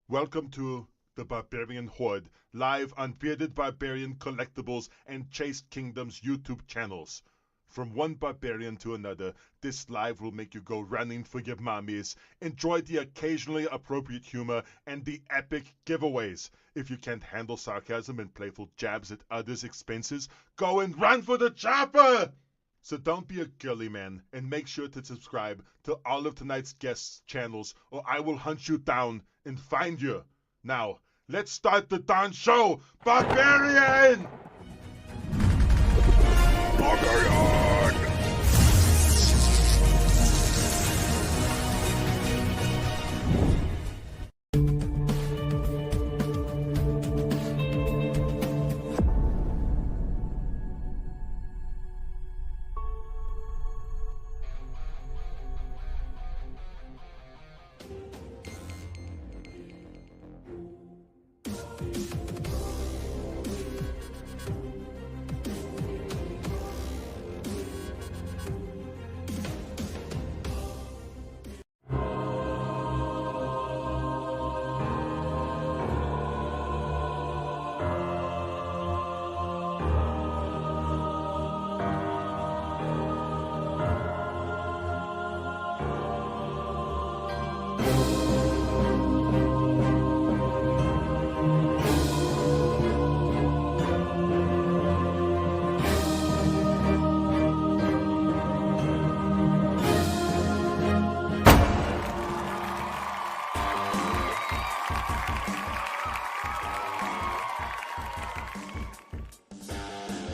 Welcome to the Barbarian Horde, live on Bearded Barbarian Collectibles and Chased Kingdoms YouTube channels. From one barbarian to another, this live will make you go running for your mommies. Enjoy the occasionally appropriate humor and the epic giveaways. If you can't handle sarcasm and playful jabs at others' expenses, go and run for the chopper! So don't be a girly man, and make sure to subscribe to all of tonight's guests' channels, or I will hunt you down and find you. Now, let's start the darn show! Barbarian! Barbarian!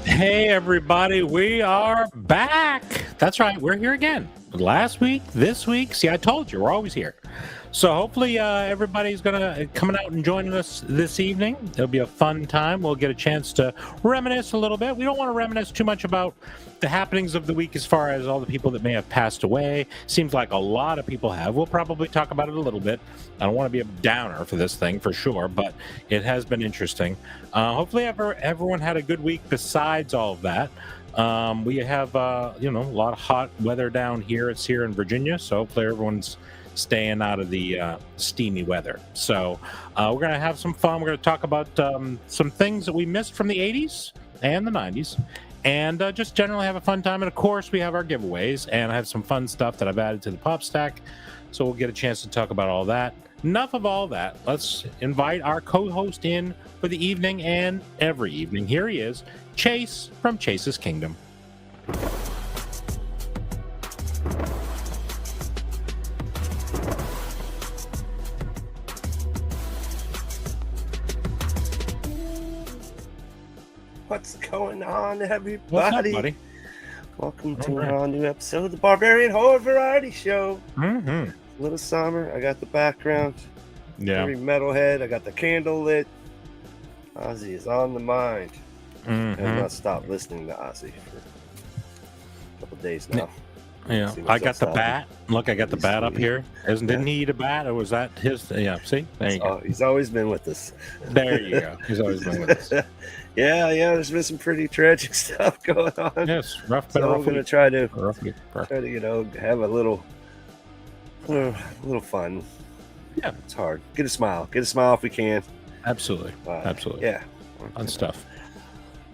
Hey everybody, we are back. That's right, we're here again. Last week, this week, see, I told you, we're always here. So hopefully everybody's coming out and joining us this evening. It'll be a fun time. We'll get a chance to reminisce a little bit. We don't want to reminisce too much about the happenings of the week as far as all the people that may have passed away. Seems like a lot of people have. We'll probably talk about it a little bit. I don't want to be a downer for this thing for sure, but it has been interesting. Hopefully everyone had a good week besides all of that. We have a lot of hot weather down here. It's here in Virginia, so hopefully everyone's staying out of the steamy weather. So we're going to have some fun. We're going to talk about some things that we missed from the 80s and the 90s, and just generally have a fun time. And of course, we have our giveaways, and I have some fun stuff that I've added to the pop stack, so we'll get a chance to talk about all that. Enough of all that. Let's invite our co-host in for the evening and every evening. Here he is, Chase from Chase's Kingdom. What's going on, everybody? What's up, buddy? Welcome to a new episode of the Barbarian Horde Variety Show. Mm-hmm. Little summer. I got the background. Yeah. Very metalhead. I got the candle lit. Ozzy is on the mind. Mm-hmm. I have not stopped listening to Ozzy for a couple days now. Yeah, I got the bat. Look, I got the bat up here. Didn't he eat a bat, or was that his? Yeah, see? There you go. He's always been with us. There you go. He's always been with us. Yeah, there's been some pretty tragic stuff going on. Yes, rough. So I'm going to try to, have a little fun. Yeah. It's hard. Get a smile if we can. Absolutely. Absolutely. Yeah. Fun stuff.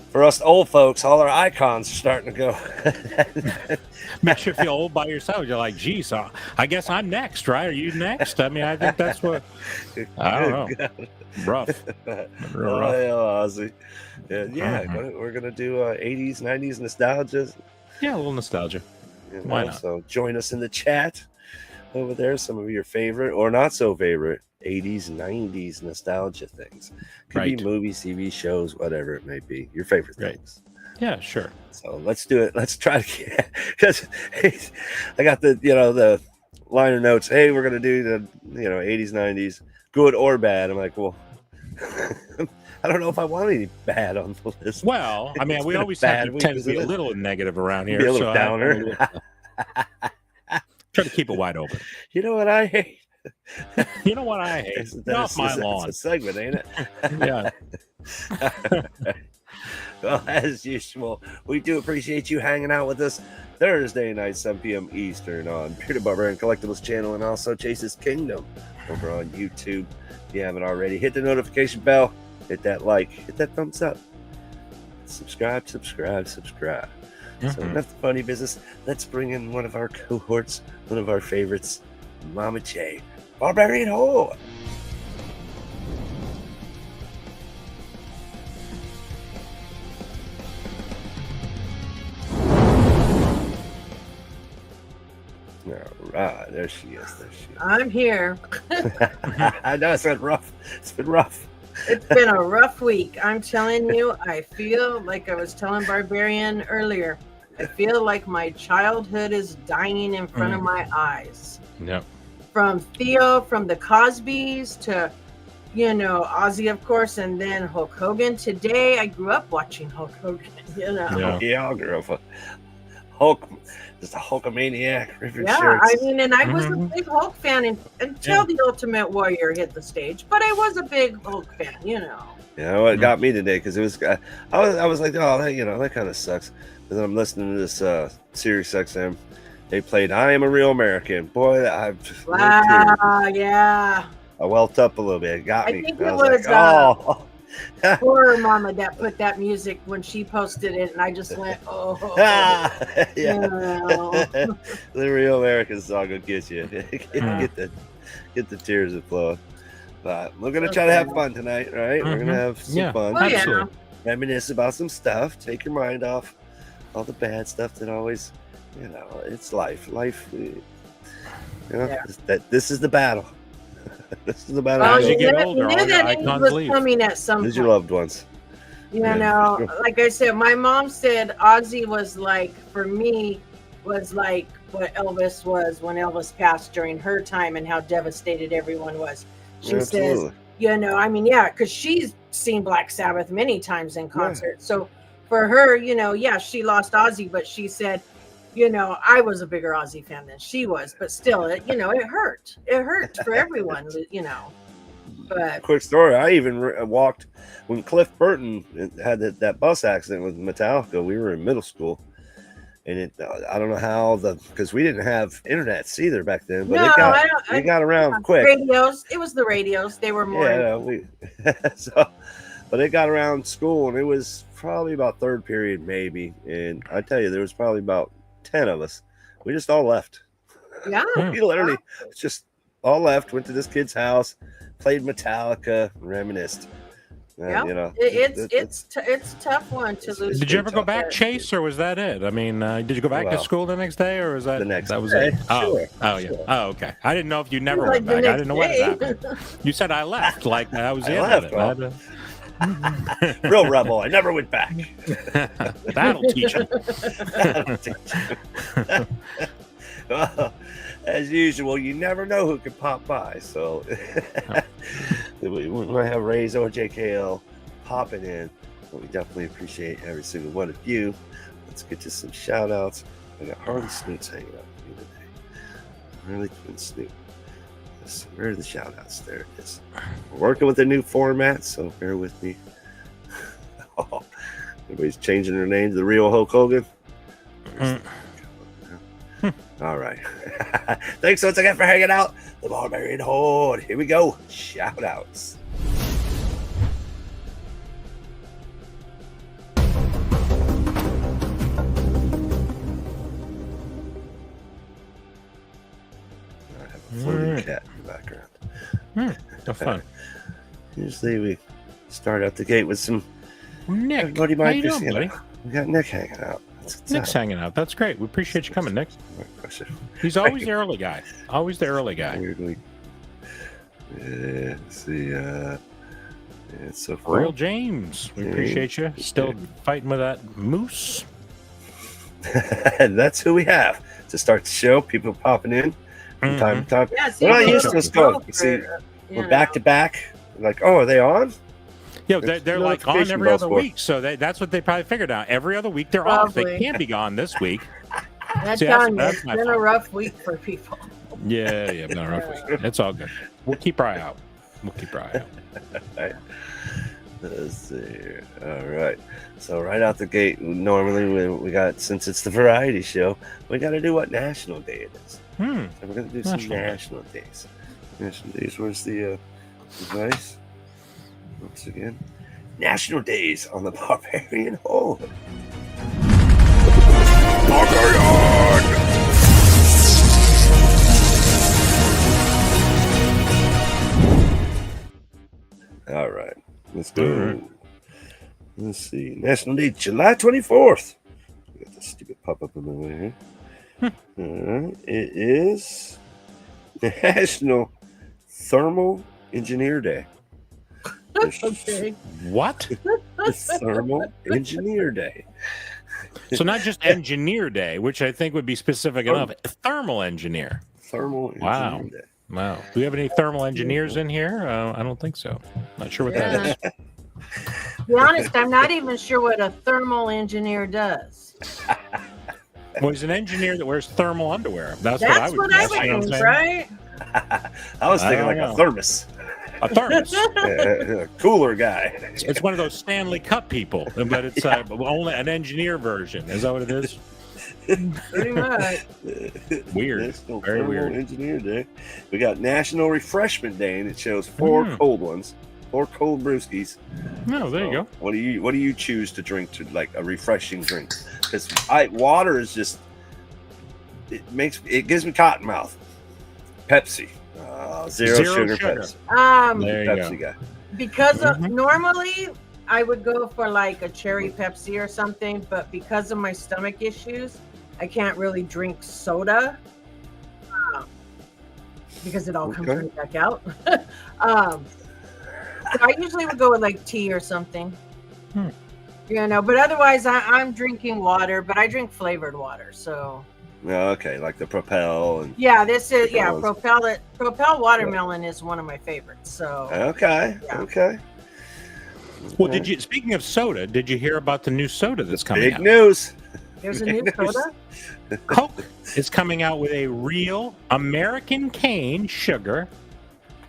For us old folks, all our icons are starting to go. Makes you feel old by yourself. You're like, geez, I guess I'm next, right? Are you next? I mean, I think that's what. I don't know. Rough. Real rough. Ozzy. Yeah, we're gonna do 80s, 90s nostalgia. Yeah, a little nostalgia. Why not? So join us in the chat over there. Some of your favorite or not so favorite 80s, 90s nostalgia things. Could be movies, TV shows, whatever it may be. Your favorite things. Yeah, sure. So let's do it. Let's try to get, because I got the liner notes. Hey, we're gonna do the 80s, 90s, good or bad. I'm like, well, I don't know if I want any bad on the list. Well, I mean, we always have to tend to be a little negative around here. Be a little downer. Try to keep it wide open. You know what I hate? You know what I hate? Get off my lawn. That's a segment, ain't it? Yeah. Well, as usual, we do appreciate you hanging out with us Thursday night, 7 p.m. Eastern on Bearded Barbarian Collectibles channel and also Chase's Kingdom over on YouTube. If you haven't already, hit the notification bell, hit that like, hit that thumbs up, subscribe. So enough funny business. Let's bring in one of our cohorts, one of our favorites, Mama J, Barbarian Horde. All right, there she is. I'm here. I know it's been rough. It's been rough. It's been a rough week. I'm telling you, I feel like I was telling Barbarian earlier. I feel like my childhood is dying in front of my eyes. Yep. From Theo, from the Cosbys to, Ozzy, of course, and then Hulk Hogan. Today, I grew up watching Hulk Hogan, Yeah, I grew up Hulk, just a Hulkamaniac. Yeah, I mean, and I was a big Hulk fan until the Ultimate Warrior hit the stage, but I was a big Hulk fan, Yeah, what got me today, because it was, I was like, oh, that kind of sucks. But then I'm listening to this Sirius XM. They played "I Am a Real American." Boy, yeah. I welled up a little bit. It got me. I think it was Horror Mama that put that music when she posted it, and I just went, oh. The Real American song will get you. Get the tears that flow. But we're gonna try to have fun tonight, right? We're gonna have some fun. Oh, yeah. Reminisce about some stuff. Take your mind off all the bad stuff that always, it's life. This is the battle. This is the battle. As you get older, all your icons was coming at some point. These are your loved ones. Like I said, my mom said Ozzy was like, for me, was like what Elvis was when Elvis passed during her time and how devastated everyone was. She says, because she's seen Black Sabbath many times in concert. Yeah. So for her, she lost Ozzy, but she said, I was a bigger Ozzy fan than she was, but still, it hurt. It hurt for everyone, But quick story, I even walked when Cliff Burton had that bus accident with Metallica. We were in middle school, and I don't know how because we didn't have internets either back then, but it got around quick. Radios, it was the radios. They were more. Yeah, but it got around school, and it was probably about third period maybe, and I tell you, there was probably about 10 of us. We just all left. Yeah. We literally just all left, went to this kid's house, played Metallica, reminisced. Yeah. It's a tough one to lose. Did you ever go back, Chase, or was that it? I mean, did you go back to school the next day, or was that the next that was day? it? Sure. Oh, yeah. Oh, okay. I didn't know if you never went back. I didn't know what happened. You said I left, like that was the end of it. Real rebel. I never went back. That'll teach him. Well, as usual, you never know who could pop by. So we might have Ray's or JKL popping in. But we definitely appreciate every single one of you. Let's get to some shout outs. I got Harley Snoots hanging out with me today. Harley Twin Snoot. Where are the shout outs? There it is. We're working with a new format, so bear with me. Everybody's changing their name to the Real Hulk Hogan. All right. Thanks once again for hanging out. The Barbarian Horde. Here we go. Shout outs. Floating cat in the background. So fun. Usually we start out the gate with some Nick. How you doing, buddy? We got Nick hanging out. Nick's hanging out. That's great. We appreciate you coming, Nick. He's always the early guy. Always the early guy. Weirdly. Let's see. It's so fun. Real James. We appreciate you. Still fighting with that moose. And that's who we have to start the show. People popping in from time to time. Yeah, we're not used to this going. You see, we're back to back. Like, oh, are they on? Yeah, they're like on every other week. So that's what they probably figured out. Every other week they're off. They can't be gone this week. That's See, on you. that's It's my been a fault. rough week for people. Yeah, no, it's all good. We'll keep our eye out. We'll keep our eye out. Let's see. All right. So right out the gate, normally we got, since it's the variety show, we got to do what national day it is. So we're gonna do some national days. National days. Where's the device? Once again, national days on the Barbarian Horde. Barbarian. All right, let's go. All right. Let's see. National Day, July 24th. We got the stupid pop-up in the way here. All right. It is National Thermal Engineer Day. Okay. What? Thermal Engineer Day. So not just Engineer Day, which I think would be specific enough. Thermal Engineer. Thermal Engineer Wow. Day. Wow. Do we have any thermal engineers in here? I don't think so. Not sure what that is. To be honest, I'm not even sure what a thermal engineer does. Well, he's an engineer that wears thermal underwear. That's That's what I would what guess. I You know would what I'm think, saying? right? I was thinking I like don't a know. thermos. A thermos. A cooler guy. It's one of those Stanley Cup people, but it's only an engineer version. Is that what it is? Pretty much. Weird. National Very Thermal weird. Engineer Day. We got National Refreshment Day, and it shows 4 cold ones, 4 cold brewskis. No, there you go. What do you choose to drink to like a refreshing drink? Because water is just it gives me cotton mouth. Pepsi, zero sugar Pepsi. There you Pepsi go. guy. Because of, normally I would go for like a cherry Pepsi or something, but because of my stomach issues, I can't really drink soda because it all comes Okay. right back out. So I usually would go with like tea or something. You know, but otherwise I'm drinking water, but I drink flavored water. So Okay, like the Propel and yeah, this is Propels. Propel watermelon is one of my favorites. So okay. Well, speaking of soda, did you hear about the new soda that's coming Big out? news. there's a new soda. Coke is coming out with a real American cane sugar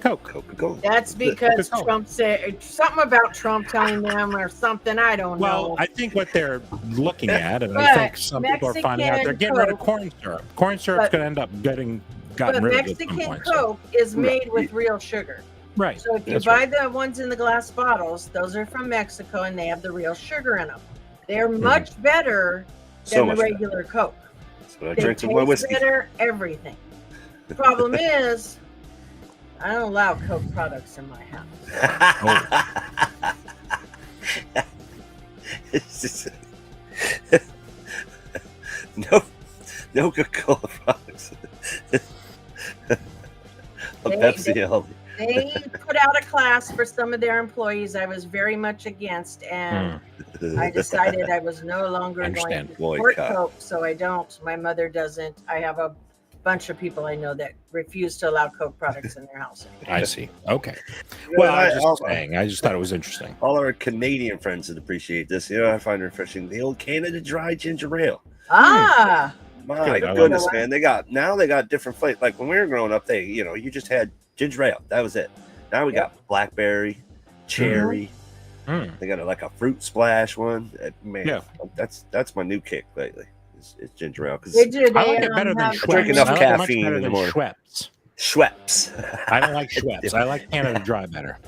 Coke. Coca-Cola. That's because Coca-Cola. Trump said something about Trump telling them or something. I don't Well, know. I think what they're looking at, and I But think some people are finding out, they're Mexican getting rid of Coke- corn syrup. Corn syrup's but- going to end up gotten But rid of at some Mexican point. Coke is made with real sugar. Right. So if you That's buy the ones in the glass bottles, those are from Mexico and they have the real sugar in them. They're much better So than much the better. regular Coke. So I They drink some more taste whiskey. better, everything. The problem is, I don't allow Coke products in my house. It's just- no Coca-Cola products. A They- Pepsi only. They put out a class for some of their employees I was very much against, and I decided I was no longer going to Understand. support Boycott. Coke, so I don't. My mother doesn't. I have a bunch of people I know that refuse to allow Coke products in their house. I see. Okay. You know, Well, I was I'll- just saying. I just thought it was interesting. all our Canadian friends would appreciate this. You know, I find it refreshing. The old Canada Dry Ginger Ale. Ah, My Good, I love goodness, that. man! They got different flavors. Like when we were growing up, you just had ginger ale. That was it. Now we got blackberry, cherry. Mm. They got like a fruit splash one. Man, Yeah. that's my new kick lately. It's ginger ale because they do. They I like it better than have- Schweppes. drink enough I like it much caffeine better in the than morning. Schweppes. Schweppes. I don't like Schweppes. I like Canada Dry better.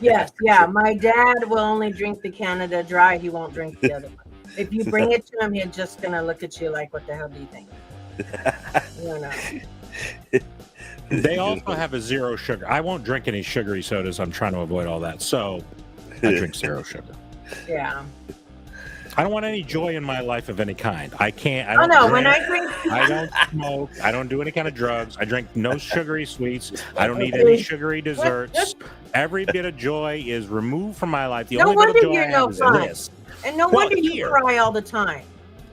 Yes, yeah. My dad will only drink the Canada Dry. He won't drink the other one. If you bring it to him, he's just gonna look at you like, "What the hell do you think?" You know. They also have a zero sugar. I won't drink any sugary sodas. I'm trying to avoid all that. So I drink zero sugar. Yeah. I don't want any joy in my life of any kind. I can't. I Oh don't no, drink, when I drink, I don't smoke. I don't do any kind of drugs. I drink no sugary sweets. I don't eat any sugary desserts. Every bit of joy is removed from my life. The No only bit wonder of joy you're I no have is fun. this. and no Well, wonder you here. cry all the time.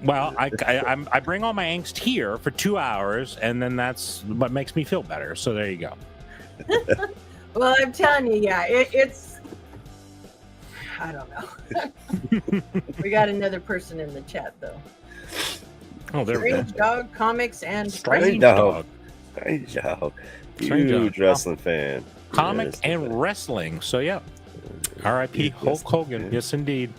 Well, I bring all my angst here for 2 hours, and then that's what makes me feel better. So there you go. Well, I'm telling you, yeah, it's. I don't know. We got another person in the chat though. Oh, there we go. Strange Dog Comics and Strange Dog. Dog. Strange Dog. Strange Huge Dog. wrestling fan. Comic Yes, and wrestling. So, yeah. R.I.P. Yes, Hulk Hogan. yes. Yes, indeed.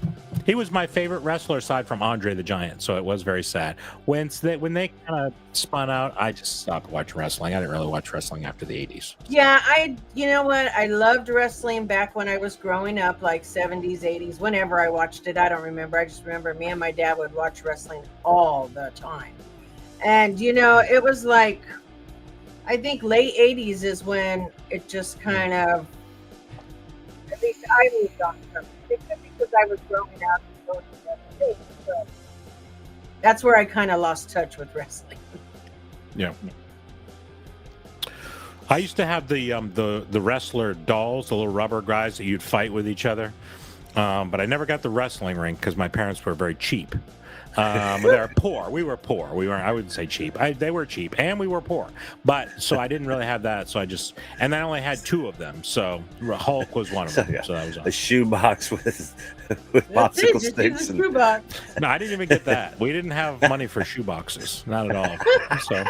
He was my favorite wrestler aside from Andre the Giant, so it was very sad. When they kind of spun out, I just stopped watching wrestling. I didn't really watch wrestling after the 80s. Yeah, you know what? I loved wrestling back when I was growing up, like 70s, 80s, whenever I watched it. I don't remember. I just remember me and my dad would watch wrestling all the time. And, it was like, I think late 80s is when it just kind of, at least I moved on from it because I was growing up and going to other things. But that's where I kind of lost touch with wrestling. Yeah. I used to have the wrestler dolls, the little rubber guys that you'd fight with each other. But I never got the wrestling ring because my parents were very cheap. They're poor. We were poor. I wouldn't say cheap. They were cheap, and we were poor. But so I didn't really have that. So and I only had 2 of them. So Hulk was one of them. So that was A awesome. shoebox with That's popsicle it, just sticks. use a And, shoebox. No, I didn't even get that. We didn't have money for shoe boxes. Not at all. So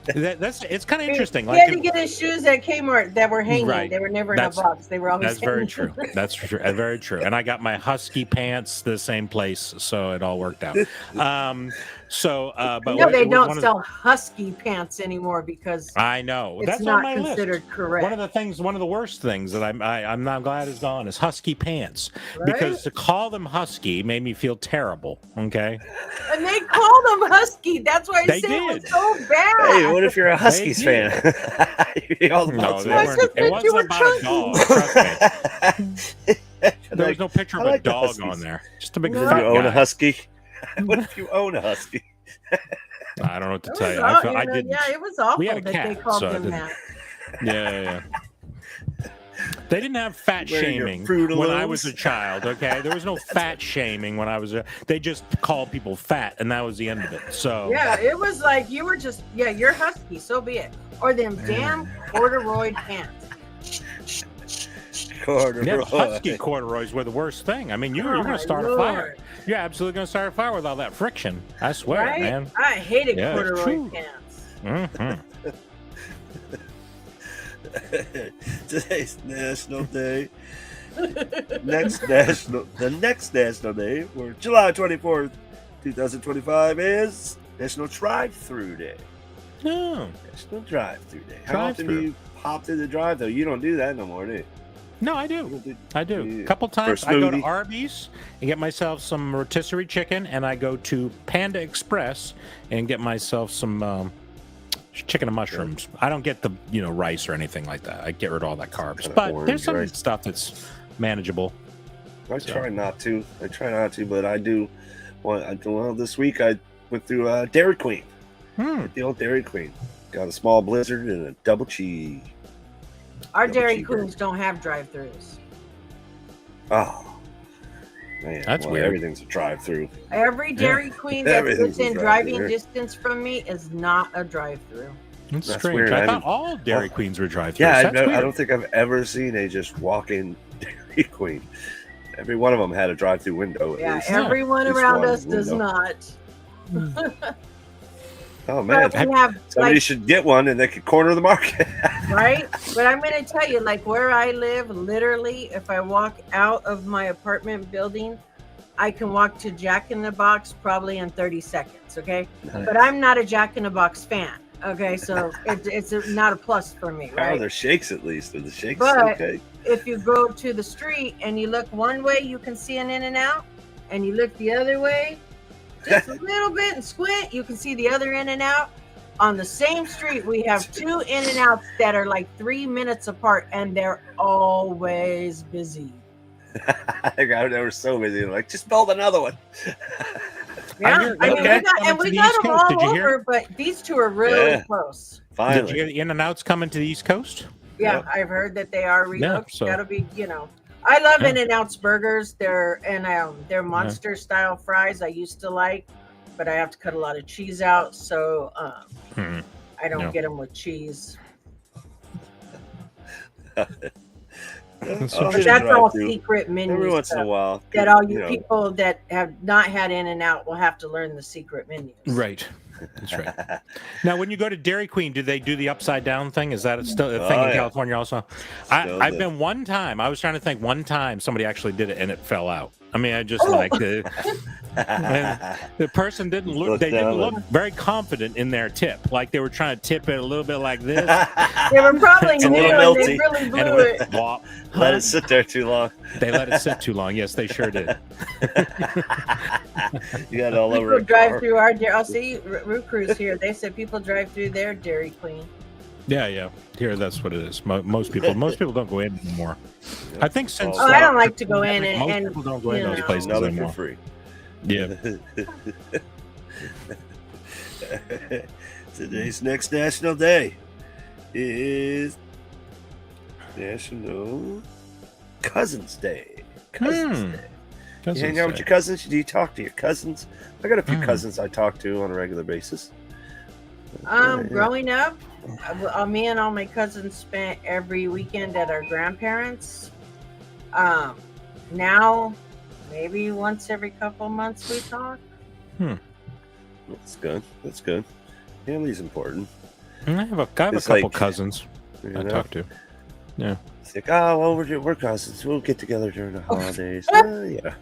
it's kind of interesting. He had to get his shoes at Kmart that were hanging. Right. They were never in a That's- box. They were always That's very hanging. true. That's true. Very true. And I got my husky pants the same place, so it all worked out. But No, they one don't of sell husky pants anymore because I know it's that's not on my considered list. correct. One of the worst things that I'm not glad is gone is husky pants Right? because to call them husky made me feel terrible. Okay, And they called them husky. That's why I They say it did. was so bad. hey, what if you're a Huskies did. fan? You're all no, about they I it. just weren't. It think you wasn't were about a dog. Trust me. There was no picture of I a like the dog Huskies. on there. Just a big No. If fat you own guy. a Husky? What if you own a Husky? I don't know what to It tell was you. aw- I didn't. Yeah, it was awful We had a that cat, they called so I them didn't- that. Yeah. They didn't have fat Wearing your shaming Fruit when I Loops. was a child, okay? There was no fat shaming when I was they just called people fat, and that was the end of it. So Yeah, it was like you were just, you're husky, so be it. Or them damn corduroy pants. Corduroy. husky corduroys were the worst thing. I mean, you're Oh, going my to start a Lord. fire. You're absolutely going to start a fire with all that friction. I swear, Right? man. I hated Yeah, it's corduroy true. pants. hmm Today's National Day. The next National Day for July 24th, 2025 is National Drive-Through Day. No, National Drive-Through Day. How often do Drive-thru. you pop through the drive-thru? You don't do that no more, do you? no, I You do. don't do- I do. Yeah. A couple times For a I go to smoothie. Arby's and get myself some rotisserie chicken, and I go to Panda Express and get myself some chicken and mushrooms. I don't get the rice or anything like that. I get rid of all that carbs. Kinda But orange there's some rice. stuff that's manageable. I So. try not to. But I do. Well, this week I went through Dairy Queen. The old Dairy Queen. Got a small blizzard and a double cheese. Our Double Dairy cheeseburger. Queens don't have drive-throughs. Oh, man. That's weird. Everything's a drive-through. Every Dairy Queen that's Everything's within a driving drive-thru. distance from me is not a drive-through. That's That's strange. weird. I I thought haven't- all Dairy Oh. Queens were drive-throughs. Yeah, That's I weird. don't think I've ever seen a just walk-in Dairy Queen. Every one of them had a drive-through window. At Yeah, least. everyone At least around one us does window. not. Oh man, But we have, somebody like, should get one and they could corner the market. right? But I'm going to tell you, like where I live, literally, if I walk out of my apartment building, I can walk to Jack in the Box probably in 30 seconds. Okay. But I'm not a Jack in the Box fan. Okay. So it's not a plus for me. Oh, Right. there's shakes at least. Are the shakes But- okay? If you go to the street and you look one way, you can see an In-N-Out, and you look the other way, just a little bit and squint, you can see the other In-N-Out. On the same street, we have 2 In-N-Outs that are like 3 minutes apart, and they're always busy. They were so busy. They're like, just build another one. Yeah, hear- I mean, okay. we Coming to the got East them Coast. all Did you hear? over, but these 2 are really Yeah. close. Did Finally. you get In-N-Outs coming to the East Coast? Yeah, Yep. I've heard that they are relooked. so- That'll be, I love Yeah. In-N-Out's burgers. Their monster style fries I used to like, but I have to cut a lot of cheese out, so Hmm. I don't Yeah. get them with cheese. I'll But hit a that's all drive-thru secret menus. every once in a stuff while. that all you know, people that have not had In and Out will have to learn the secret menus. Right. That's right. Now, when you go to Dairy Queen, do they do the upside down thing? Is that still a thing in California also? I've been one time. I was trying to think one time somebody actually did it and it fell out. I mean, I just like the person didn't look. They didn't look very confident in their tip. Like they were trying to tip it a little bit like this. They were probably It's a new little and they melty. really And blew it it. went whop. Let it sit there too long. They let it sit too long. Yes, they sure did. You got it all over People a drive car. through our. I'll see Root Crews here. They said people drive through their Dairy Queen. Yeah. Here, that's what it is. Most people don't go in anymore. I think since Oh, I don't like to go in most and people don't go in you those know. places Another anymore. for free. Yeah. Today's next national day is National Cousins Day. Cousins Day. You hang out with your cousins? Do you talk to your cousins? I got a few cousins I talk to on a regular basis. Growing up, me and all my cousins spent every weekend at our grandparents'. Now, maybe once every couple months we talk. That's good. That's good. Family's important. I have a couple like, cousins You I know? talk to. Yeah. It's like, oh, well, we're cousins. We'll get together during the holidays. Yeah.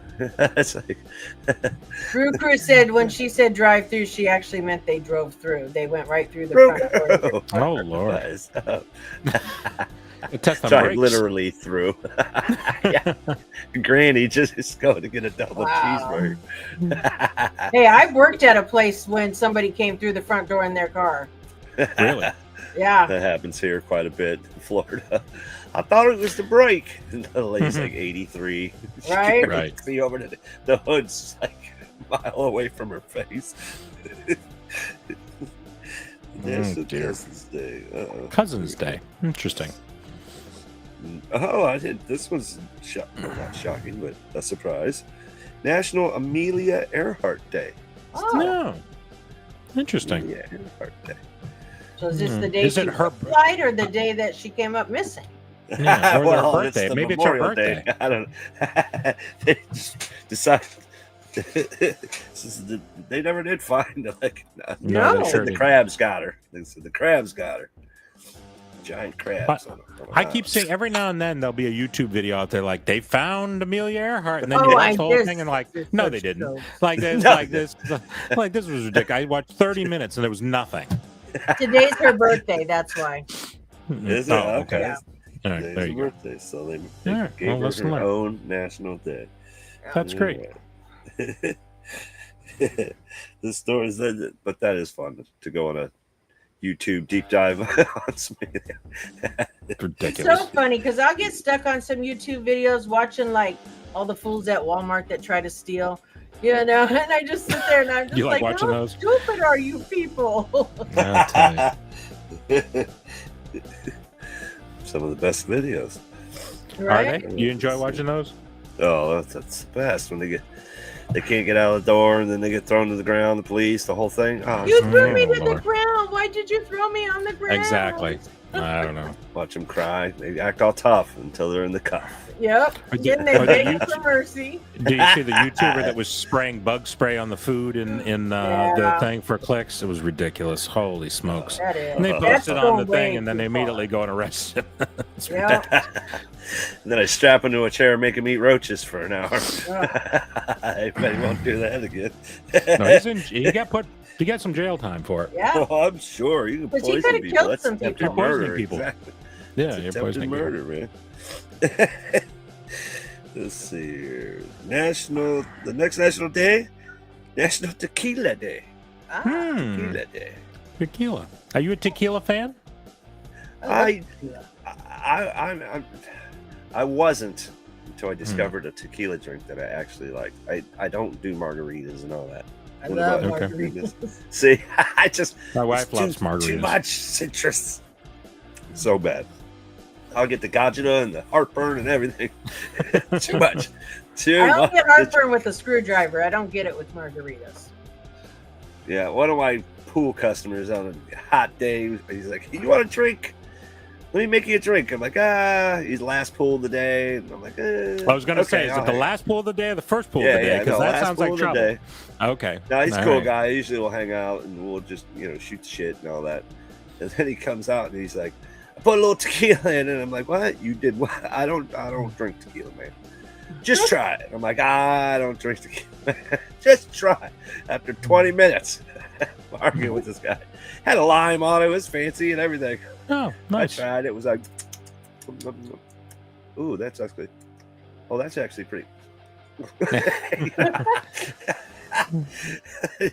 It's like, Root Crew said when she said drive through, she actually meant they drove through. They went right through the front door. Oh, Lord. Test on Drive brakes. literally through. Yeah. Granny just is going to get a double Wow. cheeseburger. Hey, I worked at a place when somebody came through the front door in their car. Really? Yeah. That happens here quite a bit in Florida. I thought it was the brake. And the lady's like 83. She Right. can't Right. See over the hood's like a mile away from her face. National dear. Cousins Day. Cousins Day. Interesting. Oh, I did. This was not shocking, but a surprise. National Amelia Earhart Day. Oh, No. Interesting. Amelia Earhart Day. so is this the day Is she it her- died or the day that she came up missing? Yeah, or their Well, it's birthday. the Maybe it's her Memorial Day. birthday. I don't know. They just decided. They never did find her. Like, No, they No. said sure the didn't. crabs got her. They said the crabs got her. Giant crabs. on her I house. keep seeing every now and then there'll be a YouTube video out there like they found Amelia Earhart, and then Oh, you watch the whole there's- thing and like, there's no, such they didn't. jokes. Like this, No, like this, like this was ridiculous. I watched 30 minutes and there was nothing. Today's her birthday. That's why. Is it? Oh, Okay. Yeah. All right, Today's there her you go. birthday, so they All right, gave well, her lesson her learned. own national day. That's great. Alright. The story is that, but that is fun to go on a YouTube deep dive on some. It's Ridiculous. so funny because I'll get stuck on some YouTube videos watching like all the fools at Walmart that try to steal, you know, and I just sit there and I'm just You like watching how those? stupid are you people? I'll tell you. Some of the best videos. Are Right? they? You enjoy watching those? Oh, that's the best when they can't get out of the door and then they get thrown to the ground. The police, the whole thing. Oh, You threw me Oh, to the Lord. ground. Why did you throw me on the ground? Exactly. I don't know. watch them cry. They act all tough until they're in the cuff. Yep. But Then did- they but beg did you- for mercy. Do you see the YouTuber that was spraying bug spray on the food in the Yeah. thing for clicks? It was ridiculous. Holy smokes. That is. And they That's post it on the going way thing, and then too they far. immediately go and arrest him. It's Yep. And then I strap into a chair and make him eat roaches for an hour. Yeah. I bet he won't do that again. No, he got some jail time for it. Yeah. Oh, I'm sure you can But he poison could've people. killed That's some attempted people. murder. Poisoning people. Exactly. Yeah, It's you're attempted poisoning people. murder, man. Let's see here. The next national day, National Tequila Day. Ah, Tequila Day. Tequila. Are you a tequila fan? I wasn't until I Hmm. discovered a tequila drink that I actually like. I don't do margaritas and all that. I What love about Okay. margaritas. See, I just My wife it's loves too margaritas. much citrus. So bad. I'll get the gajita and the heartburn and everything. Too much. Too I don't much. get heartburn with a screwdriver. I don't get it with margaritas. Yeah, one of my pool customers on a hot day, he's like, "You want a drink?" let me make you a drink. I'm like, he's last pool of the day. And I'm like, I was going to say, is it the last pool of the day or the first pool of the day? Because that sounds like trouble. Day. Okay. No, he's a cool guy. Usually we'll hang out and we'll just, shoot shit and all that. And then he comes out and he's like, I put a little tequila in it. And I'm like, what? You did what? I don't drink tequila, man. Just try it. I'm like, I don't drink tequila. Just try. After 20 minutes, arguing with this guy. Had a lime on it. It was fancy and everything. Oh, nice. I tried. It was like, ooh, that's actually pretty.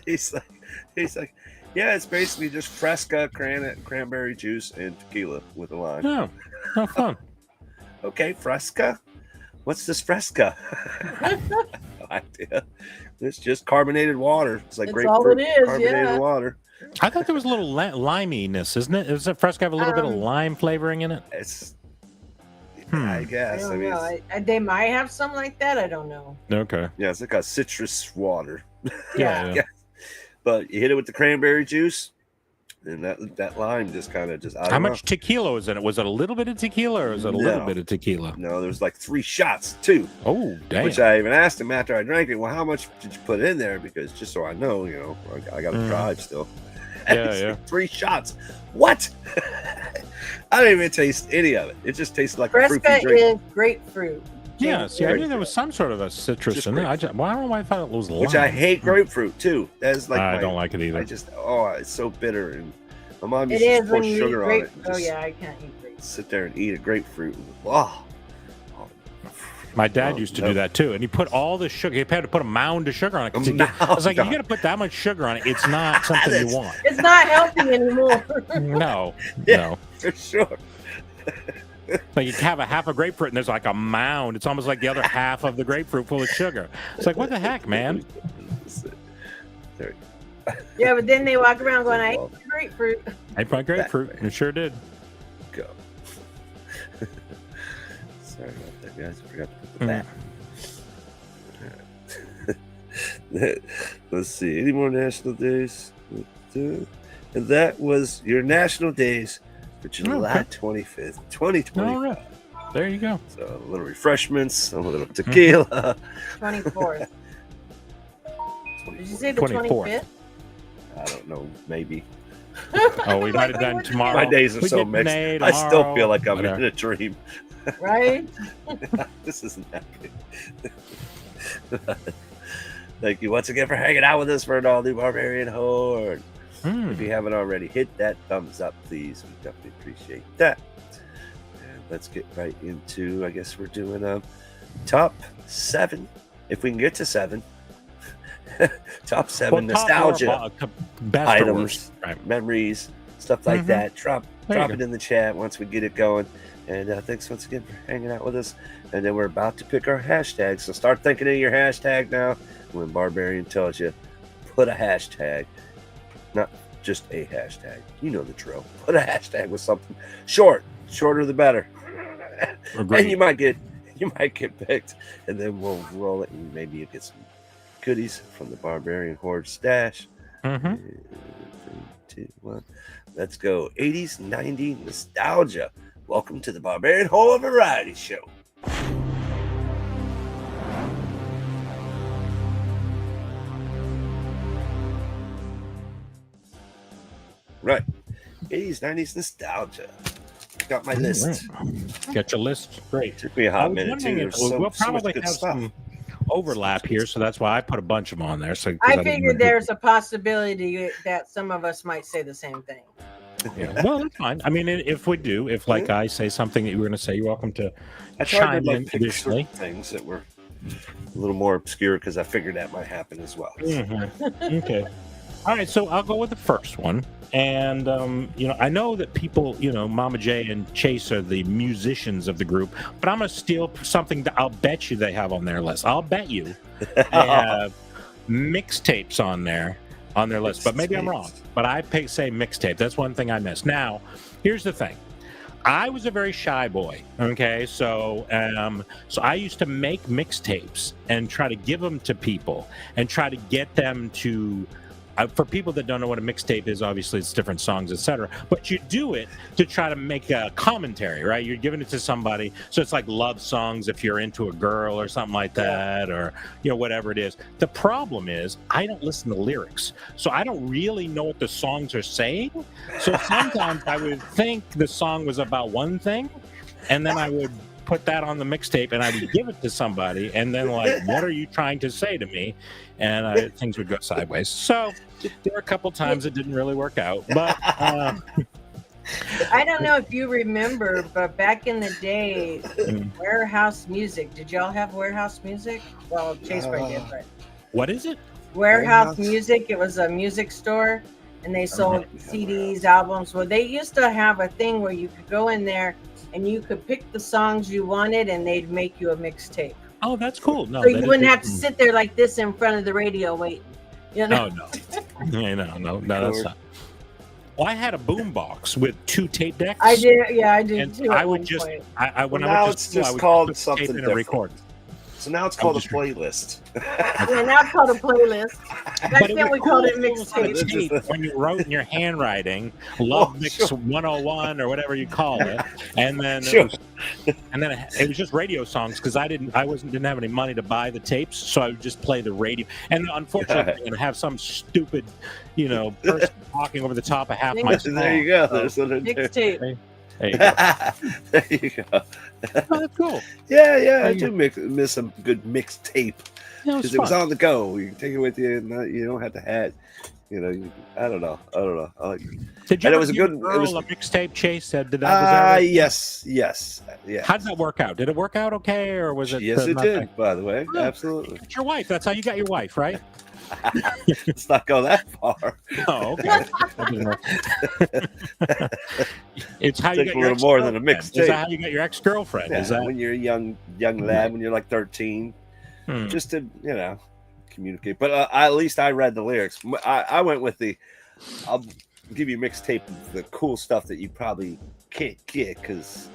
he's like, yeah, it's basically just Fresca, cranberry juice, and tequila with a lime. Oh, how fun. Okay, Fresca. What's this Fresca? No idea. It's just carbonated water. It's like grapefruit carbonated water. I thought there was a little liminess, isn't it? Does Fresca have a little bit of lime flavoring in it? It's, I guess. I don't know. They might have some like that. I don't know. Okay. Yeah, it's like a citrus water. Yeah. But you hit it with the cranberry juice, and that lime just kind of How much tequila was in it? Was it a little bit of tequila or was it a little bit of tequila? No, there was like 3 shots too. Oh, damn. Which I even asked him after I drank it, well, how much did you put in there? Because just so I know, I got to drive still. Yeah. 3 shots. What? I don't even taste any of it. It just tastes like Fresca a fruity drink. is grapefruit. Yeah, see, I knew there was some sort of a citrus in it. I don't know why I thought it was lime. Which I hate grapefruit too. That's like I don't like it either. It's so bitter. And my mom It used is to pour when you sugar eat on it. Oh yeah, I can't eat grapefruit. Sit there and eat a grapefruit. Oh. My dad used to do that too, and he put all the sugar. He had to put a mound of sugar on it. I was like, you got to put that much sugar on it. It's not something you want. It's not healthy anymore. No, for sure. Like you have a half a grapefruit, and there's like a mound. It's almost like the other half of the grapefruit full of sugar. It's like, what the heck, man? Yeah, but then they walk around going, I ate grapefruit. I ate my grapefruit, and sure did. Go. Sorry about that, guys. I forgot to put the back. Let's see. Any more national days? And that was your national days for July 25th, 2020. All right. There you go. So a little refreshments, a little tequila. 24th. Did you say the 25th? I don't know. Maybe. Oh, we might have done tomorrow. My days are so mixed. I still feel like I'm in a dream. Right? This isn't happening. Thank you once again for hanging out with us for an all-new Barbarian Horde. If you haven't already, hit that thumbs up, please. We definitely appreciate that. And let's get right into, I guess we're doing a top 7, if we can get to 7. Top 7 nostalgia items, memories, stuff like that. Drop it in the chat once we get it going. And thanks once again for hanging out with us. And then we're about to pick our hashtag. So start thinking of your hashtag now. When Barbarian tells you, put a hashtag. Not just a hashtag. You know the drill. Put a hashtag with something short. Shorter the better. And you might get picked. And then we'll roll it, and maybe you get some goodies from the Barbarian Horde stash. 3, 2, 1. Let's go. 80s, 90s nostalgia. Welcome to the Barbarian Horde Variety Show. Right. 80s, 90s nostalgia. Got my list. Got your list? Great. Took me a hot minute, too. We'll probably have some overlap here, so that's why I put a bunch of them on there. So I figured there's a possibility that some of us might say the same thing. Yeah. Well, that's fine. I mean, if like I say something that you were going to say, you're welcome to chime in additionally. Things that were a little more obscure because I figured that might happen as well. Okay. All right, so I'll go with the first one. And, I know that people, Mama J and Chase are the musicians of the group, but I'm going to steal something that I'll bet you they have on their list. I'll bet you they have mixtapes on their list, but maybe I'm wrong. But I say mixtape. That's one thing I missed. Now, here's the thing. I was a very shy boy. Okay, so I used to make mixtapes and try to give them to people and try to get them to for people that don't know what a mixtape is, obviously it's different songs, etc. But you do it to try to make a commentary, right? You're giving it to somebody, so it's like love songs if you're into a girl or something like that, or whatever it is. The problem is I don't listen to lyrics, so I don't really know what the songs are saying. So sometimes I would think the song was about one thing, and then I would put that on the mixtape and I would give it to somebody, and then like, what are you trying to say to me? And things would go sideways. So there were a couple times it didn't really work out, but I don't know if you remember, but back in the day, warehouse music. Did y'all have warehouse music? Well, Chase probably did, but what is it? Warehouse music. It was a music store, and they sold CDs, albums. Well, they used to have a thing where you could go in there and you could pick the songs you wanted, and they'd make you a mixtape. Oh, that's cool. No, so you wouldn't have to sit there like this in front of the radio waiting. No, no, that's not. Well, I had a boombox with 2 tape decks. I did, I did and too. I would just, when I went to school, I would called put something tape in and different. record. So now it's called a playlist. Yeah, now it's called a playlist. Back then we called it mixtape. When you wrote in your handwriting, Love Mix 101 or whatever you call it, and then it was just radio songs because I didn't have any money to buy the tapes, so I would just play the radio. And unfortunately, and have some stupid, person talking over the top of half my song. There you go. There's mixtape. There you go. There you go. Oh, that's cool. Yeah, I do miss some good mixtape because it was fun. on the go. You can take it with you, and you don't have to have. I don't know. Did you? And it was a good. It was a mixtape, Chase. Did that? Yes. How did that work out? Did it work out okay, or was it? Yes, it did. By the way, Oh, absolutely. It's your wife. That's how you got your wife, right? Let's not go that far. Oh, okay. It's how you Take got a your little more than a mixtape. Is that how you got your ex-girlfriend? Yeah, Is that when you're a young lad, when you're like 13, just to communicate. But at least I read the lyrics. I went with I'll give you a mixtape of the cool stuff that you probably can't get because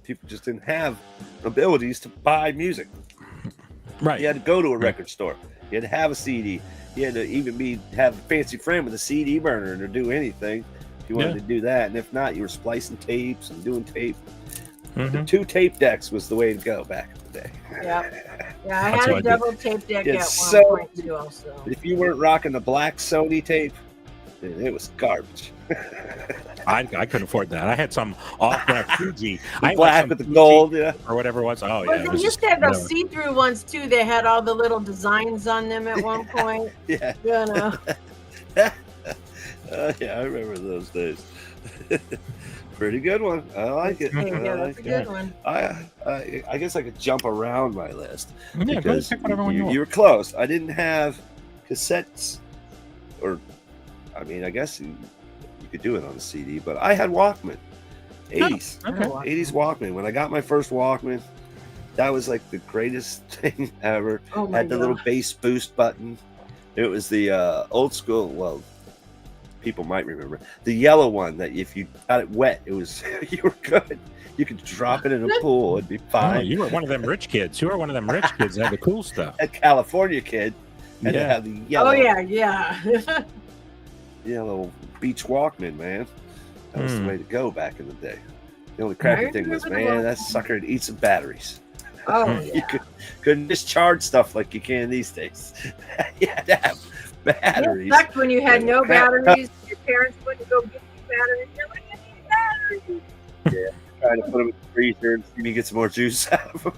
people just didn't have abilities to buy music. right? You had to go to a record store. You had to have a CD. You had to even have a fancy friend with a CD burner to do anything if you wanted to do that. And if not, you were splicing tapes and doing tape. The 2 tape decks was the way to go back in the day. Yeah, I had a double tape deck at one point too. Also, if you weren't rocking the black Sony tape, it was garbage. I couldn't afford that. I had some off-brand Fuji. Black with the gold, or whatever it was. Oh, yeah. They used to have those see-through ones too. They had all the little designs on them at one point. Yeah. Yeah, I remember those days. Pretty good one. I like it. Yeah, that's a good one. I guess I could jump around my list. Yeah, go pick whatever one you want. You were close. I didn't have cassettes, or I guess you could do it on a CD, but I had Walkman. 80s. Oh, okay. 80s Walkman. When I got my first Walkman, that was like the greatest thing ever. Oh my Had the little bass boost button. It was the old school, well, people might remember, the yellow one that if you got it wet, it was you were good. You could drop it in a pool, it'd be fine. Oh, you were one of them rich kids. You were one of them rich kids that had the cool stuff. A California kid had to have the yellow. Oh yeah. Yellow Beach Walkman, man. That was the way to go back in the day. The only crappy thing was, man, that sucker would eat some batteries. Oh, You couldn't discharge stuff like you can these days. You had to have batteries. It sucked when you had no batteries. Your parents wouldn't go get you batteries. You're like, I need batteries. Yeah, trying to put them in the freezer and see if you get some more juice out of them.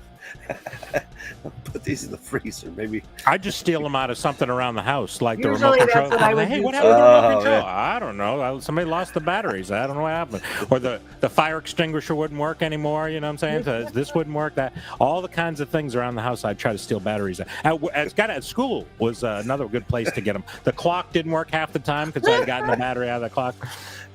Put these in the freezer, maybe. I just steal them out of something around the house, like Usually the remote that's control. what I would Hey, do what too. happened to the remote Oh, control? yeah. I don't know. Somebody lost the batteries. I don't know what happened. Or the fire extinguisher wouldn't work anymore. You know what I'm saying? So this wouldn't work. That all the kinds of things around the house, I'd try to steal batteries. At school was another good place to get them. The clock didn't work half the time because I'd gotten the battery out of the clock.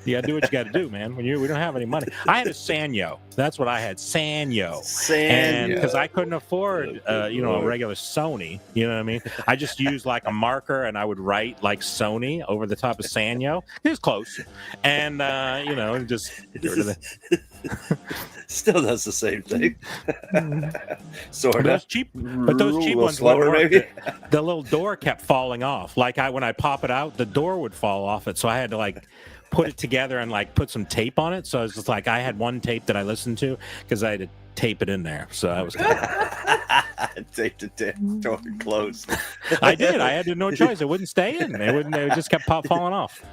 You gotta do what you gotta do, man. We don't have any money. I had a Sanyo. That's what I had. Sanyo. And Because I couldn't afford a regular Sony. You know what I mean? I just used like a marker and I would write like Sony over the top of Sanyo. It was close, and just get rid of it. Still does the same thing. Sort of. Those cheap ones slower, maybe. The little door kept falling off. Like when I pop it out, the door would fall off it. So I had to like put it together and like put some tape on it. So it was just like I had one tape that I listened to because I had to tape it in there. So that was kind of Taped it door closed. I did. I had no choice. It wouldn't stay in. It just kept falling off.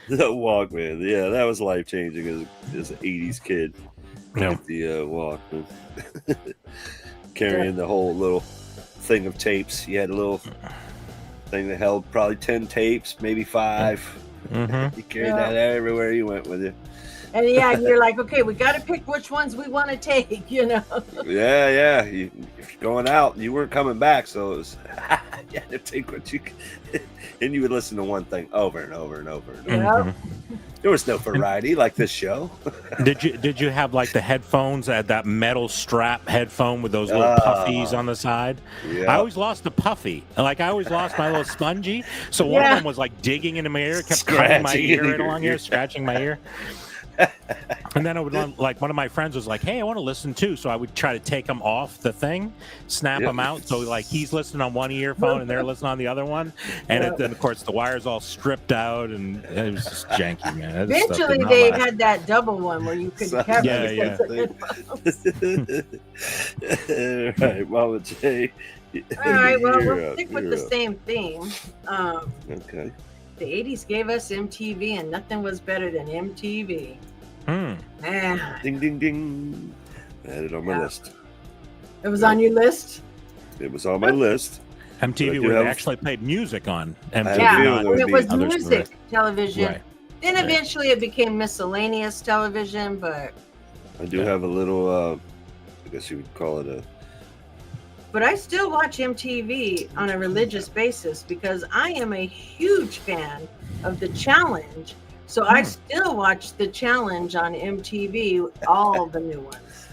The Walkman, yeah, that was life changing as an '80s kid. Yeah. With the Walkman, carrying the whole little thing of tapes. You had a little thing that held probably 10 tapes, maybe 5. Mm-hmm. You carried that everywhere you went with you. And you're like, okay, we got to pick which ones we want to take, Yeah. If you're going out, you weren't coming back, so it was you had to take what you could. And you would listen to one thing over and over and over and over. Mm-hmm. There was no variety like this show. Did you have like the headphones, that metal strap headphone with those little puffies on the side? Yeah. I always lost the puffy. Like I always lost my little spongy. So one of them was like digging into my ear, kept cutting my ear right along here, scratching my ear. And then I would like one of my friends was like, "Hey, I want to listen too." So I would try to take them off the thing, snap them out. So like he's listening on one earphone and they're listening on the other one. And then of course the wire's all stripped out and it was just janky, man. Eventually they had that double one where you could have Right, Mama J. All right, well, we'll stick with the same theme. Okay. The 80s gave us MTV, and nothing was better than MTV. Man. Ding, ding, ding. I had it on my list. It was on your list? It was on my list. MTV would actually play music on MTV. Yeah, and it was music television. Right. Then eventually it became miscellaneous television, but... I do have a little, I guess you would call it a... But I still watch MTV on a religious basis because I am a huge fan of The Challenge. So I still watch The Challenge on MTV, all the new ones.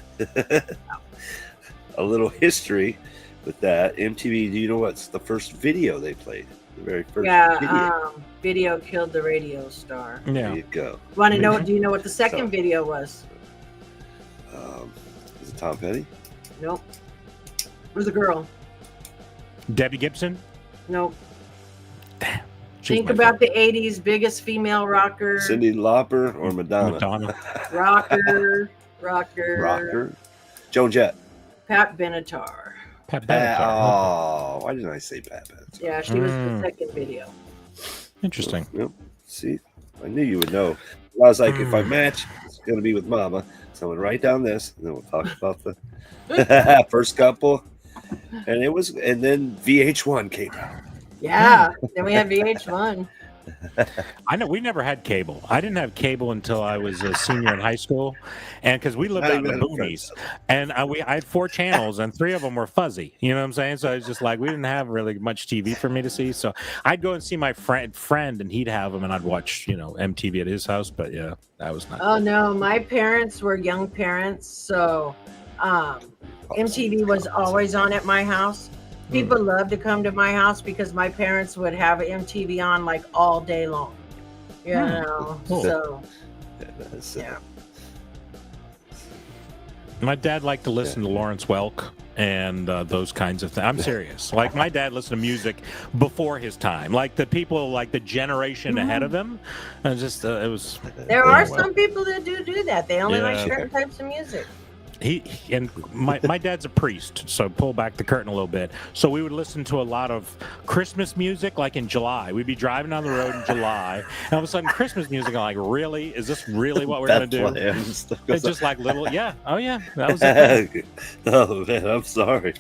A little history with that. MTV, do you know what's the first video they played? The very first video. Video killed the radio star. Yeah. There you go. Want to know? Do you know what the second video was? Is it Tom Petty? Nope. It was a girl. Debbie Gibson? Nope. Damn. Think about the 80s biggest female rocker. Cyndi Lauper or Madonna? Rocker. Joan Jett. Pat Benatar. Pat Benatar. Oh, why didn't I say Pat Benatar? Yeah, she was the second video. Interesting. Yep. See, I knew you would know. I was like, if I match, it's going to be with Mama. So I'm going to write down this, and then we'll talk about the first couple. And then VH1 came out. Yeah, then we had VH1. I know we never had cable. I didn't have cable until I was a senior in high school, and because we lived out in the boonies, and I had 4 channels, and 3 of them were fuzzy. You know what I'm saying? So it's just like we didn't have really much TV for me to see. So I'd go and see my friend, and he'd have them, and I'd watch MTV at his house. But yeah, that was not. Oh no, my parents were young parents, so MTV was always on at my house. People loved to come to my house because my parents would have MTV on like all day long. You know, cool. So yeah. My dad liked to listen to Lawrence Welk and those kinds of things. I'm serious. Like my dad listened to music before his time. Like the people, like the generation ahead of him. And just it was. There are some people that do that. They only like certain types of music. My dad's a priest, so pull back the curtain a little bit. So we would listen to a lot of Christmas music, like in July. We'd be driving down the road in July, and all of a sudden, Christmas music. I'm like, really? Is this really what we're gonna do? It's just like little, yeah. Oh yeah, that was it. Oh man, I'm sorry.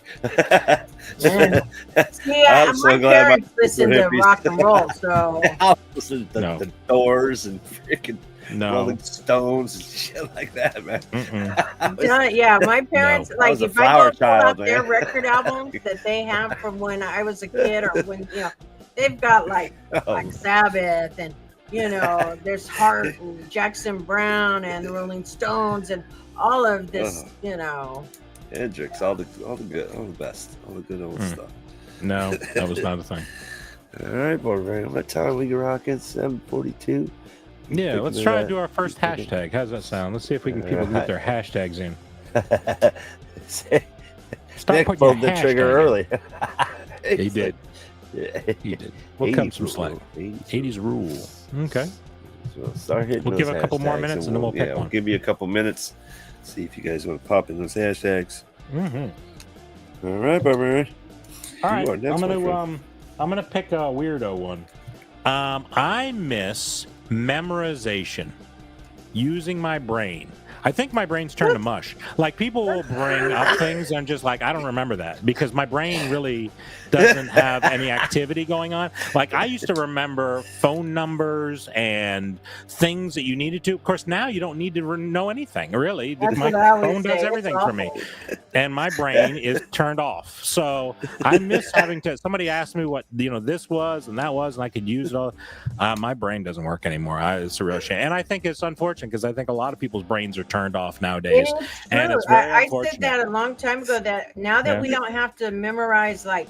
Yeah, my parents listened to rock and roll, so I listened to the Doors and freaking. Rolling Stones and shit like that, man. Yeah, my parents like if I go pull out their record albums that they have from when I was a kid or when they've got like Sabbath and there's Heart and Jackson Brown and the Rolling Stones and all of this, you know. Hendrix, all the good, all the best, all the good old stuff. No, that was not a thing. All right, Barbarian. What time we rocking? 7:42. Yeah, let's try to do our first hashtag. How's that sound? Let's see if we can people get their hashtags in. Stop Nick putting pulled your the trigger hashtag early. He did. Yeah. He did. We'll cut him some slack. 80s rule. Okay. So start hitting We'll those give it a couple more hashtags minutes and then we'll pick we'll one. give you a couple minutes. See if you guys want to pop in those hashtags. Mm-hmm. All right, Barbarian. All right. You are next, I'm gonna pick a weirdo one. I miss memorization, using my brain. I think my brain's turned to mush. Like, people will bring up things and I'm just like, I don't remember that because my brain really doesn't have any activity going on. Like, I used to remember phone numbers and things that you needed to. Of course, now you don't need to know anything, really. That's My what I always phone does say. everything It's for me. And my brain is turned off. So I miss having to, somebody asked me what, this was and that was, and I could use it all. My brain doesn't work anymore. It's a real shame. And I think it's unfortunate because I think a lot of people's brains are turned off nowadays. It's And true. it's very I unfortunate. said that a long time ago, that now that we don't have to memorize like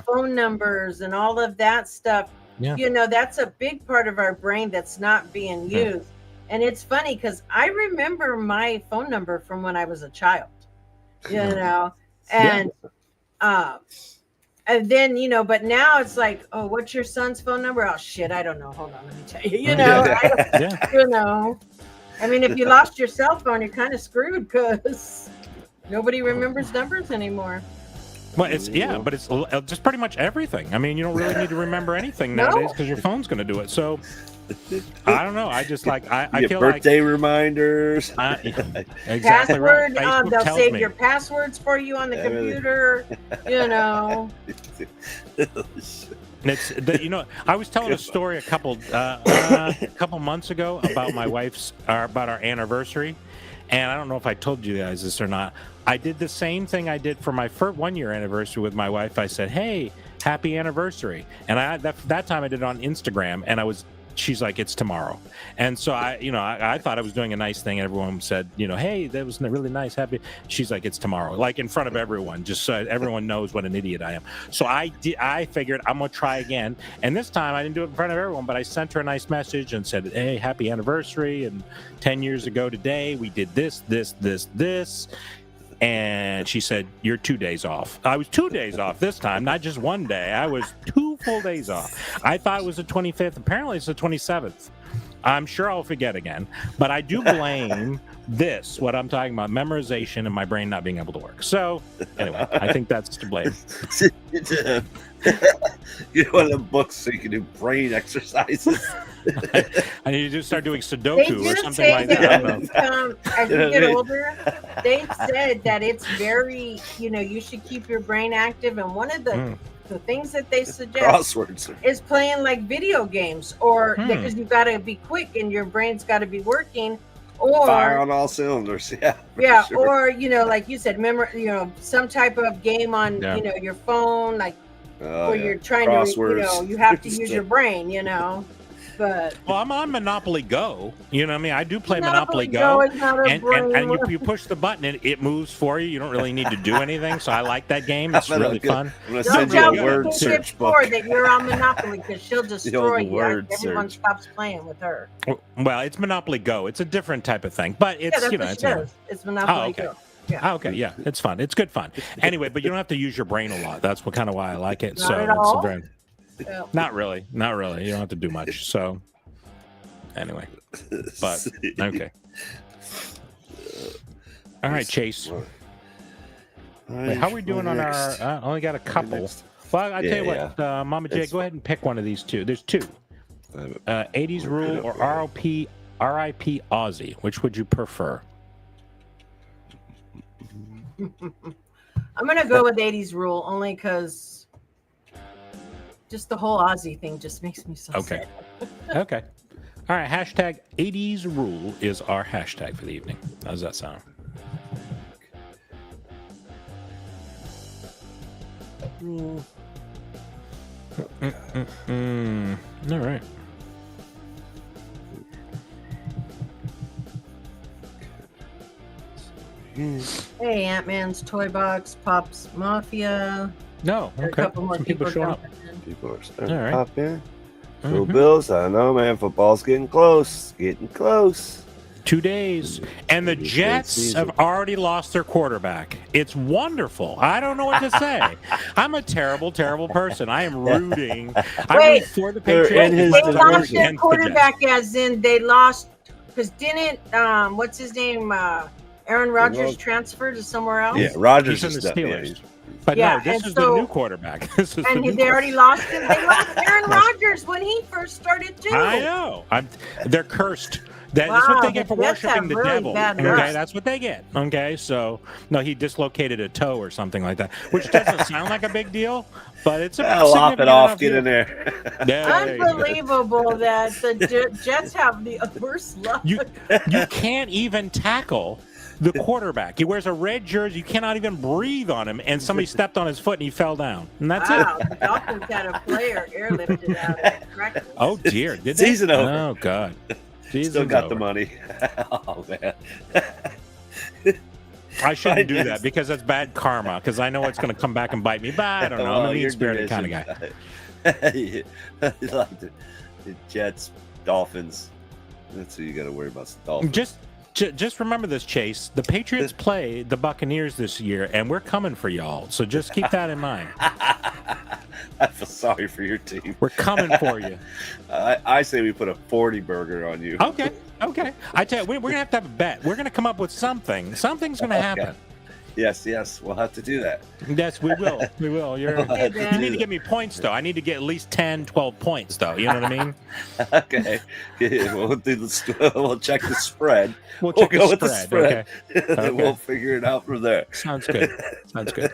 phone numbers and all of that stuff, that's a big part of our brain that's not being used. And it's funny because I remember my phone number from when I was a child, and and then, but now it's like, oh, what's your son's phone number? Oh shit, I don't know. Hold on, let me tell you. I mean, if you lost your cell phone, you're kind of screwed because nobody remembers numbers anymore. Well, it's but it's just pretty much everything. I mean, you don't really need to remember anything nowadays because your phone's going to do it. So I don't know. I just like I feel birthday reminders. Exactly Password. right. They'll save your passwords for you on the computer. And it's I was telling a story a couple months ago about my wife's about our anniversary, and I don't know if I told you guys this or not. I did the same thing I did for my first 1-year anniversary with my wife. I said, "Hey, happy anniversary," and that time I did it on Instagram, and she's like, "It's tomorrow," and so I thought I was doing a nice thing. Everyone said, "Hey, that was really nice, happy." She's like, "It's tomorrow," like in front of everyone, just so everyone knows what an idiot I am. So I figured I'm gonna try again, and this time I didn't do it in front of everyone, but I sent her a nice message and said, "Hey, happy anniversary, and 10 years ago today we did this." And she said, "You're 2 days off." I was 2 days off this time, not just 1 day. I was 2 full days off. I thought it was the 25th. Apparently, it's the 27th. I'm sure I'll forget again. But I do blame what I'm talking about, memorization and my brain not being able to work. So, anyway, I think that's to blame. You want the books so you can do brain exercises. I need to start doing Sudoku or something like that. As you get older, they said that it's very, you should keep your brain active. And one of the things that they suggest is playing like video games, or because you've got to be quick and your brain's got to be working. Or fire on all cylinders, sure. Or like you said, some type of game on your phone, like where you're trying to, you have to use your brain, But I'm on Monopoly Go. You know what I mean? I do play Monopoly Go, and you push the button and it moves for you. You don't really need to do anything. So I like that game. It's really fun. I'm gonna send you a word search book. That you're on Monopoly because she'll destroy you. Everyone stops playing with her. Well, it's Monopoly Go. It's a different type of thing, but it's it's Monopoly Go. Yeah. Oh, okay, yeah, it's fun. It's good fun. Anyway, but you don't have to use your brain a lot. That's kind of why I like it. Not at all. Not really. You don't have to do much. So, anyway, but okay. All right, Chase. Wait, how are we doing on our? I only got a couple. Well, I tell you what, Mama J, go ahead and pick one of these two. There's two. 80s Rule or RIP Aussie. Which would you prefer? I'm gonna go with 80s Rule only because just the whole Aussie thing just makes me so sad. Okay. All right. Hashtag 80s Rule is our hashtag for the evening. How does that sound? All right. Hey, Ant-Man's Toy Box, Pops Mafia. No, There are okay. a couple more Some people show up. jumping in. People are starting All right. to pop in. Go Mhm. Bills. I know, man. Football's getting close. Getting close. 2 days. And the Maybe it's Jets season. have already lost their quarterback. It's wonderful. I don't know what to say. I'm a terrible, terrible person. I am rooting. I Wait. root for the They're Patriots. in his They as much as I lost root division. their against the Jets. quarterback, as in they lost because didn't what's his name? Aaron Rodgers Rodgers. transferred to somewhere else. Yeah, Rodgers He's in is the done. Yeah, Steelers. he's- But Yeah, no, this and is the so- new quarterback. This is the And new they already lost him. They lost Aaron Rodgers when he first started too. I know. They're cursed. That's Wow, what they get the for Jets worshiping have the really devil. bad Okay, luck. that's what they get. Okay, so no, he dislocated a toe or something like that, which doesn't sound like a big deal, but it's a lop it significant off. enough Get deal. in there. Yeah, there you go. Unbelievable that the Jets have the worst luck. You can't even tackle the quarterback. He wears a red jersey. You cannot even breathe on him, and somebody stepped on his foot and he fell down. And that's Wow, it. the Dolphins had a player airlifted out of practice. Oh dear, did they? Season over. Oh god. Still got the over. money. Oh man. I shouldn't do Yes. that because that's bad karma. Because I know it's going to come back and bite me. But I don't know. I'm Well, a your mean-spirited kind of guy. division. Like the Jets, Dolphins. That's who you got to worry about. Dolphins. Just remember this, Chase. The Patriots play the Buccaneers this year, and we're coming for y'all. So just keep that in mind. I feel sorry for your team. We're coming for you. I say we put a 40 burger on you. Okay. I tell you, we're gonna have to have a bet. We're gonna come up with something. Something's gonna happen. Yes, we'll have to do that. Yes, we will. We will. We'll have to You do need to that. give me points, though. I need to get at least 10, 12 points, though. You know what I mean? Okay. We'll check the spread. We'll We'll check go the with the spread. spread. Okay. And we'll figure it out from there. Sounds good. Sounds good.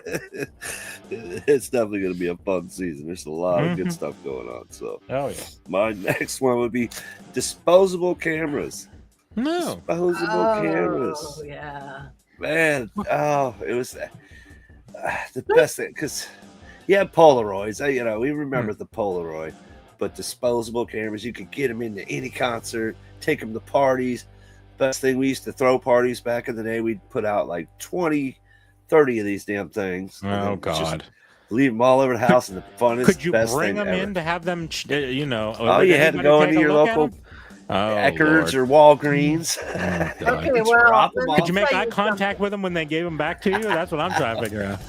It's definitely going to be a fun season. There's a lot of good Mhm. stuff going on. So Oh, yeah. my next one would be disposable cameras. No. Disposable cameras. Oh yeah. Man, it was the best thing because you had Polaroids. We remember the Polaroid, but disposable cameras, you could get them into any concert, take them to parties. Best thing, we used to throw parties back in the day. We'd put out like 20, 30 of these damn things. and Oh, then just God. leave them all over the house, and the funnest, Could you best bring thing them ever. in to have them, Oh, you had to anybody go take into a your look at local them? Oh, Eckerd's Lord. or Walgreens. Oh, God. Okay, Just well, drop 'em let me off. Could you make tell eye you contact with them when they gave them back to you? That's what I'm trying to figure out.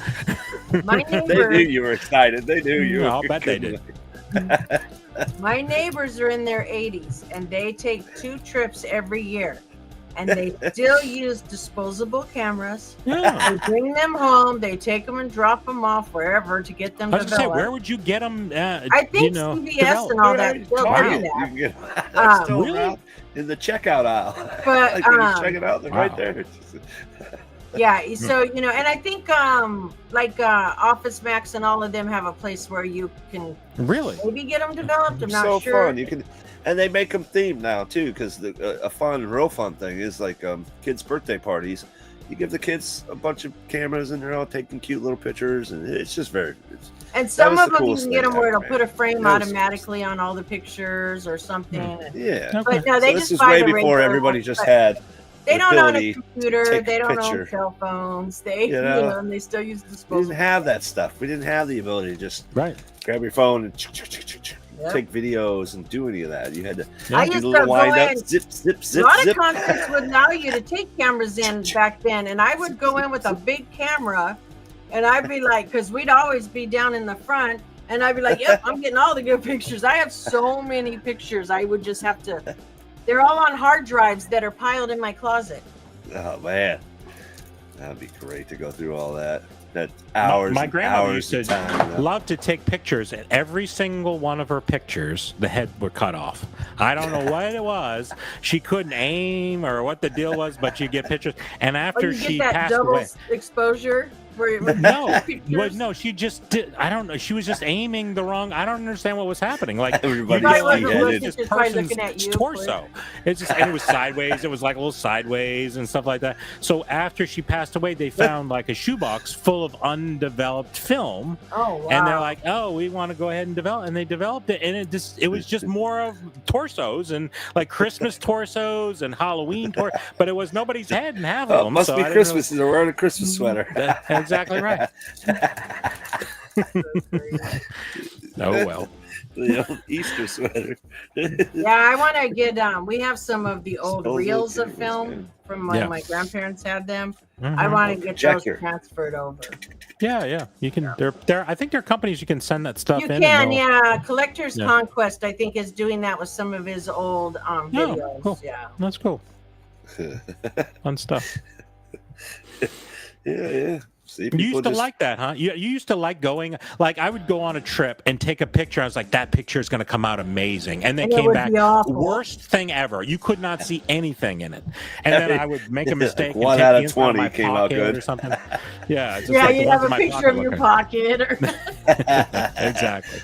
something. My They neighbor, knew you were excited. They knew you. I'll were bet they good. my neighbors are in their 80s, and they take 2 trips every year, and they still use disposable cameras. Yeah. They bring them home. They take them and drop them off wherever to get them I was going to say, developed. where would you get them? I think CVS developed? and all that Right, still Target, do you that. can get they're still Really? around in the checkout aisle. But, Like, when you check it out, they're Wow. right there. Yeah, so and I think Office Max and all of them have a place where you can Really? maybe get them developed. I'm It's not so sure. fun. You can, and they make them themed now too, because real fun thing is like kids' birthday parties. You give the kids a bunch of cameras, and they're all taking cute little pictures, and it's just And some was of the them you coolest can get thing them where ever, it'll put a frame That was- automatically on all the pictures or something. yeah. Okay. But no, they So this just is buy way the before regular everybody ones, just but had. They don't own a ability computer. take They a don't picture. own cell phones. They, You know? and they still use We disposable. didn't have that stuff. We didn't have the ability to just Right. grab your phone and Yep. take videos and do any of that. You had to I do used the to little go wind up, in. zip, zip, A zip, lot zip. of concerts would allow you to take cameras in back then, and I would go in with a big camera, and I'd be like, because we'd always be down in the front, and I'd be like, "Yep, I'm getting all the good pictures." I have so many pictures. I would just have to. They're all on hard drives that are piled in my closet. Oh man, that'd be great to go through all that. That hours. My and grandmother hours used to of time. love to take pictures, and every single one of her pictures, the head were cut off. I don't know what it was. She couldn't aim or what the deal was, but you get pictures. And Oh, after you she get that passed double away, exposure. No, she just did. I don't know. She was just aiming the wrong. I don't understand what was happening. Like Everybody you get, like looking this person's torso. It's just, and it was sideways. It was like a little sideways and stuff like that. So after she passed away, they found like a shoebox full of undeveloped film. Oh, wow. And they're like, oh, we want to go ahead and develop, and they developed it, and it was just more of torsos and like Christmas torsos and Halloween torsos, but it was nobody's head in half of them. Must be Christmas. They're wearing a Christmas sweater. That's exactly right. Oh well. The old Easter sweater. Yeah, I want to get. We have some of the old reels of film from when my grandparents had them. Mm-hmm. I want to get those transferred over. Yeah. You can. There. I think there are companies you can send that stuff in. You can, yeah. Collector's Conquest, I think, is doing that with some of his old videos. Cool. Yeah, that's cool. Fun stuff. Yeah. See, you used to like that, huh? You used to like going, like I would go on a trip and take a picture. I was like, that picture is going to come out amazing. And then came back, worst thing ever. You could not see anything in it. And then I would make a mistake. 1 and out take of 20 came out good. Or something. Yeah. It's just yeah, like you'd have a picture of your pocket. Or exactly.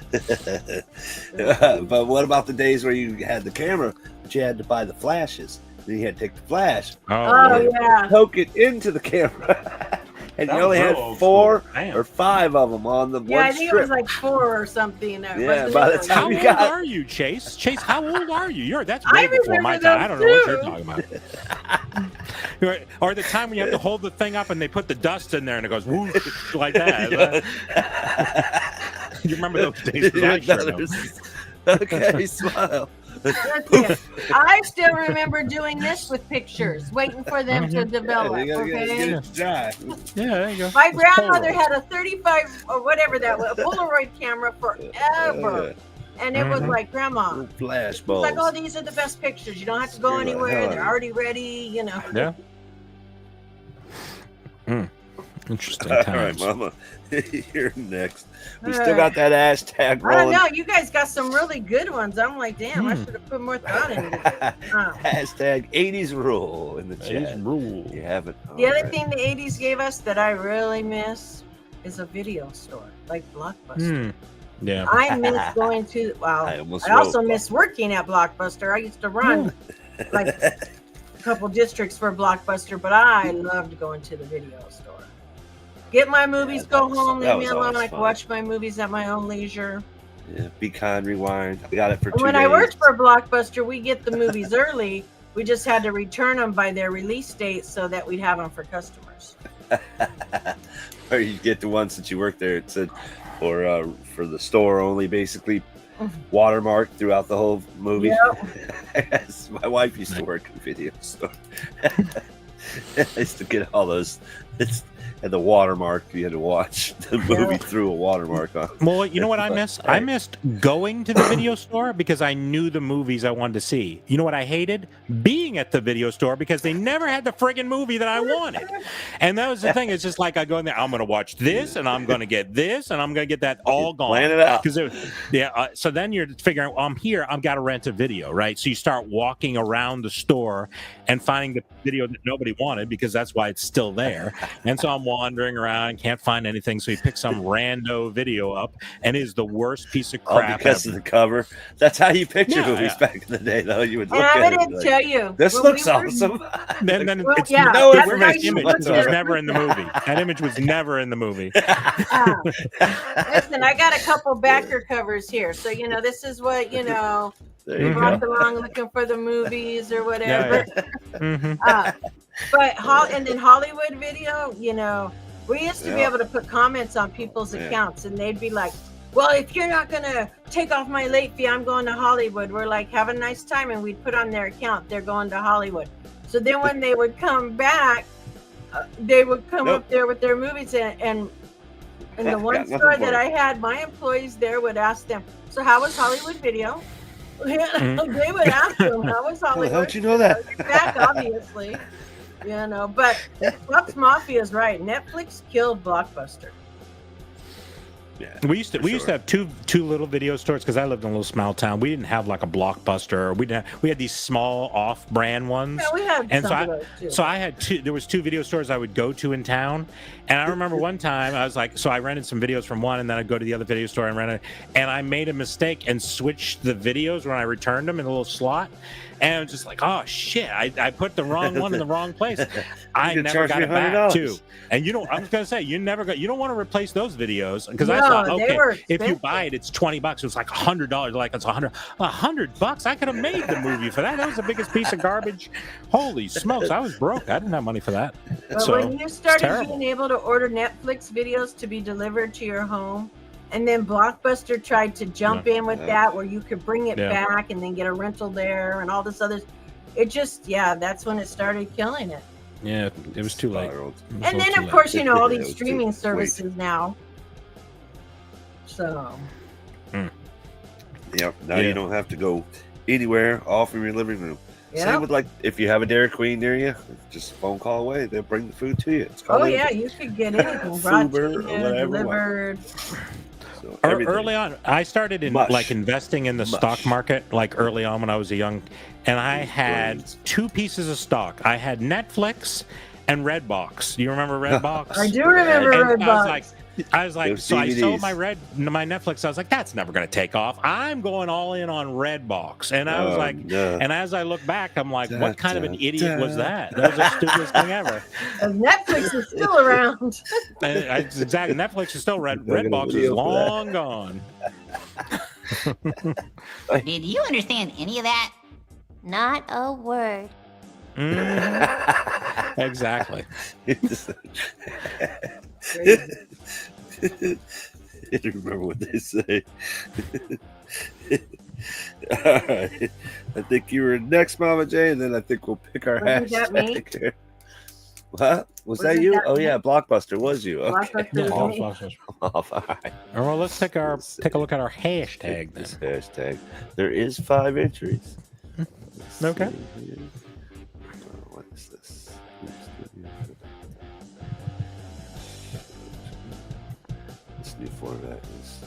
But what about the days where you had the camera, but you had to buy the flashes? Then you had to take the flash. Oh yeah. Poke it into the camera. And you only had 4 or 5 of them on the one strip. I think it was like 4 or something. Yeah, by the time how old are you, Chase? Chase, how old are you? That's way before my time. I don't know what you're talking about. Or the time when you have to hold the thing up and they put the dust in there and it goes whoosh like that. You remember those days? I sure know. Okay, smile. I still remember doing this with pictures, waiting for them to develop. Yeah, there you go. My grandmother had a 35 or whatever that was, a Polaroid camera forever. And it was like, Grandma, flash bulbs. Like, oh, these are the best pictures. You don't have to go anywhere. They're already ready, you know. Yeah. Interesting times. All right, Mama. You're next. We still got that hashtag rolling. I don't know. You guys got some really good ones. I'm like, damn, I should have put more thought into it. Hashtag 80s rule in the chat. 80s rule. You have it. The other thing the 80s gave us that I really miss is a video store, like Blockbuster. Yeah. I miss going to, I also miss working at Blockbuster. I used to run like a couple districts for Blockbuster, but I loved going to the video store. Get my movies, go home, leave me alone. I can watch my movies at my own leisure. Yeah, Be Kind, Rewind. I got it for 2 days. When I worked for Blockbuster, we get the movies early. We just had to return them by their release date so that we'd have them for customers. Or you get the ones that you worked there. It said for the store only, basically watermarked throughout the whole movie. Yep. My wife used to work in video store. I used to get all those. Had the watermark. You had to watch the movie through a watermark on. Well, you know what I missed? I missed going to the video store because I knew the movies I wanted to see. You know what I hated? Being at the video store because they never had the friggin' movie that I wanted. And that was the thing. It's just like I go in there, I'm going to watch this, and I'm going to get this, and I'm going to get that all gone. Plan it out. So then you're figuring, I'm here, I've got to rent a video, right? So you start walking around the store and finding the video that nobody wanted because that's why it's still there. And so I'm wandering around and can't find anything, so he picks some rando video up and it is the worst piece of crap because ever. of the cover. That's how you picture movies back in the day, though. You would look at it and tell you this looks awesome. Then it's no information. Image was never in the movie. That image was never in the movie. Listen, I got a couple backer covers here, so this is what you walk along looking for the movies or whatever. But and then Hollywood Video, we used to be able to put comments on people's accounts, and they'd be like, well, if you're not going to take off my late fee, I'm going to Hollywood. We're like, have a nice time. And we'd put on their account, they're going to Hollywood. So then when they would come back, they would come up there with their movies. And the one store that I had, my employees there would ask them, so how was Hollywood Video? They would ask them, how was Hollywood? How'd you know that? Back, obviously. But Fox Mafia is right. Netflix killed Blockbuster. Yeah, We used to have two little video stores because I lived in a little small town. We didn't have like a Blockbuster. We had these small off-brand ones. Yeah, we had And some of those too. so I had there was two video stores I would go to in town. And I remember one time I was like, so I rented some videos from one and then I'd go to the other video store and rent it. And I made a mistake and switched the videos when I returned them in a little slot. And I was just like, oh shit, I put the wrong one in the wrong place. I never got it back too. And I was gonna say, you don't want to replace those videos because I thought, okay, if you buy it, it's $20. It was like $100. Like it's $100. I could have made the movie for that. That was the biggest piece of garbage. Holy smokes, I was broke. I didn't have money for that. But So when you started being able to order Netflix videos to be delivered to your home, and then Blockbuster tried to jump in with that, where you could bring it back and then get a rental there and all this other. It just, that's when it started killing it. Yeah, it was too late. And then, of course, all these streaming services now. So. Yep. Now you don't have to go anywhere, all from your living room. Yeah. Same with if you have a Dairy Queen near you, just phone call away. They'll bring the food to you. It's called you could get anything brought to you, delivered. So early on, I started in investing in the stock market early on when I was young, and I had two pieces of stock. I had Netflix and Redbox. Do you remember Redbox? I do remember Redbox. I was like, so I sold my Netflix. I was like, that's never going to take off. I'm going all in on Redbox. And I was and as I look back, I'm like, what kind of an idiot was that? That was the stupidest thing ever. Netflix is still around. Exactly. Netflix is still Redbox is long gone. Did you understand any of that? Not a word. Exactly. I remember what they say. All right. I think you were next, Mama J, and then I think we'll pick our hashtag here. What? Was that you? Oh, yeah. Blockbuster was you. Okay. All right. Well, let's take a look at our hashtag then. Hashtag. There is 5 entries. Okay. What is this? This new format is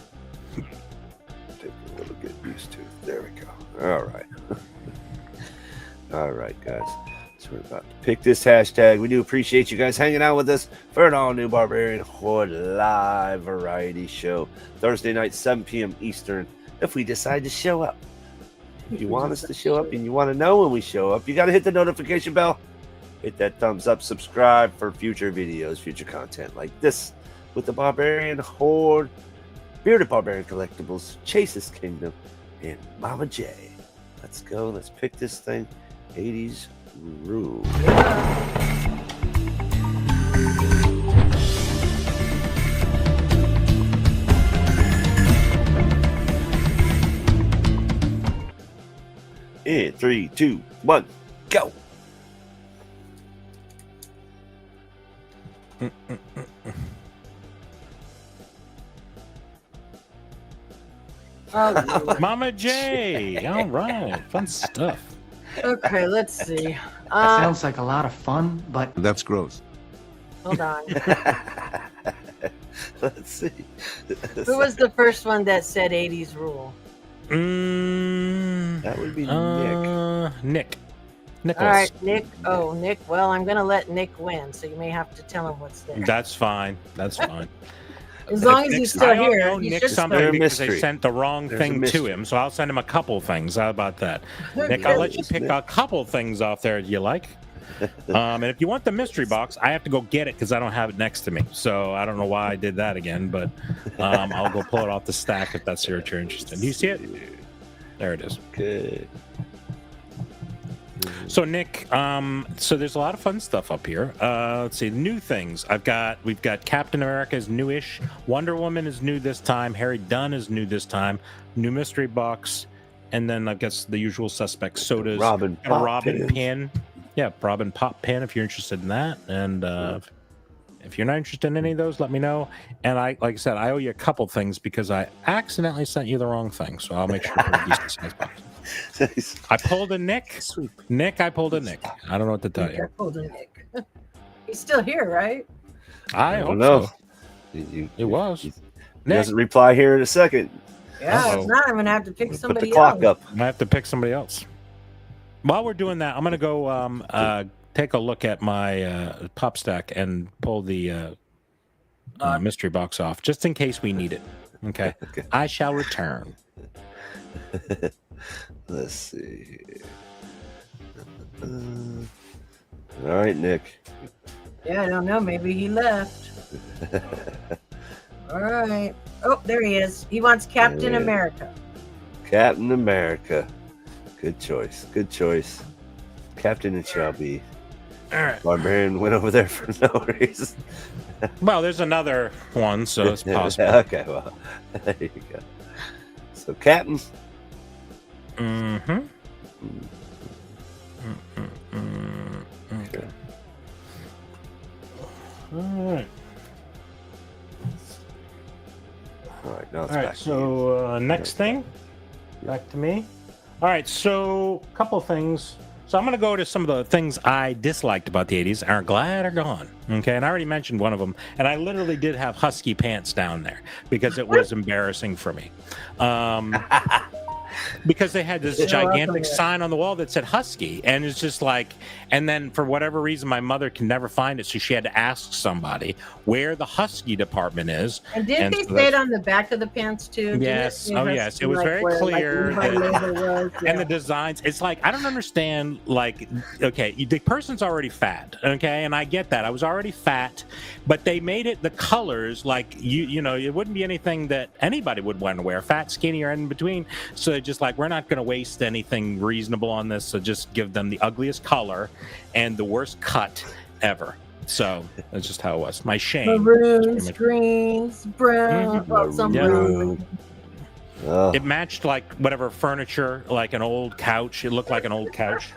taking a little get used to. There we go. All right. All right, guys. So we're about to pick this hashtag. We do appreciate you guys hanging out with us for an all-new Barbarian Horde live variety show. Thursday night, 7 p.m. Eastern, if we decide to show up. If you want us to show up and you want to know when we show up, you got to hit the notification bell. Hit that thumbs up, subscribe for future videos, future content like this with the Barbarian Horde, Bearded Barbarian Collectibles, Chase's Kingdom, and Mama J. Let's go. Let's pick this thing. 80s rule. In 3, 2, 1, go. Mama J. All right. Fun stuff. Okay, let's see. That sounds like a lot of fun, but That's gross. Hold on. Let's see. Who was the first one that said 80s rule? That would be Nick. Nicholas. All right, Nick. Oh, Nick. Well, I'm going to let Nick win, so you may have to tell him what's there. That's fine. That's fine. As long as he's still here. I owe Nick something because they sent the wrong There's thing to him, so I'll send him a couple things. How about that? Nick, I'll let you pick a couple things off there you like. And if you want the mystery box, I have to go get it because I don't have it next to me. So I don't know why I did that again, but I'll go pull it off the stack if that's what you're interested in. Do you see it? There it is. Okay. So Nick, so there's a lot of fun stuff up here. Let's see, new things. We've got Captain America is newish. Wonder Woman is new this time. Harry Dunn is new this time. New mystery box, and then I guess the usual suspects. So does Robin pin. Yeah, Robin Pop Pin if you're interested in that. And if you're not interested in any of those, let me know. And like I said, I owe you a couple things because I accidentally sent you the wrong thing. So I'll make sure for a decent size box. I pulled a Nick. Nick, I pulled a Nick. I don't know what to tell you. I pulled a Nick. He's still here, right? I hope know. so. It was. He doesn't reply here in a second. Yeah, Uh-oh. it's not. I'm gonna have to pick Put somebody the clock else. up. I have to pick somebody else. While we're doing that, I'm going to go take a look at my pop stack and pull the mystery box off, just in case we need it. Okay. Okay. I shall return. Let's see. All right, Nick. Yeah, I don't know. Maybe he left. All right. Oh, there he is. He wants Captain Yeah. America. Captain America. Good choice. Good choice. Captain it shall be. All right. Barbarian went over there for no reason. Well, there's another one, so it's possible. Okay, well, there you go. So, Captain. Mm-hmm. Okay. All right. All right, now it's All right, back to you. so next thing, back to me. All right, so a couple things. So I'm going to go to some of the things I disliked about the 80s and are glad are gone. Okay, and I already mentioned one of them, and I literally did have husky pants down there because it was embarrassing for me. Because they had this gigantic sign on the wall that said Husky, and it's just like, and then for whatever reason, my mother can never find it, so she had to ask somebody where the Husky department is. And didn't they so say it on the back of the pants too? Didn't Yes. say Oh, Husky, yes. It was like, very where, clear Like, that- label was? And the Yeah. designs, it's like, I don't understand, like, okay, the person's already fat, okay, and I get that. I was already fat, but they made it the colors, like, you know, it wouldn't be anything that anybody would want to wear, fat, skinny, or in between. So they're just like, we're not going to waste anything reasonable on this, so just give them the ugliest color and the worst cut ever. So that's just how it was. My shame. Maroons, greens, brown, well, some Yeah. brown. Oh, It matched like whatever furniture, like an old couch. It looked like an old couch.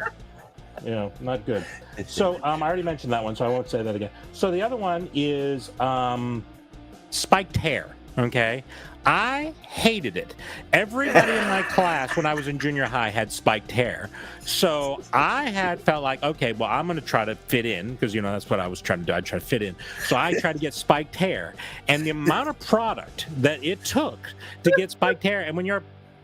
Not good. So I already mentioned that one, so I won't say that again. So the other one is spiked hair. Okay, I hated it. Everybody in my class when I was in junior high had spiked hair, so I had felt like, okay, well, I'm going to try to fit in because that's what I was trying to do. I tried to fit in, so I tried to get spiked hair, and the amount of product that it took to get spiked hair, and when you're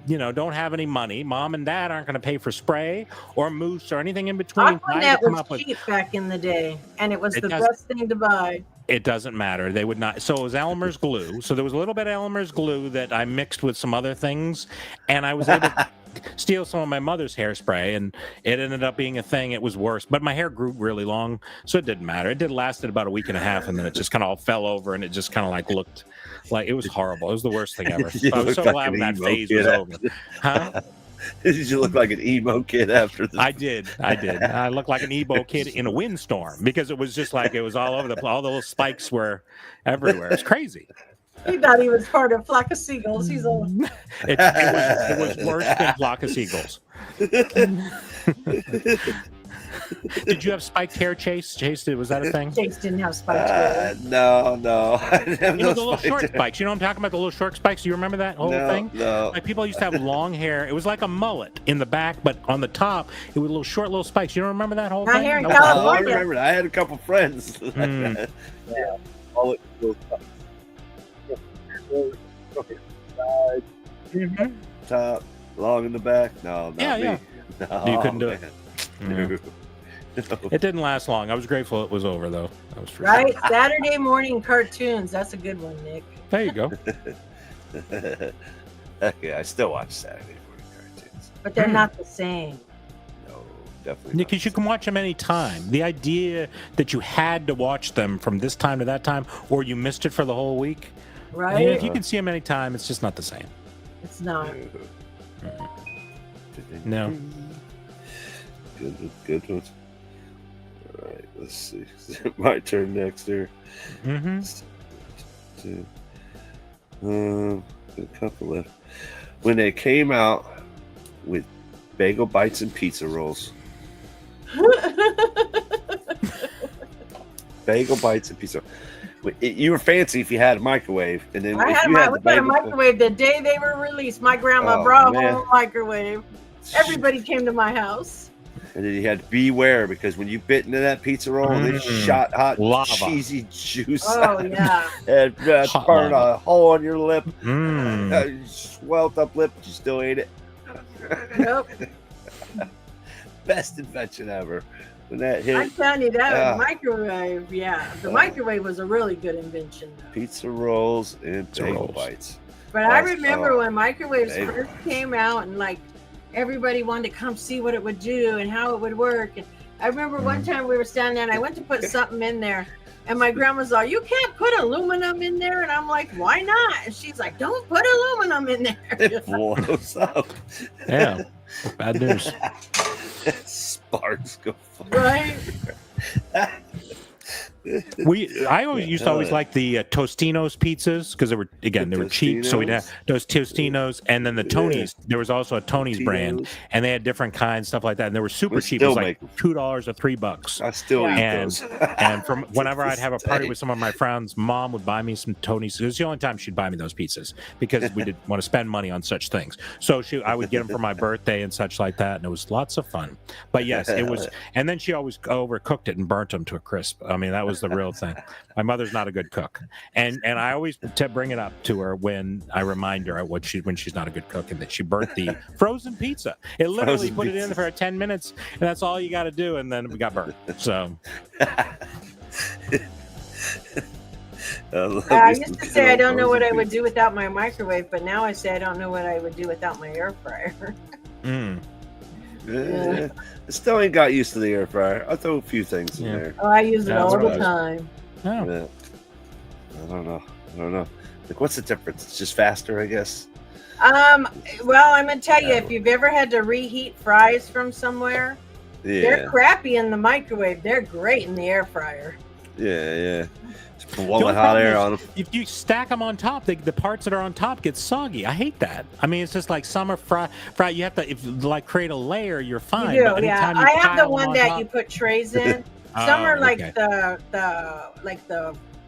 don't have any money, mom and dad aren't going to pay for spray or mousse or anything in between. Aquanet was cheap back in the day, and it was the best thing to buy. It doesn't matter. They would not. So it was Elmer's glue. So there was a little bit of Elmer's glue that I mixed with some other things, and I was able to steal some of my mother's hairspray, and it ended up being a thing. It was worse, but my hair grew really long, so it didn't matter. It lasted about a week and a half, and then it just kind of all fell over, and it just kind of like looked like it was horrible. It was the worst thing ever. So I was so glad when that phase was over. Huh? Did you look like an emo kid after this? I did. I looked like an emo kid in a windstorm because it was just like it was all over all the little spikes were everywhere. It's crazy. He thought he was part of Flock of Seagulls. He's old. It was worse than Flock of Seagulls. Did you have spiked hair, Chase? Chase, was that a thing? Chase didn't have spiked hair. No. I didn't have the little short spikes. You know what I'm talking about? The little short spikes. Do you remember that whole thing? No. Like people used to have long hair. It was like a mullet in the back, but on the top, it was little spikes. You don't remember that whole Not thing? here in I California. remember that. I had a couple friends. Mm. Yeah. All it was Mhm. top, long in the back. No, not me. Yeah. No, You couldn't do it. man. No. It didn't last long. I was grateful it was over, though. That was for Right? sure. Saturday morning cartoons. That's a good one, Nick. There you go. Okay, I still watch Saturday morning cartoons. But they're not the same. No, definitely. not. Because you can watch them anytime. The idea that you had to watch them from this time to that time, or you missed it for the whole week. Right? If you can see them anytime, it's just not the same. It's not. No. Good ones. All right, let's see. My turn next here. Mm-hmm. A couple left. When they came out with bagel bites and pizza rolls. Bagel bites and pizza. You were fancy if you had a microwave, and then I if had you had the a bagel, microwave the day they were released. My grandma Oh, brought man. home a microwave. Everybody came to my house. And then you had to beware because when you bit into that pizza roll, it shot hot, Lava. cheesy juice. Oh yeah. And Hot burned lava. a hole on your lip. Mm. Swelled up lip, but you still ate it. Nope. Best invention ever. When that hit, I'm telling you that microwave. Yeah, the microwave was a really good invention. Though. pizza rolls and bagel rolls. bites. But I remember when microwaves first came out, and like everybody wanted to come see what it would do and how it would work. And I remember one time we were standing there, and I went to put something in there, and my grandma's like, "You can't put aluminum in there," and I'm like, "Why not?" And she's like, "Don't put aluminum in there." It blows up. Yeah. Bad news. Sparks go flying. Right? I always used to like the Tostinos pizzas because they were cheap, so we'd have those Tostinos, and then the Tony's. There was also a Tony's brand, and they had different kinds, stuff like that, and they were super cheap. It was like $2 or $3. I still eat those. And from whenever I'd have a party with some of my friends, Mom would buy me some Tony's. It was the only time she'd buy me those pizzas because we didn't want to spend money on such things. So I would get them for my birthday and such like that, and it was lots of fun. But yes, it was. And then she always overcooked it and burnt them to a crisp. I mean, that was the real thing. My mother's not a good cook, and I always bring it up to her when I remind her when she's not a good cook, and that she burnt the frozen pizza. It literally put it in for 10 minutes, and that's all you got to do, and then we got burnt. So. I used to say I don't know what I would do without my microwave, but now I say I don't know what I would do without my air fryer. I still ain't got used to the air fryer. I'll throw a few things in there. Oh, I use it all the time. Oh. Yeah. I don't know. Like, what's the difference? It's just faster, I guess. Well, I'm gonna tell you, if you've ever had to reheat fries from somewhere, they're crappy in the microwave. They're great in the air fryer. Yeah. Just blowing hot air on them. If you stack them on top, the parts that are on top get soggy. I hate that. I mean, it's just like some are fried. You have to create a layer. You're fine. You do, but yeah. I have the one that you put trays in. Some are like the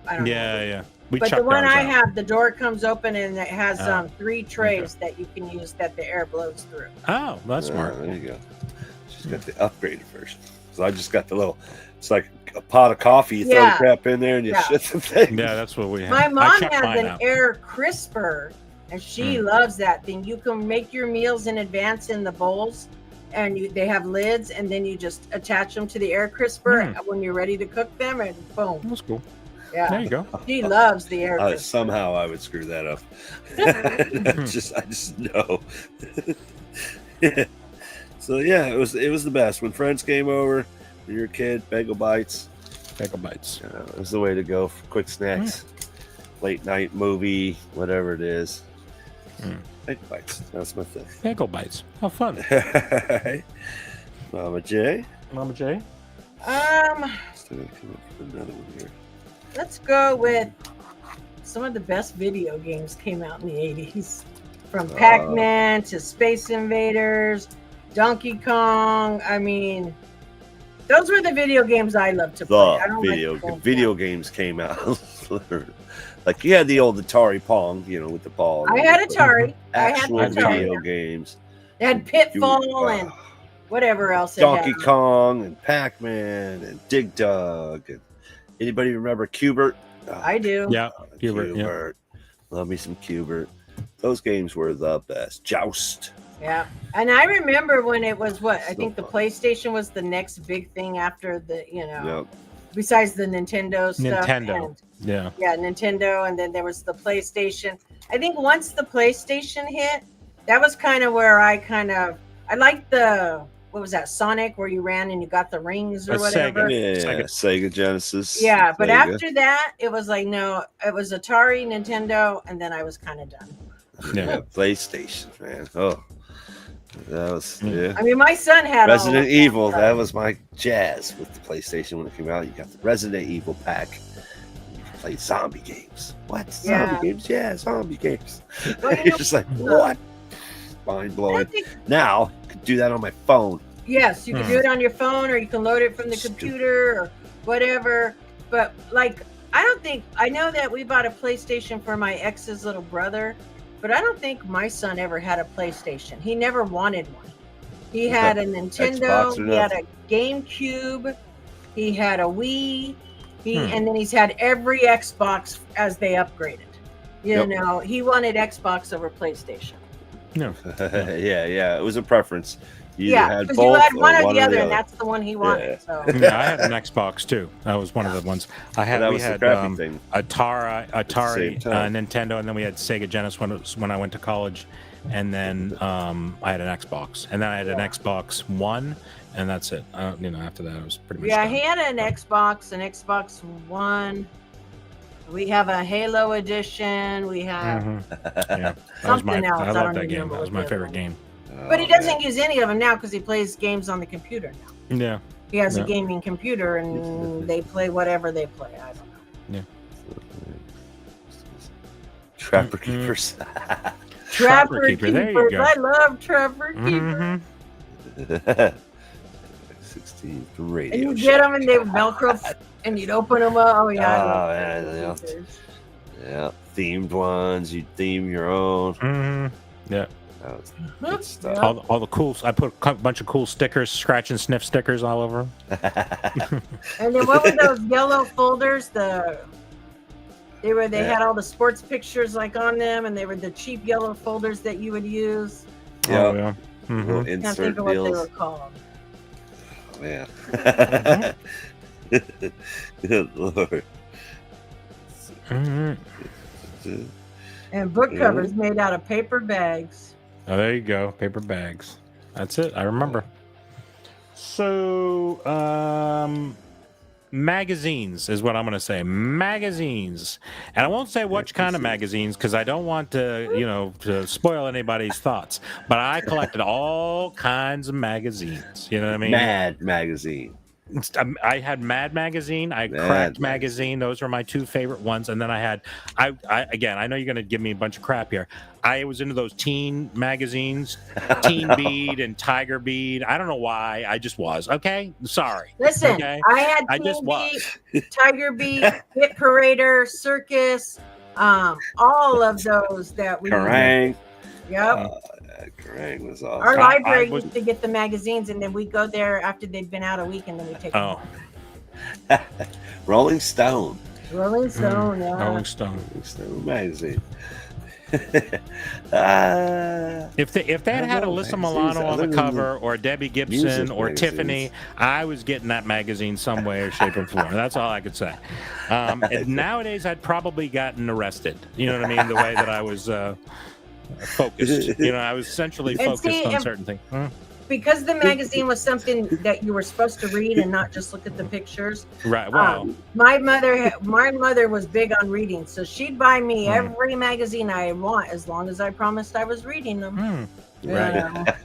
I don't know. Yeah. But the one I have, the door comes open and it has 3 trays that you can use that the air blows through. Oh, that's smart. There you go. She's got the upgraded version. So I just got the little. It's like a pot of coffee. You throw the crap in there and you shit the thing. Yeah, that's what we have. My mom has an air crisper, and she loves that thing. You can make your meals in advance in the bowls, and they have lids, and then you just attach them to the air crisper when you're ready to cook them, and boom. That's cool. Yeah, there you go. She loves the air crisper. Somehow I would screw that up. I just know. So yeah, it was the best when friends came over. When you're a kid, bagel bites. Bagel bites. It was the way to go for quick snacks, late night movie, whatever it is. Bagel bites. That's my thing. Bagel bites. How fun. Mama J. Still gonna come up with another one here. Let's go with some of the best video games came out in the 80s. From Pac-Man to Space Invaders, Donkey Kong. I mean, those were the video games I loved to play. Video games came out. Like you had the old Atari Pong, with the ball. I had Atari. Actual video games. They had Pitfall and whatever else. Donkey Kong and Pac-Man and Dig Dug. And anybody remember Q*bert? I do. Yeah, Q*bert. Yeah. Love me some Q*bert. Those games were the best. Joust. Yeah, and I remember when it was I think the PlayStation was the next big thing after the besides the Nintendo stuff. Nintendo, and then there was the PlayStation. I think once the PlayStation hit, that was kind of where I liked the what was that, Sonic, where you ran and you got the rings or whatever. Sega Genesis. Yeah, but after that, it was like no, it was Atari, Nintendo, and then I was kind of done. Yeah, PlayStation, man. Oh. That was I mean, my son had Resident Evil. That was my jazz with the PlayStation when it came out. You got the Resident Evil pack. You could play zombie games. What? Zombie games? Yeah, zombie games. You're just like, what? Mind blowing. Now you can do that on my phone. Yes, you can do it on your phone, or you can load it from the computer or whatever. But I know that we bought a PlayStation for my ex's little brother. But I don't think my son ever had a PlayStation. He never wanted one. He had a Nintendo. Xbox or He had nothing? a GameCube. He had a Wii. And then he's had every Xbox as they upgraded. You know, he wanted Xbox over PlayStation. No. Yeah. It was a preference. You Yeah, because you had one or the other, and that's the one he wanted. Yeah. So. Yeah, I had an Xbox too. That was one of the ones I had. That We was the had crappy thing. Atari, same time. Nintendo, and then we had Sega Genesis when I went to college, and then I had an Xbox, and then I had an Xbox One, and that's it. After that, it was pretty much. Yeah, done. he had an Xbox One. We have a Halo edition. We have Yeah, that was my. something else. I don't love that even game. remember That was what my the favorite other game. But he doesn't use any of them now because he plays games on the computer now. Yeah. He has Yeah. a gaming computer, and they play whatever they play. I don't know. Trapper Keepers. Trapper Keeper, there you Keepers. go. I love Trapper Keepers. 16 And radio. you get them, and they would Velcro, and you'd open them up. Oh yeah. I love man, Trapper Keepers. Yeah, themed ones. You theme your own. Yeah. That was good stuff. Yeah. All the cool. I put a bunch of cool stickers, scratch and sniff stickers all over 'em. And then what were those yellow folders? They had all the sports pictures like on them, and they were the cheap yellow folders that you would use. Yeah. Oh, yeah. Little Mhm. Can't insert think of what they deals. were called. Oh, man. Good Lord. Mhm. And book covers made out of paper bags. Oh, there you go. Paper bags. That's it. I remember. So, magazines is what I'm going to say. Magazines. And I won't say which kind of magazines because I don't want to spoil anybody's thoughts. But I collected all kinds of magazines. You know what I mean? Mad magazine. I had Mad Magazine. I Mad Cracked Magazine. Those were my two favorite ones. And then I had, again, I know you're going to give me a bunch of crap here. I was into those teen magazines, Teen Bead and Tiger Bead. I don't know why. I just was. Okay? Sorry. Listen, Okay? I had I Teen just Beat, was. Tiger Beat, Hit Parader, Circus, all of those that we Kerrang. Yep. Kerrang was Our awesome. library was- used to get the magazines, and then we go there after they'd been out a week, and then we take them. Oh, Rolling Stone. Rolling Stone, yeah. Rolling Stone. Rolling Stone magazine. If they had Alyssa Milano on the cover, or Debbie Gibson, music or magazines. Tiffany, I was getting that magazine some way or shape or form. That's all I could say. And nowadays, I'd probably gotten arrested. You know what I mean? The way that I was focused. I was essentially And focused see, on and- certain things. Because the magazine was something that you were supposed to read and not just look at the pictures. Right. Wow. My mother was big on reading, so she'd buy me every magazine I want as long as I promised I was reading them. Right.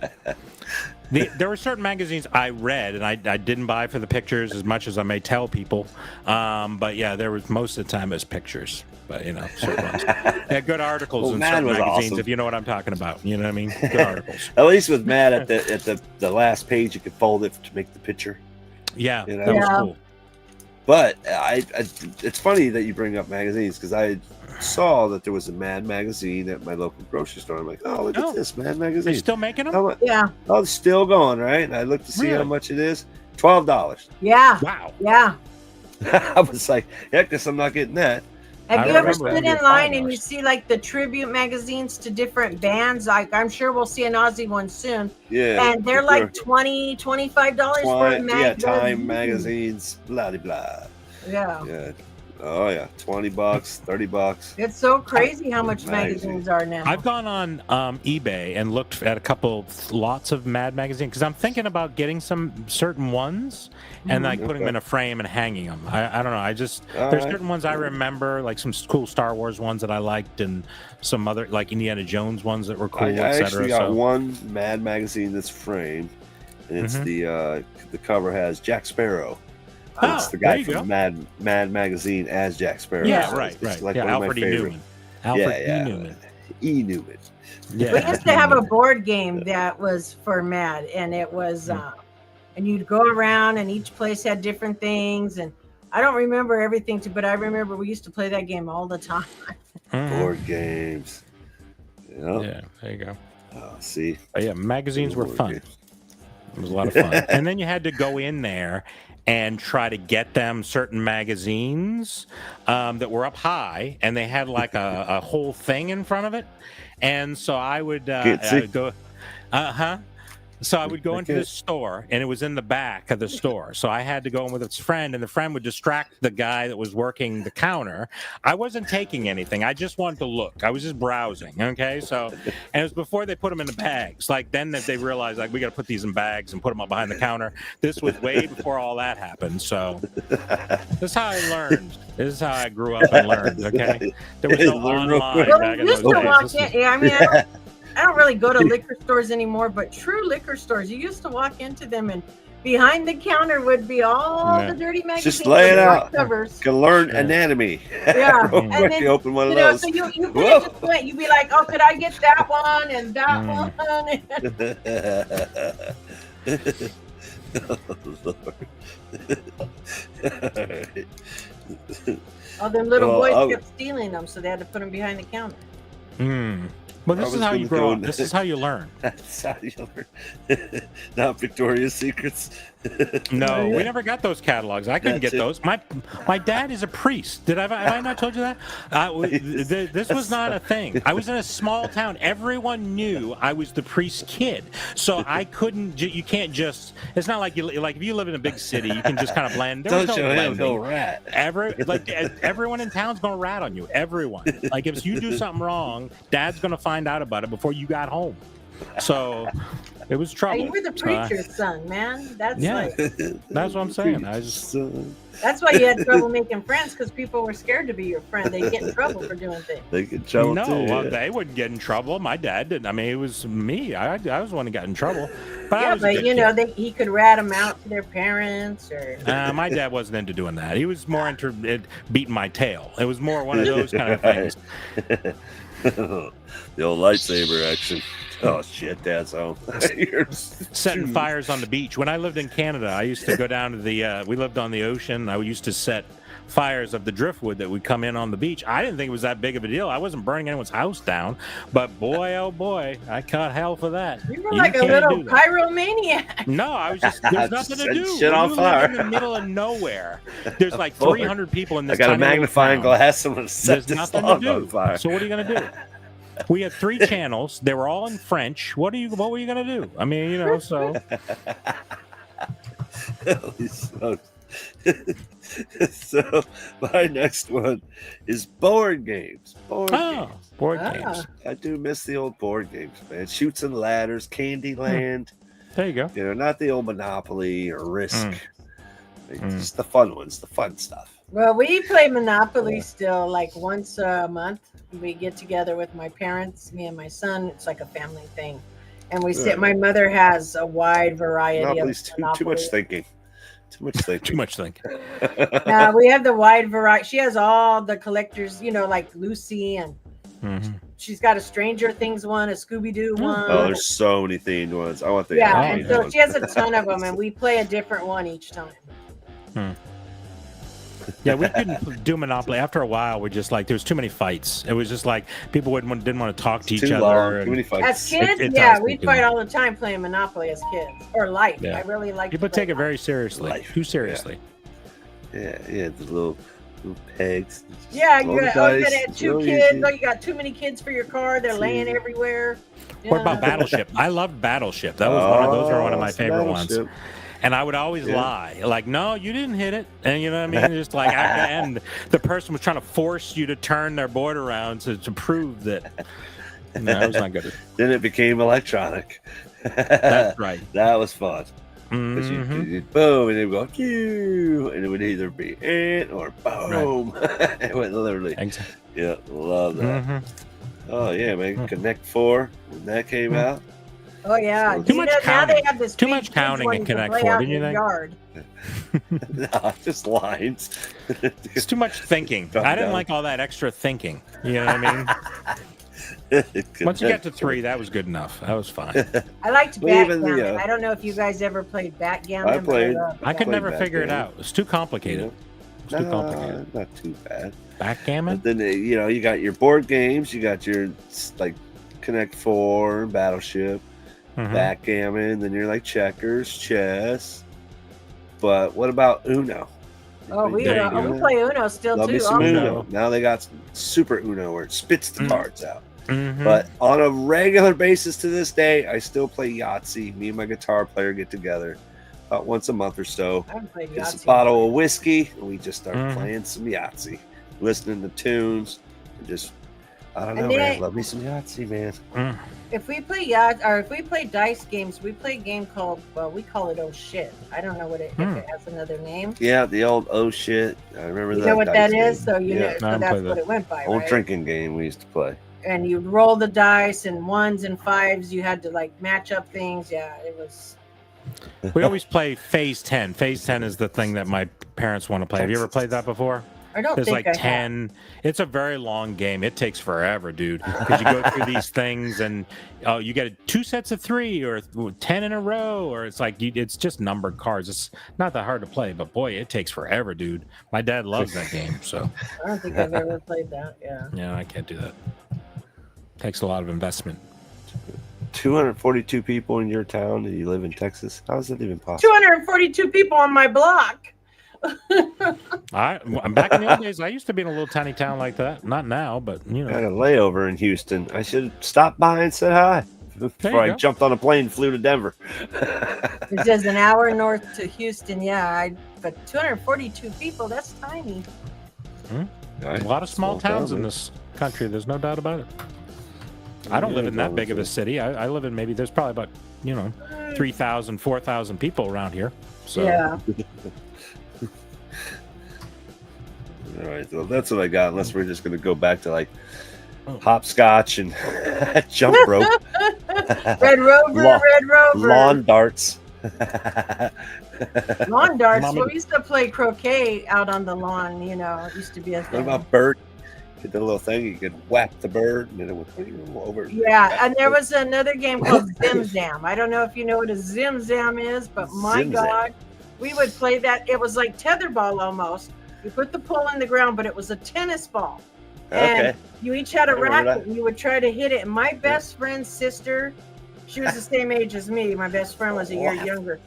There were certain magazines I read, and I didn't buy for the pictures as much as I may tell people. But yeah, there was most of the time as pictures. But certain ones. Yeah, good articles in Mad certain was magazines, awesome. if you know what I'm talking about. You know what I mean? Good articles. At least with Mad at the last page, you could fold it to make the picture. Yeah, You know? that was Yeah. cool. But it's funny that you bring up magazines because I saw that there was a Mad magazine at my local grocery store. I'm like, oh, look Oh. at this Mad They magazine. still making them? Yeah, Oh, it's still going, right? And I looked to see how Really? much it is. $12. yeah, Wow. yeah. I was like, heck, guess I'm not getting that. Have I you ever remember stood them in line and $5. you see like the tribute magazines to different bands? Like I'm sure we'll see an Aussie one soon. Yeah. And they're like $20, $25 for a magazine. Time magazines, blah blah blah. Yeah. Yeah. Oh yeah, $20, $30. It's so crazy how much Magazine. magazines are now. I've gone on eBay and looked at a couple lots of Mad magazine because I'm thinking about getting some certain ones and like putting them in a frame and hanging them. I don't know. There's right. certain ones I remember, like some cool Star Wars ones that I liked, and some other like Indiana Jones ones that were cool, I etc. actually got one Mad magazine that's framed, and it's the cover has Jack Sparrow. Oh, It's the there guy you go. from Mad magazine as Jack Sparrow. Yeah, So right, it's right. like Yeah, one of my Alfred E. favorite. Newman. Alfred Yeah. E. Newman. E. Newman. Yeah. We used to have a board game that was for Mad, and it was, and you'd go around, and each place had different things. And I don't remember everything, but I remember we used to play that game all the time. Board games. Yep. Yeah, there you go. Oh, see. But yeah, magazines were Board fun. games. It was a lot of fun. And then you had to go in there and try to get them certain magazines that were up high, and they had like a whole thing in front of it. And so I would go, So I would go into this store, and it was in the back of the store. So I had to go in with its friend, and the friend would distract the guy that was working the counter. I wasn't taking anything. I just wanted to look. I was just browsing, okay? So, and it was before they put them in the bags. Like, then that they realized, like, we got to put these in bags and put them up behind the counter. This was way before all that happened. So this is how I learned. This is how I grew up and learned, okay? There was no online back in those days. Yeah, I mean, I don't really go to liquor stores anymore, but true liquor stores, you used to walk into them, and behind the counter would be all the dirty magazines. Just lay it out. Covers. Can learn anatomy. Yeah. And then you open one of those. So you just went, you'd be like, oh, could I get that one and that one? All them little boys kept stealing them, so they had to put them behind the counter. Well, this is how you grow up. This is how you learn. That's how you learn. Not Victoria's Secrets. No, we never got those catalogs. I couldn't get those. My dad is a priest. Have I not told you that? This was not a thing. I was in a small town. Everyone knew I was the priest's kid, so I couldn't. You can't just. It's not like if you live in a big city, you can just kind of blend. Don't show him, he'll rat. Everyone in town's gonna rat on you. Everyone. Like if you do something wrong, Dad's gonna find out about it before you got home. So it was trouble. You were the preacher's son, man. That's that's what I'm saying. That's why you had trouble making friends, because people were scared to be your friend. They get in trouble for doing things. They get in trouble too. They wouldn't get in trouble. My dad didn't. I mean, it was me. I was the one who got in trouble. But he could rat them out to their parents, or. My dad wasn't into doing that. He was more into beating my tail. It was more one of those kind of things. The old lightsaber action. Oh shit, Dad's home. Setting fires on the beach. When I lived in Canada, I used to go down to the. We lived on the ocean. I used to set fires of the driftwood that would come in on the beach. I didn't think it was that big of a deal. I wasn't burning anyone's house down, but boy, oh boy, I caught hell for that. You were like a little pyromaniac. No, I was just. There's nothing to do. Shit on fire in the middle of nowhere. There's like 300 people in this. I got a magnifying glass. Someone set this log on fire. So what are you gonna do? We had 3 channels. They were all in French. What were you gonna do? I mean, so. So my next one is board games. Board games. I do miss the old board games, man. Chutes and Ladders, Candyland. There you go. You know, not the old Monopoly or Risk. Just the fun ones, the fun stuff. Well, we play Monopoly still, like once a month. We get together with my parents, me and my son. It's like a family thing, and we sit. My mother has a wide variety of Monopoly. Too much thinking. Too much thinking. We have the wide variety. She has all the collectors, like Lucy, and she's got a Stranger Things one, a Scooby Doo one. Oh, there's so many themed ones. I want the and so she has a ton of them, and we play a different one each time. Yeah, we couldn't do Monopoly. After a while, we just there was too many fights. It was just like people didn't want to talk to each other. Too many fights. As kids, we'd fight all the time playing Monopoly as kids, or Life. Yeah. I really like. People take it very seriously. Too seriously. Yeah, the little pegs. Yeah, you got 2 kids. Oh, you got too many kids for your car. They're laying everywhere. What about Battleship? I loved Battleship. That was those are one of my favorite ones. And I would always lie, like, no, you didn't hit it. And you know what I mean? Just like at the end, the person was trying to force you to turn their board around to prove that. No, it was not good. Then it became electronic. That's right. That was fun. You'd boom, and it would go, Pew! And it would either be it or boom. Right. It would literally. Exactly. Yeah, love that. Oh, yeah, man. Connect 4, when that came out. Oh yeah, too much counting. Now they have this too much counting in Connect 4, didn't you think? No, just lines. It's too much thinking. I didn't like all that extra thinking. You know what I mean? Once you got to 3, that was good enough. That was fine. I liked backgammon. I don't know if you guys ever played backgammon. I played. I could never figure it out. It's too complicated. It's too complicated. Not too bad. Backgammon? But then you got your board games. You got your Connect 4, Battleship. backgammon, then you're like checkers, chess. But what about Uno? Oh, we There you go. play Uno still Love me too. some Oh, Uno. Now they got Super Uno where it spits the cards out. Mhm. But on a regular basis to this day, I still play Yahtzee. Me and my guitar player get together about once a month or so. I haven't played It's a Yahtzee. bottle of whiskey, and we just start Mhm. playing some Yahtzee, listening to tunes, and just I don't know, And man. then- Love me some Yahtzee, man. If we play if we play dice games, we play a game called, well, we call it Oh Shit. I don't know if it has another name. Yeah, the old oh shit. I remember You that. know what that dice is? game. So you know, I so haven't that's played what that. it went by, Old right? drinking game we used to play. And you roll the dice and ones and fives. You had to like match up things. Yeah, it was. We always play Phase 10. Phase 10 is the thing that my parents want to play. Have you ever played that before? I don't There's think like I have. 10. It's a very long game. It takes forever, dude. Because you go through these things and you get 2 sets of 3 or 10 in a row, or it's like it's just numbered cards. It's not that hard to play, but boy, it takes forever, dude. My dad loves that game, so I don't think I've ever played that. Yeah. yeah, I can't do that. Takes a lot of investment. 242 people in your town, and you live in Texas. How is that even possible? 242 people on my block. I'm back in the old days. I used to be in a little tiny town like that. Not now, but you I had know. a layover in Houston. I should have stopped by and said hi before I go. jumped on a plane and flew to Denver. It's just an hour north to Houston. Yeah, but 242 people. That's tiny. A lot of small towns in this country. There's no doubt about it. I don't live in that big of a city. I live in maybe there's probably about 3,000, 4,000 people around here. So Yeah. All right, well, that's what I got. Unless we're just going to go back to like hopscotch and jump rope, Red Rover, Red Rover. lawn darts. Lawn darts. Mama- Well, we used to play croquet out on the lawn. You know, it used to be a What thing. about bird? You did a little thing. You could whack the bird, and then it would over. Yeah, and there was another game called Zim Zam. I don't know if you know what a Zim Zam is, but my Zim Zam. God, we would play that. It was like tetherball almost. You put the pole in the ground, but it was a tennis ball. Okay. And you each had a I remember racket, and you would try to hit it. And my best friend's sister, she was the same age as me. My best friend was a year younger.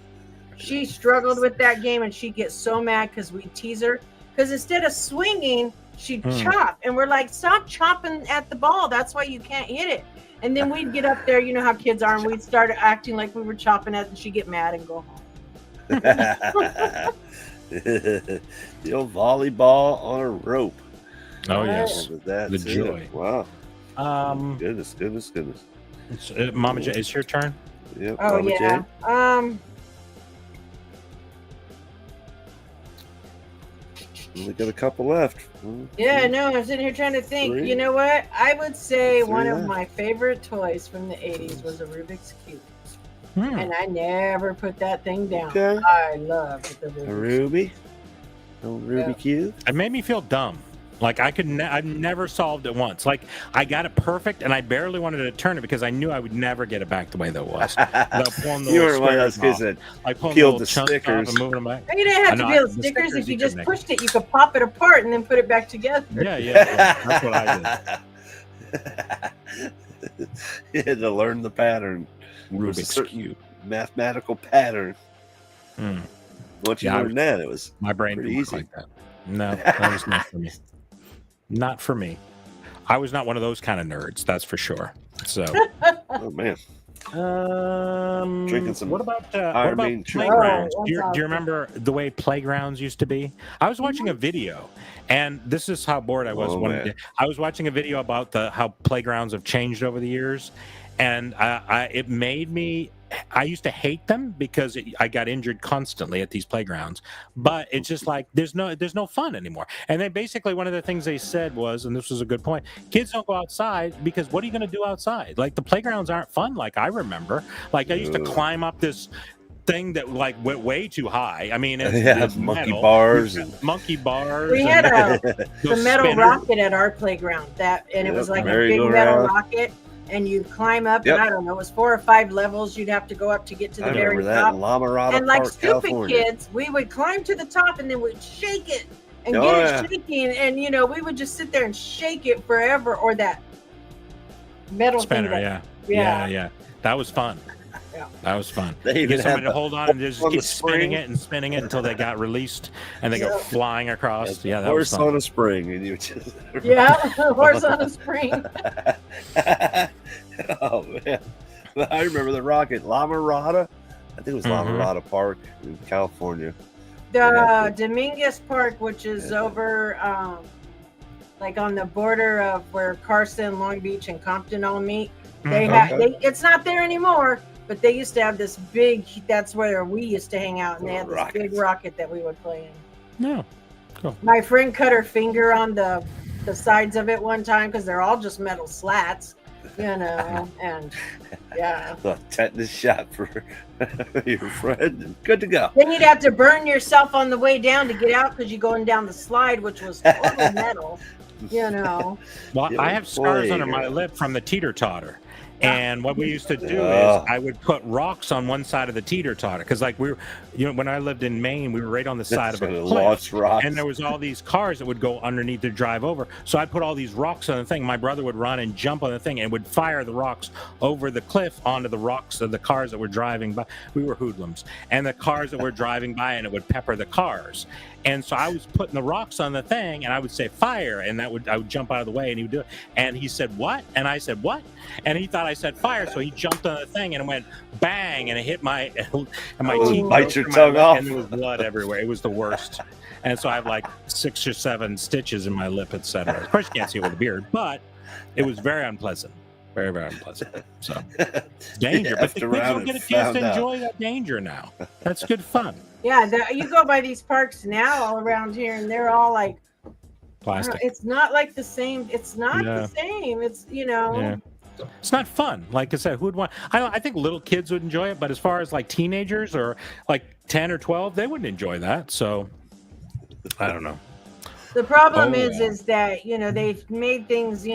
She struggled with that game, and she'd get so mad because we tease her. Because instead of swinging, she'd chop. And we're like, stop chopping at the ball. That's why you can't hit it. And then we'd get up there, you know how kids are, and we'd start acting like we were chopping at it, and she'd get mad and go home. The old volleyball on a rope. oh yes, That's The it. joy. Wow. Goodness. Mama J, it's your turn. Yep. Oh, Mama yeah. Jane. Only got a couple left. Yeah, no, I'm sitting here trying to think. Three. You know what? I would say Three one of left. my favorite toys from the 80s was a Rubik's Cube. Hmm. And I never put that thing down. Okay. I loved the A Rubik's Ruby. Old Ruby Yeah. Cube. It made me feel dumb. Like I've never solved it once. Like I got it perfect, and I barely wanted to turn it because I knew I would never get it back the way that it was. Without pulling the You little were one of those squares kids off. that Like pulling peeled little the chunks off stickers. and moving them back. You didn't have I to know, build the stickers. stickers If you you just could make. pushed it, you could pop it apart and then put it back together. Yeah. That's what I did. You had to learn the pattern. It was a Rubik's certain Cube. mathematical pattern. Hmm. Once you Yeah, learned that, it was My brain pretty didn't work easy. like that. No, that was not for me. Not for me. I was not one of those kind of nerds, that's for sure. So, Oh man. drinking some What about Iron Maiden playgrounds? Oh, do, you, that's do you awesome. remember the way playgrounds used to be? I was watching a video, and this is how bored I was. Oh, man. I was watching a video about how playgrounds have changed over the years, and it made me. I used to hate them because I got injured constantly at these playgrounds. But it's just like there's no fun anymore. And then basically one of the things they said was, and this was a good point, kids don't go outside because what are you going to do outside? Like the playgrounds aren't fun like I remember. Like I used to climb up this thing that like went way too high. I mean, it's monkey metal. bars and Monkey bars. We and had the those metal spinners. rocket at our playground. And it Yep, was like a big merry-go-round. metal rocket. And you'd climb up, Yep. and I don't know, it was 4 or 5 levels you'd have to go up to get to the I very remember that top. in La Mirada And like Park, stupid California. kids, we would climb to the top and then we'd shake it and Oh, get yeah. it shaking. And, you know, we would just sit there and shake it forever. Or that metal Spinner, thing. yeah. Yeah. Yeah. That was fun. That was fun. They You even get somebody have to hold on and just on the keep spinning spring. it and spinning it until they got released and they go flying across. Yeah, that was horse fun. on a spring, and you just Yeah, horse on a spring. Oh man, I remember the rocket La Mirada. I think it was La Mirada Park in California. The Dominguez Park, which is over, like on the border of where Carson, Long Beach, and Compton all meet. They it's not there anymore, but they used to have this big. That's where we used to hang out, and they had this big rocket that we would play in. No, cool. My friend cut her finger on the sides of it one time because they're all just metal slats, and yeah. A tetanus shot for your friend. Good to go. Then you'd have to burn yourself on the way down to get out because you're going down the slide, which was total metal. Well, I have scars under my lip from the teeter-totter. And what we used to do is I would put rocks on one side of the teeter-totter because, like, we were, when I lived in Maine, we were right on the side of a cliff, and there was all these cars that would go underneath to drive over. So I'd put all these rocks on the thing. My brother would run and jump on the thing and would fire the rocks over the cliff onto the rocks of the cars that were driving by. We were hoodlums, and the cars that were driving by, and it would pepper the cars. And so I was putting the rocks on the thing, and I would say fire, and I would jump out of the way, and he would do it. And he said what? And I said what? And he thought I said fire, so he jumped on the thing, and it went bang, and it hit my teeth. Bite your tongue off. And there was blood everywhere. It was the worst. And so I have like 6 or 7 stitches in my lip, etc. Of course, you can't see it with a beard, but it was very unpleasant. Very, very unpleasant. So danger, but the kids don't get a chance to enjoy that danger now. That's good fun. Yeah, you go by these parks now all around here, and they're all like plastic. It's not like the same. It's not the same. It's It's not fun. Like I said, who would want? I think little kids would enjoy it, but as far as like teenagers or like 10 or 12, they wouldn't enjoy that. So I don't know. The problem is that they've made things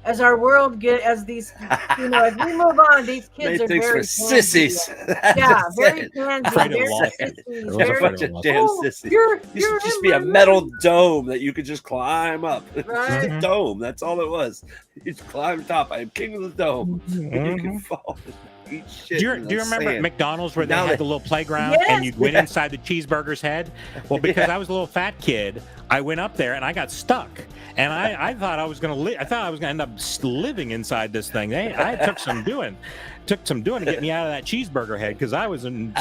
as our world as these as we move on, these kids are very sissies. Very pansy. They're a bunch of damn sissies. You should just be a metal dome that you could just climb up. Right. Just a dome. That's all it was. You just climb top. I am king of the dome. And you can fall. Eat shit. Do you remember at McDonald's where they had the little playground and you'd went inside the cheeseburger's head? Well, because I was a little fat kid, I went up there and I got stuck. And I thought I was going to I thought I was going to end up living inside this thing. I took some doing to get me out of that cheeseburger head because I was in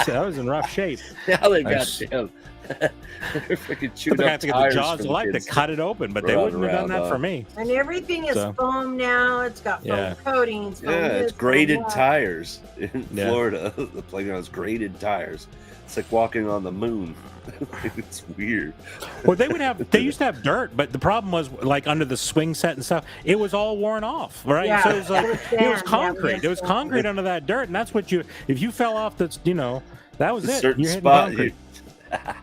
rough shape. Now they've got them. They're freaking chewed I up have to get the jaws of life to cut it open, but they wouldn't have done that for me. And everything is foam now. It's got foam coatings. It's graded tires in Florida. The playground is graded tires. It's like walking on the moon. It's weird. Well, they used to have dirt, but the problem was like under the swing set and stuff, it was all worn off, right? Yeah, so it was like it was concrete. There was concrete under that dirt, and that's what if you fell off, that was it. Certain You're hitting spot. concrete.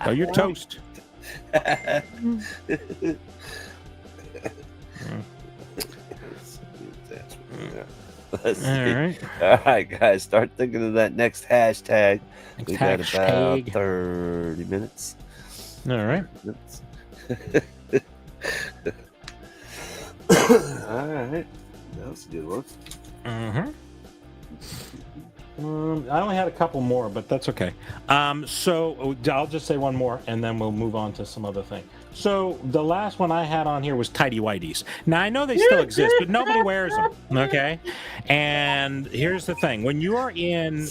Oh, you're toast. Let's see. All right, guys, start thinking of that next hashtag. We got about Hashtag. 30 minutes. All right. All right. That was a good one. Mm-hmm. I only had a couple more, but that's okay. So I'll just say one more, and then we'll move on to some other thing. So the last one I had on here was tighty whities. Now I know they still exist, but nobody wears them. Okay, and here's the thing: when you are in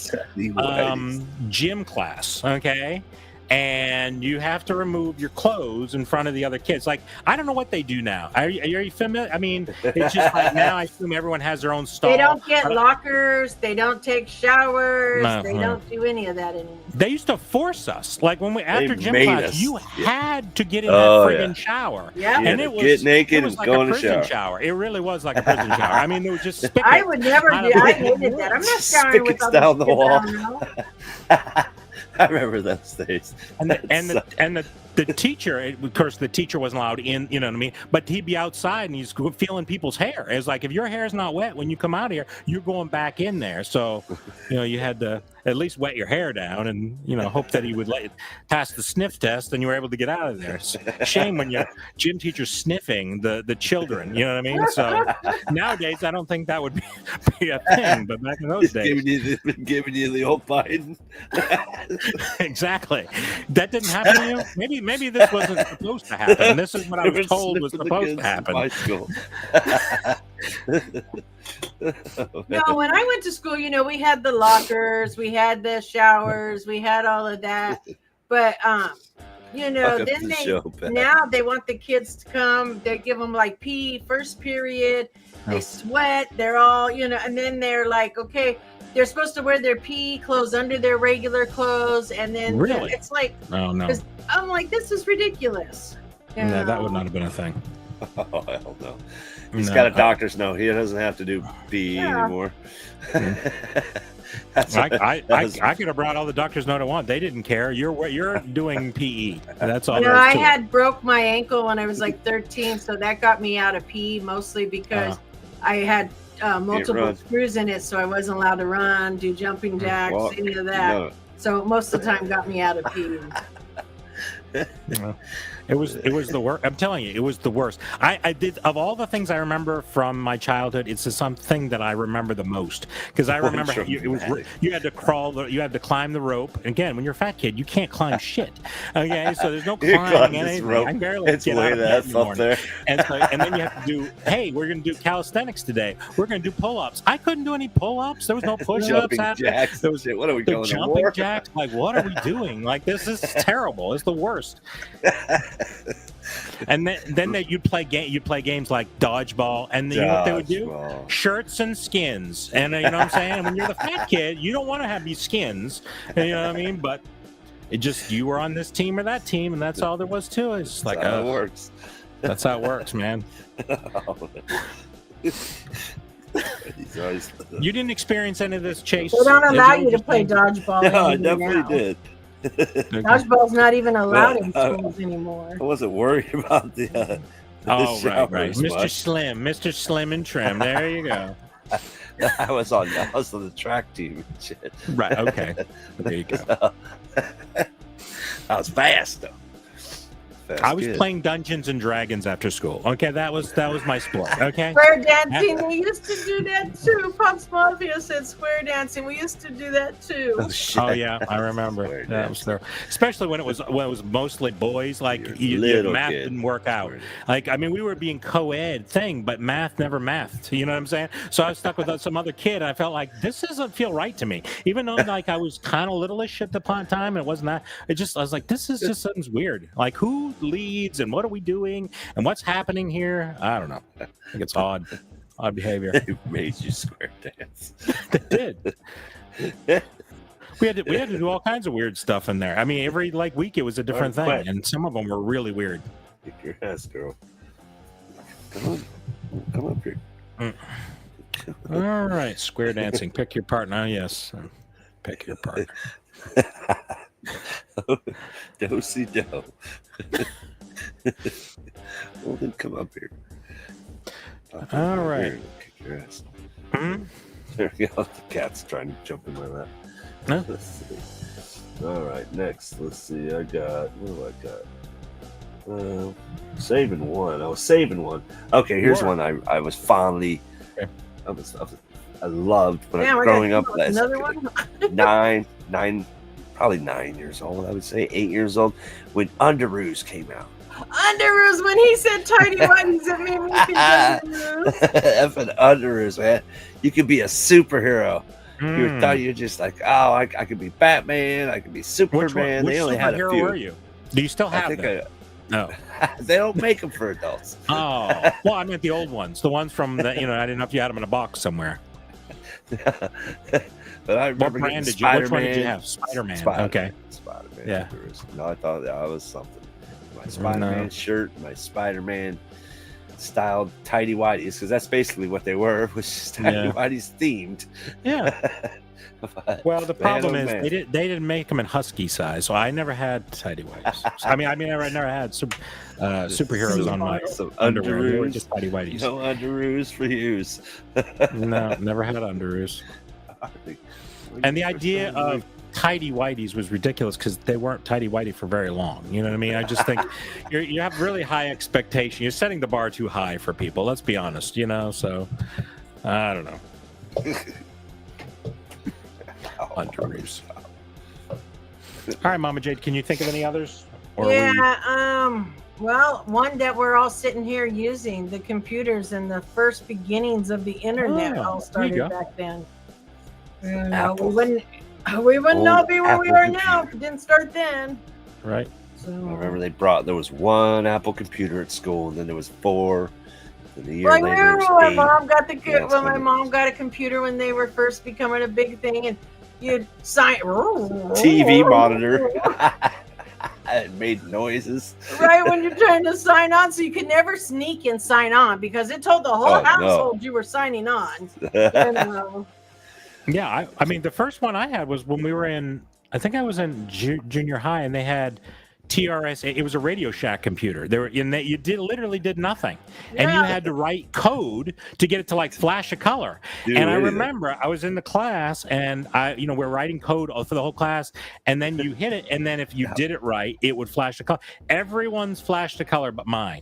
gym class, okay, and you have to remove your clothes in front of the other kids. Like, I don't know what they do now. Are you familiar? I mean, it's just like now I assume everyone has their own stall. They don't get lockers. They don't take showers. No, they don't do any of that anymore. They used to force us. Like when after gym made class, us. you had to get in that friggin' shower. Yeah. And it was get naked it was and like go a in the prison shower. It really was like a prison shower. I mean, there was just spigot. I would never do. I hated that. I'm not showering with Spigots down the wall. I remember those days. The teacher, of course, the teacher wasn't allowed in, you know what I mean? But he'd be outside and he's feeling people's hair. It's like, if your hair's not wet when you come out of here, you're going back in there. So, you had to at least wet your hair down and, hope that he would let you pass the sniff test and you were able to get out of there. It's a shame when your gym teacher's sniffing the children, you know what I mean? So nowadays, I don't think that would be a thing, but back in those days. Giving you the old Biden. Exactly. That didn't happen to you? Maybe this wasn't supposed to happen. This is what I was told was supposed to happen. My school. No, when I went to school, we had the lockers, we had the showers, we had all of that. But then now they want the kids to come. They give them like PE first period. They sweat. They're all, and then they're like, okay, they're supposed to wear their PE clothes under their regular clothes, and then really, it's like, oh no, I'm like, this is ridiculous. No, that would not have been a thing. Oh hell no. He's got a doctor's note. He doesn't have to do PE anymore. I could have brought all the doctor's note I want. They didn't care. You're doing PE. That's all. I had broke my ankle when I was like 13, so that got me out of PE mostly because I had multiple screws in it, so I wasn't allowed to run, do jumping jacks, any of that. No. So most of the time got me out of PE. It was the worst. I'm telling you, it was the worst. I did, of all the things I remember from my childhood, it's something that I remember the most, because I remember you had to crawl, you had to climb the rope. Again, when you're a fat kid, you can't climb shit. Okay, so there's no climbing anything. I can barely get out of bed in the morning. And then you have to do. Hey, we're going to do calisthenics today. We're going to do pull-ups. I couldn't do any pull-ups. There was no push-ups happening. There was what are we going jumping jacks? Like, what are we doing? Like, this is terrible. It's the worst. And then you'd play games like dodgeball, and then you know what they would do? Shirts and skins. And you know what I'm saying? When you're the fat kid, you don't want to have these skins. You know what I mean? But it just, you were on this team or that team, and that's all there was to it. It's just like, how it works. That's how it works, man. You didn't experience any of this, Chase? They don't allow you to play dodgeball. No, I definitely did. Dodgeball's not even allowed in schools anymore. I wasn't worried about the right. Mr. Slim and Trim. There you go. I was on the track team and shit. Right, okay. There you go. I was fast though. I was playing Dungeons and Dragons after school. Okay, that was my sport. Okay. Square dancing, we used to do that too. Pops Mafia said square dancing. We used to do that too. Oh yeah, I remember. That was there, especially when it was mostly boys. Like math didn't work out. Like, I mean, we were being co-ed thing, but math never mathed. You know what I'm saying? So I was stuck with some other kid. And I felt like this doesn't feel right to me, even though like I was kind of littleish at the time. And it wasn't that. I was like, this is just something's weird. Like, who leads and what are we doing and what's happening here? I don't know. I think it's odd behavior. They made you square dance. They did. We had to do all kinds of weird stuff in there. I mean, every week it was a different thing, and some of them were really weird. Kick your ass, girl. Come up here. All right, square dancing. Pick your partner. Yes, pick your partner. Do-si-do. Well, then come up here. All right. Kick your ass. Hmm? There we go. The cat's trying to jump in my lap. Huh? Let's see. All right, next. Let's see. What do I got? Saving one. I was saving one. Okay, here's one I was fondly. Okay. I loved when I was growing up. Another one? nine, probably 9 years old. I would say 8 years old when Underoos came out. Underoos, when he said tiny whities, it made me think Underoos. Effing Underoos, man. You could be a superhero. You thought you're just like, oh, I could be Batman, I could be Superman. Which they only had a few. Were you? Do you still have them? No. They don't make them for adults. Oh, well, I meant the old ones, the ones from the. I didn't know if you had them in a box somewhere. But I remember what brand did you? Which one did you have? Spider-Man. Okay. Spider-Man. Yeah. No, I thought that was something. My Spider-Man shirt, my Spider-Man styled tidy whities, because that's basically what they were, was just tidy Yeah. whities themed. Yeah. But, Well, the problem man, oh, is man. they didn't make them in husky size, so I never had tidy whities. I mean, I never had superheroes on my Some underwear. They were underoos. just tidy whities. No underoos for use. No, never had underoos. And the idea of tidy whities was ridiculous because they weren't tidy whitey for very long. You know what I mean? I just think you have really high expectation. You're setting the bar too high for people. Let's be honest. You know, so I don't know. Underoos. All right, Mama Jade, can you think of any others? Or Well, one that we're all sitting here using, the computers and the first beginnings of the internet all started back then. You know, we wouldn't all be where we are now if it didn't start then. Right. So, I remember there was one Apple computer at school, and then there was 4. And the year like later, remember it when was mom got the 8. Yeah, when my mom got a computer when they were first becoming a big thing, and you'd sign TV monitor. It made noises. Right when you're trying to sign on, so you could never sneak and sign on because it told the whole household you were signing on. You know? Yeah, I mean, the first one I had was when we were in, I think I was in junior high, and they had TRS. It was a Radio Shack computer. They were in that you literally did nothing, and you had to write code to get it to like flash a color. Dude, and I remember I was in the class, and we're writing code for the whole class, and then you hit it, and then if you did it right, it would flash a color. Everyone's flashed a color but mine,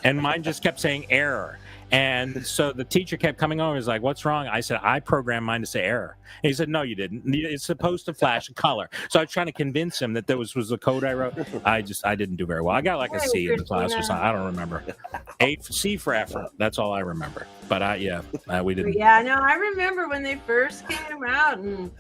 and mine just kept saying error. And so the teacher kept coming over. He's like, "What's wrong?" I said, "I programmed mine to say error." And he said, "No, you didn't. It's supposed to flash a color." So I was trying to convince him that was the code I wrote. I didn't do very well. I got like a C in the class or something. I don't remember. C for effort. That's all I remember. But we didn't. Yeah, no, I remember when they first came out, and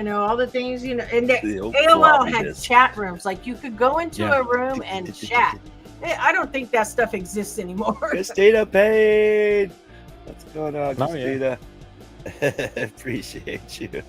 all the things, and AOL had chat rooms. Like you could go into a room and chat. I don't think that stuff exists anymore. Christina Payne, what's going on, Oh, Christina? Appreciate you.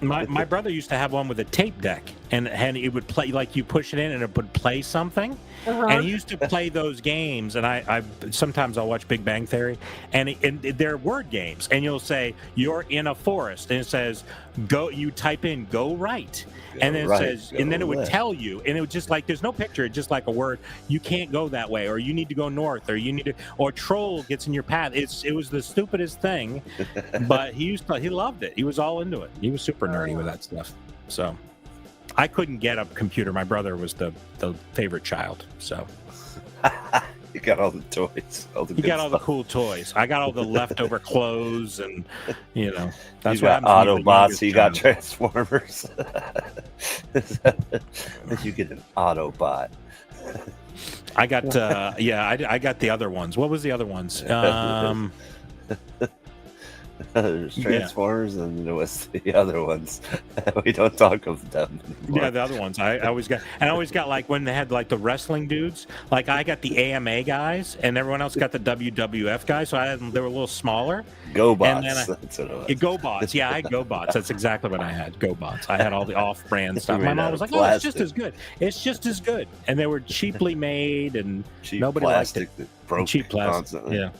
My brother used to have one with a tape deck, and it would play, like you push it in and it would play something. And he used to play those games, and I sometimes I'll watch Big Bang Theory, and they're word games, and you'll say you're in a forest, and it says go. You type in go right, and then it says, and then it would tell you, and it would just like there's no picture, it's just like a word. You can't go that way, or you need to go north, or troll gets in your path. It was the stupidest thing, but he loved it. He was all into it. He was super nerdy with that stuff. So I couldn't get a computer. My brother was the favorite child. So you got all the toys. He got all the cool toys. I got all the leftover clothes, and that's you got Autobots. You got Transformers. You get an Autobot. I got I got the other ones. What was the other ones? There's Transformers, and there was the other ones. We don't talk of them anymore. Yeah, the other ones. I always got like when they had like the wrestling dudes. Like I got the AMA guys, and everyone else got the WWF guys. So they were a little smaller. GoBots. That's what it was. GoBots. Yeah, I had GoBots. That's exactly what I had. GoBots. I had all the off-brand stuff. My mom was like, "Oh, it's just as good. It's just as good." And they were cheaply made, and nobody liked it. Cheap plastic. Constantly. Yeah.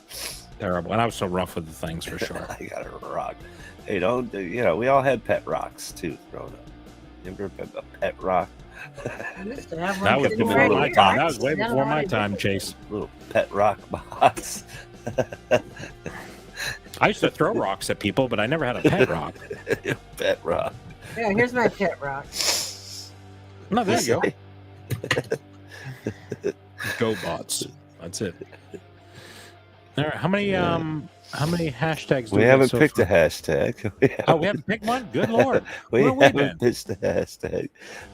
Terrible. And I was so rough with the things for sure. I got a rock. Hey, we all had pet rocks too growing up. You ever a pet rock? That was before my time. That was way before my time, Chase. Little pet rock box. I used to throw rocks at people, but I never had a pet rock. Pet rock. Yeah, here's my pet rock. No, there you go. GoBots. That's it. All right, how many hashtags do we haven't so picked far? a hashtag. We haven't picked one? Good Lord. we haven't picked a hashtag.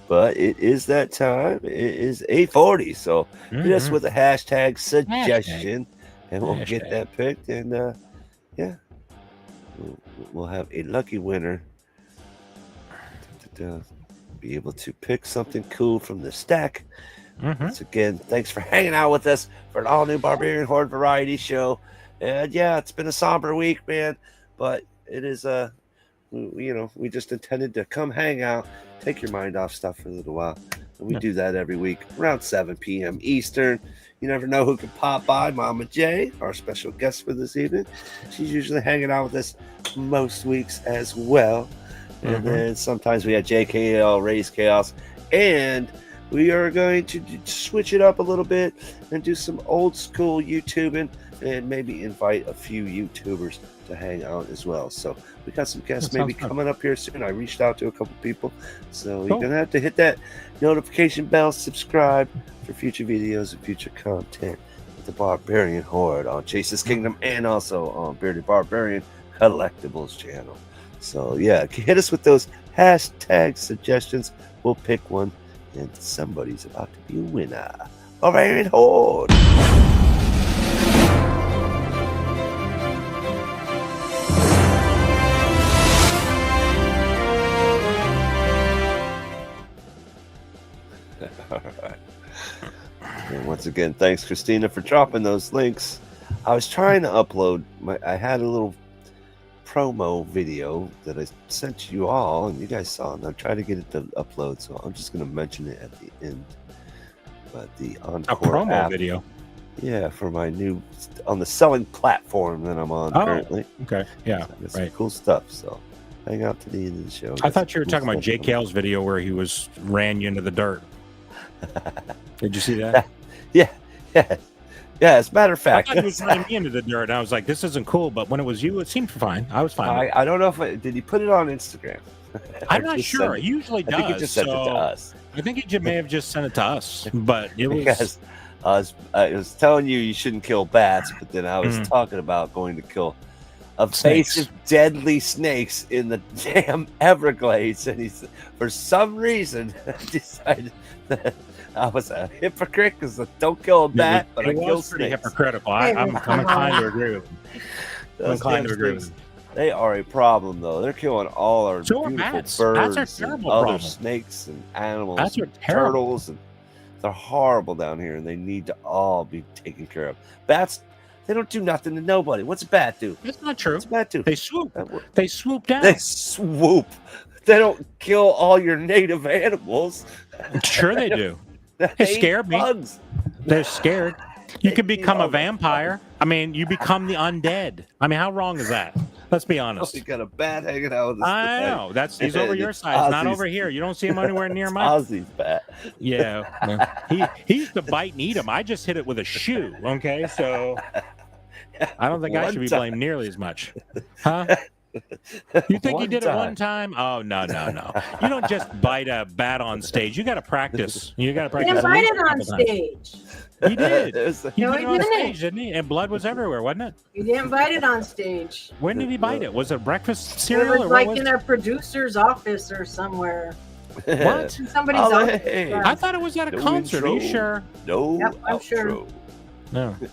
But it is that time. It is 8:40. So hit us with a hashtag suggestion, and we'll get that picked. And we'll have a lucky winner to be able to pick something cool from the stack. Once again, thanks for hanging out with us for an all-new Barbarian Horde Variety Show. And it's been a somber week, man, but it is we just intended to come hang out, take your mind off stuff for a little while. We do that every week around 7 p.m. Eastern. You never know who could pop by. Mama J, our special guest for this evening. She's usually hanging out with us most weeks as well. And then sometimes we have JKL, Raise Chaos. And we are going to switch it up a little bit and do some old school YouTubing and maybe invite a few YouTubers to hang out as well. So we got some guests maybe coming up here soon. I reached out to a couple people. So you're going to have to hit that notification bell, subscribe for future videos and future content with the Barbarian Horde on Chase's Kingdom and also on Bearded Barbarian Collectibles channel. So yeah, hit us with those hashtag suggestions. We'll pick one and somebody's about to be a winner. Barbarian Horde. All right. And once again, thanks Christina for dropping those links. I was trying to upload I had a little promo video that I sent you all and you guys saw, and I'm trying to get it to upload, so I'm just going to mention it at the end. But the Encore promo app, video, yeah, for my new on the selling platform that I'm on currently. Okay, yeah, so some cool stuff. So hang out to the end of the show. I thought you were talking about JKL's video where he ran you into the dirt. Did you see that? Yeah. As a matter of fact, I thought he was running me into the dirt, and I was like, "This isn't cool." But when it was you, it seemed fine. I was fine. I don't know if did he put it on Instagram? I'm not sure. He usually does. I think he just sent it to us. I think he may have just sent it to us, but it was. Because I was telling you shouldn't kill bats, but then I was talking about going to kill evasive, deadly snakes in the damn Everglades, and he's for some reason decided that I was a hypocrite because I don't kill a bat, but I kill pretty snakes. hypocritical. I'm inclined to agree with him. I'm inclined to agree with him. They are a problem, though. They're killing all our So are beautiful bats. birds Bats are and terrible other problem. snakes and animals, Bats are and terrible. turtles, and they're horrible down here, and they need to all be taken care of. Bats, they don't do nothing to nobody. What's a bat do? That's not true. What's a bat do? They swoop. They swoop down. They swoop. They don't kill all your native animals. Sure they do. They They scare eat me. bugs. They're scared. You They can eat become all a the vampire. I mean, you become the undead. I mean, how wrong is that? Let's be honest. We got a bat hanging out with us. I today. know. He's over your It's side. He's not Ozzy's- over here. You don't see him anywhere near mine. Ozzy's bat. Yeah. He used to bite and eat him. I just hit it with a shoe. Okay, so I don't think I One should be time. blamed nearly as much. Huh? You think he One did it one time. time? Oh no. You don't just bite a bat on stage. You got to practice. You got to He practice. didn't at bite least it a on couple times. stage. He did. There's a- He No, did he it on didn't. stage, didn't he? And blood was everywhere, wasn't it? He didn't bite it on stage. When did he bite it? Was it breakfast It cereal was or like what in was their producer's office or somewhere. What? In somebody's Oh, office. hey. Yeah. I thought it was at a No concert. Are you intro. sure? No Yep, I'm sure. outro. No. Yeah.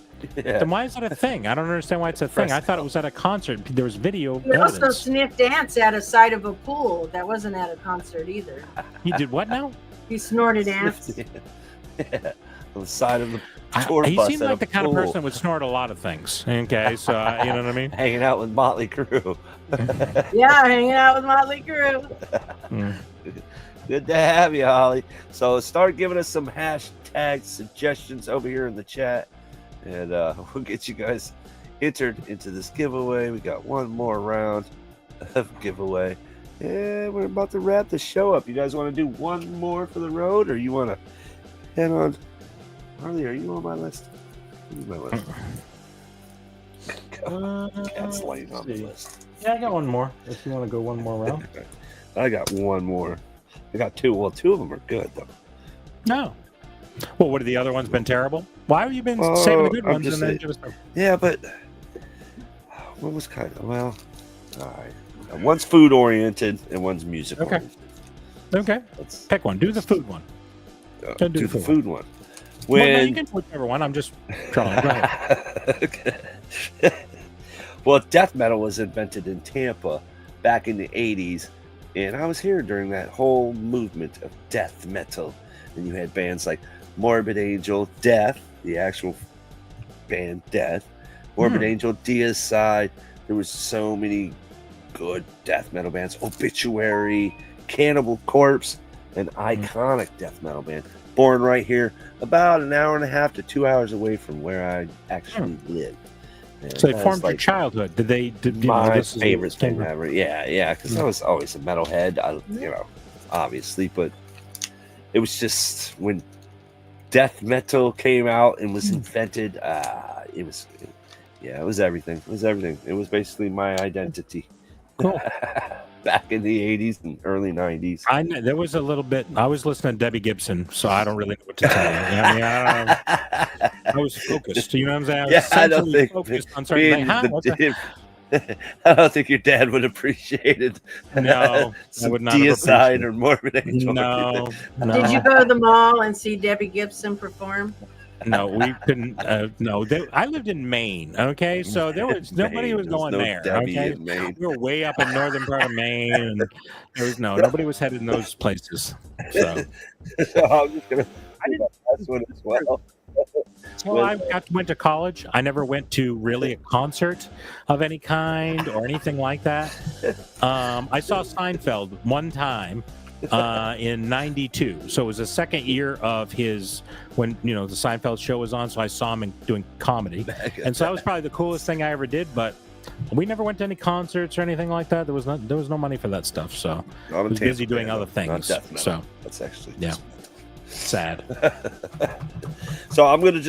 Then why is it a thing? I don't understand why it's a thing. I thought it was at a concert. There was video He also evidence. sniffed ants at a side of a pool. That wasn't at a concert either. He did what now? He snorted ants. Yeah. On the side of the tour He bus seemed at like a the kind of pool, person that would snort a lot of things. Okay, so you know what I mean? hanging out with Motley Crue. Yeah, hanging out with Motley Crue. Mm. Good to have you, Holly. So start giving us some hashtag suggestions over here in the chat, and we'll get you guys entered into this giveaway. We got one more round of giveaway, and we're about to wrap the show up. You guys want to do one more for the road, or you want to head on? Harley, are you on my list? Who's my list? Cat's laying on the list. Yeah, I got one more. If you want to go one more round. I got one more. I got two. Well, two of them are good though. No. Well, what have the other ones been terrible? Why have you been saving the good I'm ones just and then saying- just Yeah, but one was kind of all right. One's food oriented and one's music Okay. oriented. okay? Let's Pick one. Do the food one. Don't do do the the food food one. Well, no, When you can do whichever one. I'm just trying. Go ahead. Okay. Well, death metal was invented in Tampa back in the 80s, and I was here during that whole movement of death metal. And you had bands like Morbid Angel, Death, the actual band Death, Morbid Angel, Deicide. There was so many good death metal bands. Obituary, Cannibal Corpse. an iconic death metal band, born right here, about an hour and a half to 2 hours away from where I actually live. And So they that's formed your like childhood. Did they? my favorite thing ever. Yeah, because I was always a metalhead. Obviously, but it was just when death metal came out and was invented. It was everything. It was everything. It was basically my identity. Cool. Back in the 80s and early 90s. There was a little bit. I was listening to Debbie Gibson, so I don't really know what to tell you. I mean, I was focused. You know what I'm saying? I don't think focused on certain things. I don't think your dad would appreciate it. No, I would not have Deicide or Morbid Angel. No. Did you go to the mall and see Debbie Gibson perform? No, we couldn't. No, I lived in Maine. Okay, so there was nobody was going there. Okay, we were way up in northern part of Maine, and there was nobody was headed in those places. So, I'm just gonna. I did that one as well. Well, I went to college. I never went to really a concert of any kind or anything like that. I saw Seinfeld one time in '92, so it was the second year of his when the Seinfeld show was on. So I saw him doing comedy, and so that was probably the coolest thing I ever did. But we never went to any concerts or anything like that. There was no money for that stuff, so I was busy doing other things. So that's actually sad. So I'm gonna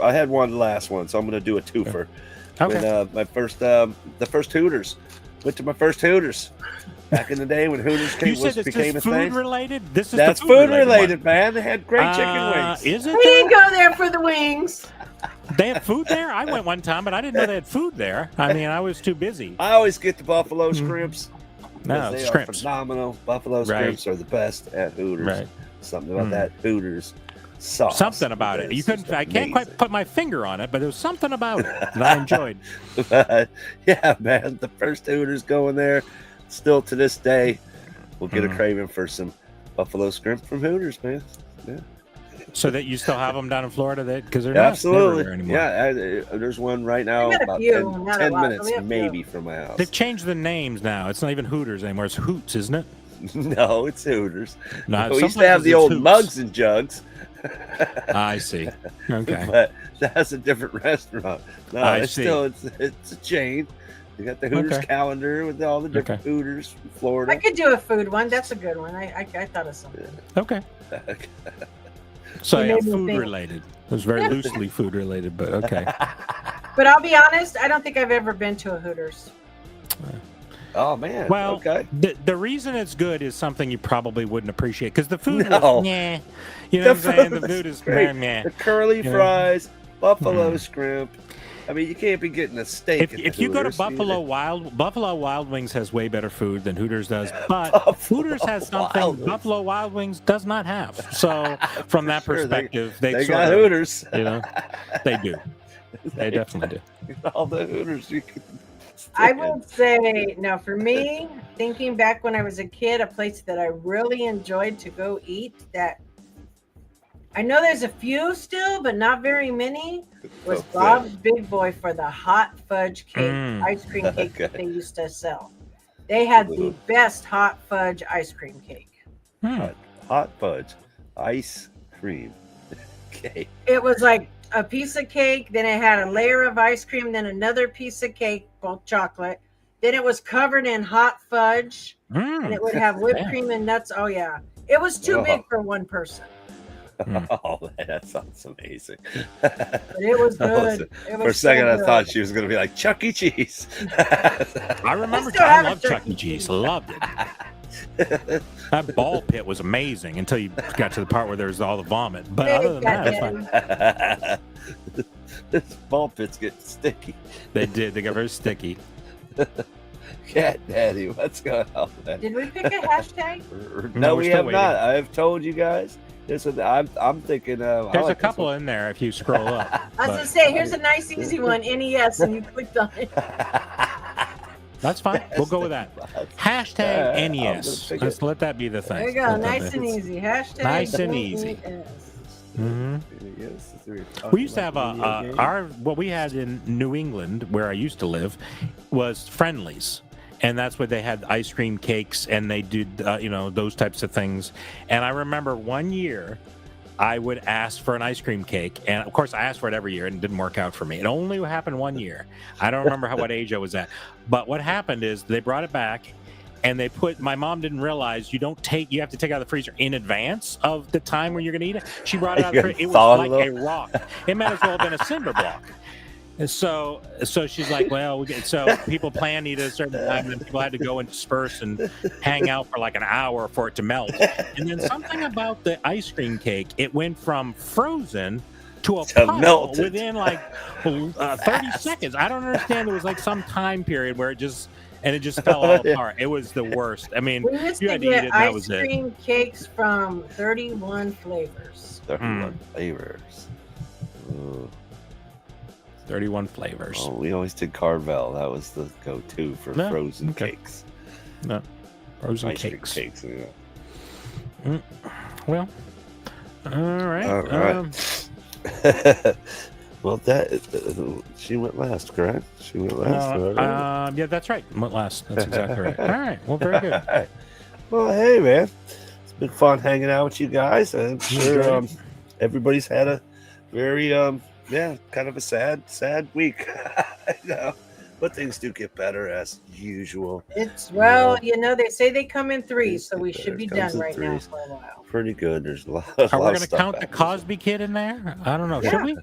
I had one last one, so I'm gonna do a twofer. Okay. When, the first Hooters. Went to my first Hooters back in the day when Hooters became a thing. Related? That's food related, man. They had great chicken wings. Is it? We didn't go there for the wings. They had food there? I went one time, but I didn't know they had food there. I mean, I was too busy. I always get the buffalo scrimps. No, they scrimps. are phenomenal. Buffalo scrimps are the best at Hooters. Right. Something about that Hooters sauce. Something about it. You couldn't. I can't quite put my finger on it, but there was something about it that I enjoyed. Yeah, man. The first Hooters going there, still to this day, we'll get a craving for some buffalo scrimp from Hooters, man. Yeah. So that you still have them down in Florida, because they're absolutely not anymore. Yeah, there's one right now about 10 minutes maybe from my house. They've changed the names now. It's not even Hooters anymore. It's Hoots, isn't it? No, it's Hooters. No, we used to have the old Hoots. Mugs and Jugs. I see. Okay, but that's a different restaurant. No, it's a chain. You got the Hooters calendar with all the different Hooters from Florida. I could do a food one. That's a good one. I thought of something. Okay. So food related. It was very loosely food related, but okay. But I'll be honest, I don't think I've ever been to a Hooters. Oh man. Well, okay. The reason it's good is something you probably wouldn't appreciate because the food was You know what I'm saying? The food is great. Meh. The curly fries, buffalo scrimp. I mean, you can't be getting a steak. If you go to Buffalo Wild Wings has way better food than Hooters does, but Hooters has something Buffalo Wild Wings does not have. So from that perspective, they got Hooters. They do. They definitely do. All the Hooters you can. I would say, now for me, thinking back when I was a kid, a place that I really enjoyed to go eat that I know there's a few still, but not very many, was Bob's Big Boy for the hot fudge cake, ice cream cake that they used to sell. They had the best hot fudge ice cream cake. Hot fudge ice cream cake. It was like a piece of cake, then it had a layer of ice cream, then another piece of cake, both chocolate. Then it was covered in hot fudge, and it would have whipped cream and nuts. Oh, yeah. It was too big for one person. Oh, man, that sounds amazing. But it was good. For a second, I thought she was going to be like Chuck E. Cheese. I remember I loved Chuck E. Cheese. Loved it. That ball pit was amazing until you got to the part where there was all the vomit. But other than that, it's fine. This ball pit's getting sticky. They did. They got very sticky. Cat Daddy, what's going on? Did we pick a hashtag? No, we have not. I have told you guys. This is, I'm thinking. There's a couple in there if you scroll up. I was going to say, here's a nice easy one, NES, and you clicked on it. That's fine. We'll go with that. Hashtag NES. Let's let that be the thing. There you go. Nice and easy. Hashtag nice and easy. We used to have what we had in New England, where I used to live, was Friendlies. and that's where they had ice cream cakes, and they did those types of things. And I remember one year I would ask for an ice cream cake, and of course I asked for it every year, and it didn't work out for me. It only happened one year. I don't remember what age I was at, but what happened is they brought it back, and my mom didn't realize you have to take it out of the freezer in advance of the time when you're going to eat it. She brought it out of the freezer. It was like a rock. It might as well have been a cinder block. And so she's like, well, so people planned to eat at a certain time, and then people had to go and disperse and hang out for like an hour for it to melt. And then something about the ice cream cake, it went from frozen to a puddle within like 30 seconds. I don't understand. There was like some time period where it just fell all apart. It was the worst. I mean, we used you to had to eat get it, and that was ice it. cream cakes from 31 flavors. 31 flavors. Ooh. 31 flavors. Oh, we always did Carvel. That was the go-to for frozen cakes. No, frozen ice cream cakes. Cakes. Well, all right. All right. Well, she went last, correct? She went last. Yeah, that's right. Went last. That's exactly right. All right. Well, very good. Well, hey, man, it's been fun hanging out with you guys. I'm sure everybody's had a very kind of a sad week. I know, but things do get better as usual. They say they come in threes, so we should be done right now for a while. Pretty good. There's a lot. Are we going to count the Cosby kid in there? I don't know. Should we?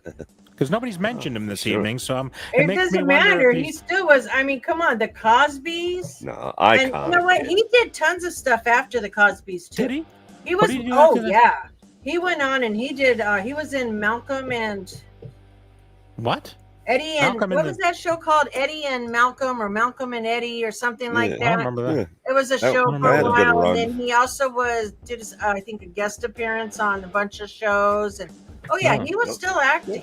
Because nobody's mentioned him this evening, so it doesn't matter. He still was. I mean, come on, the Cosbys. No, icon. And you know what? He did tons of stuff after the Cosbys too. Did he? He was. Oh yeah. He went on and he did. He was in Malcolm and. What? Eddie and what was that show called? Eddie and Malcolm, or Malcolm and Eddie, or something like that. I remember that. It was a show for a while, and then he also did I think a guest appearance on a bunch of shows, and he was still acting.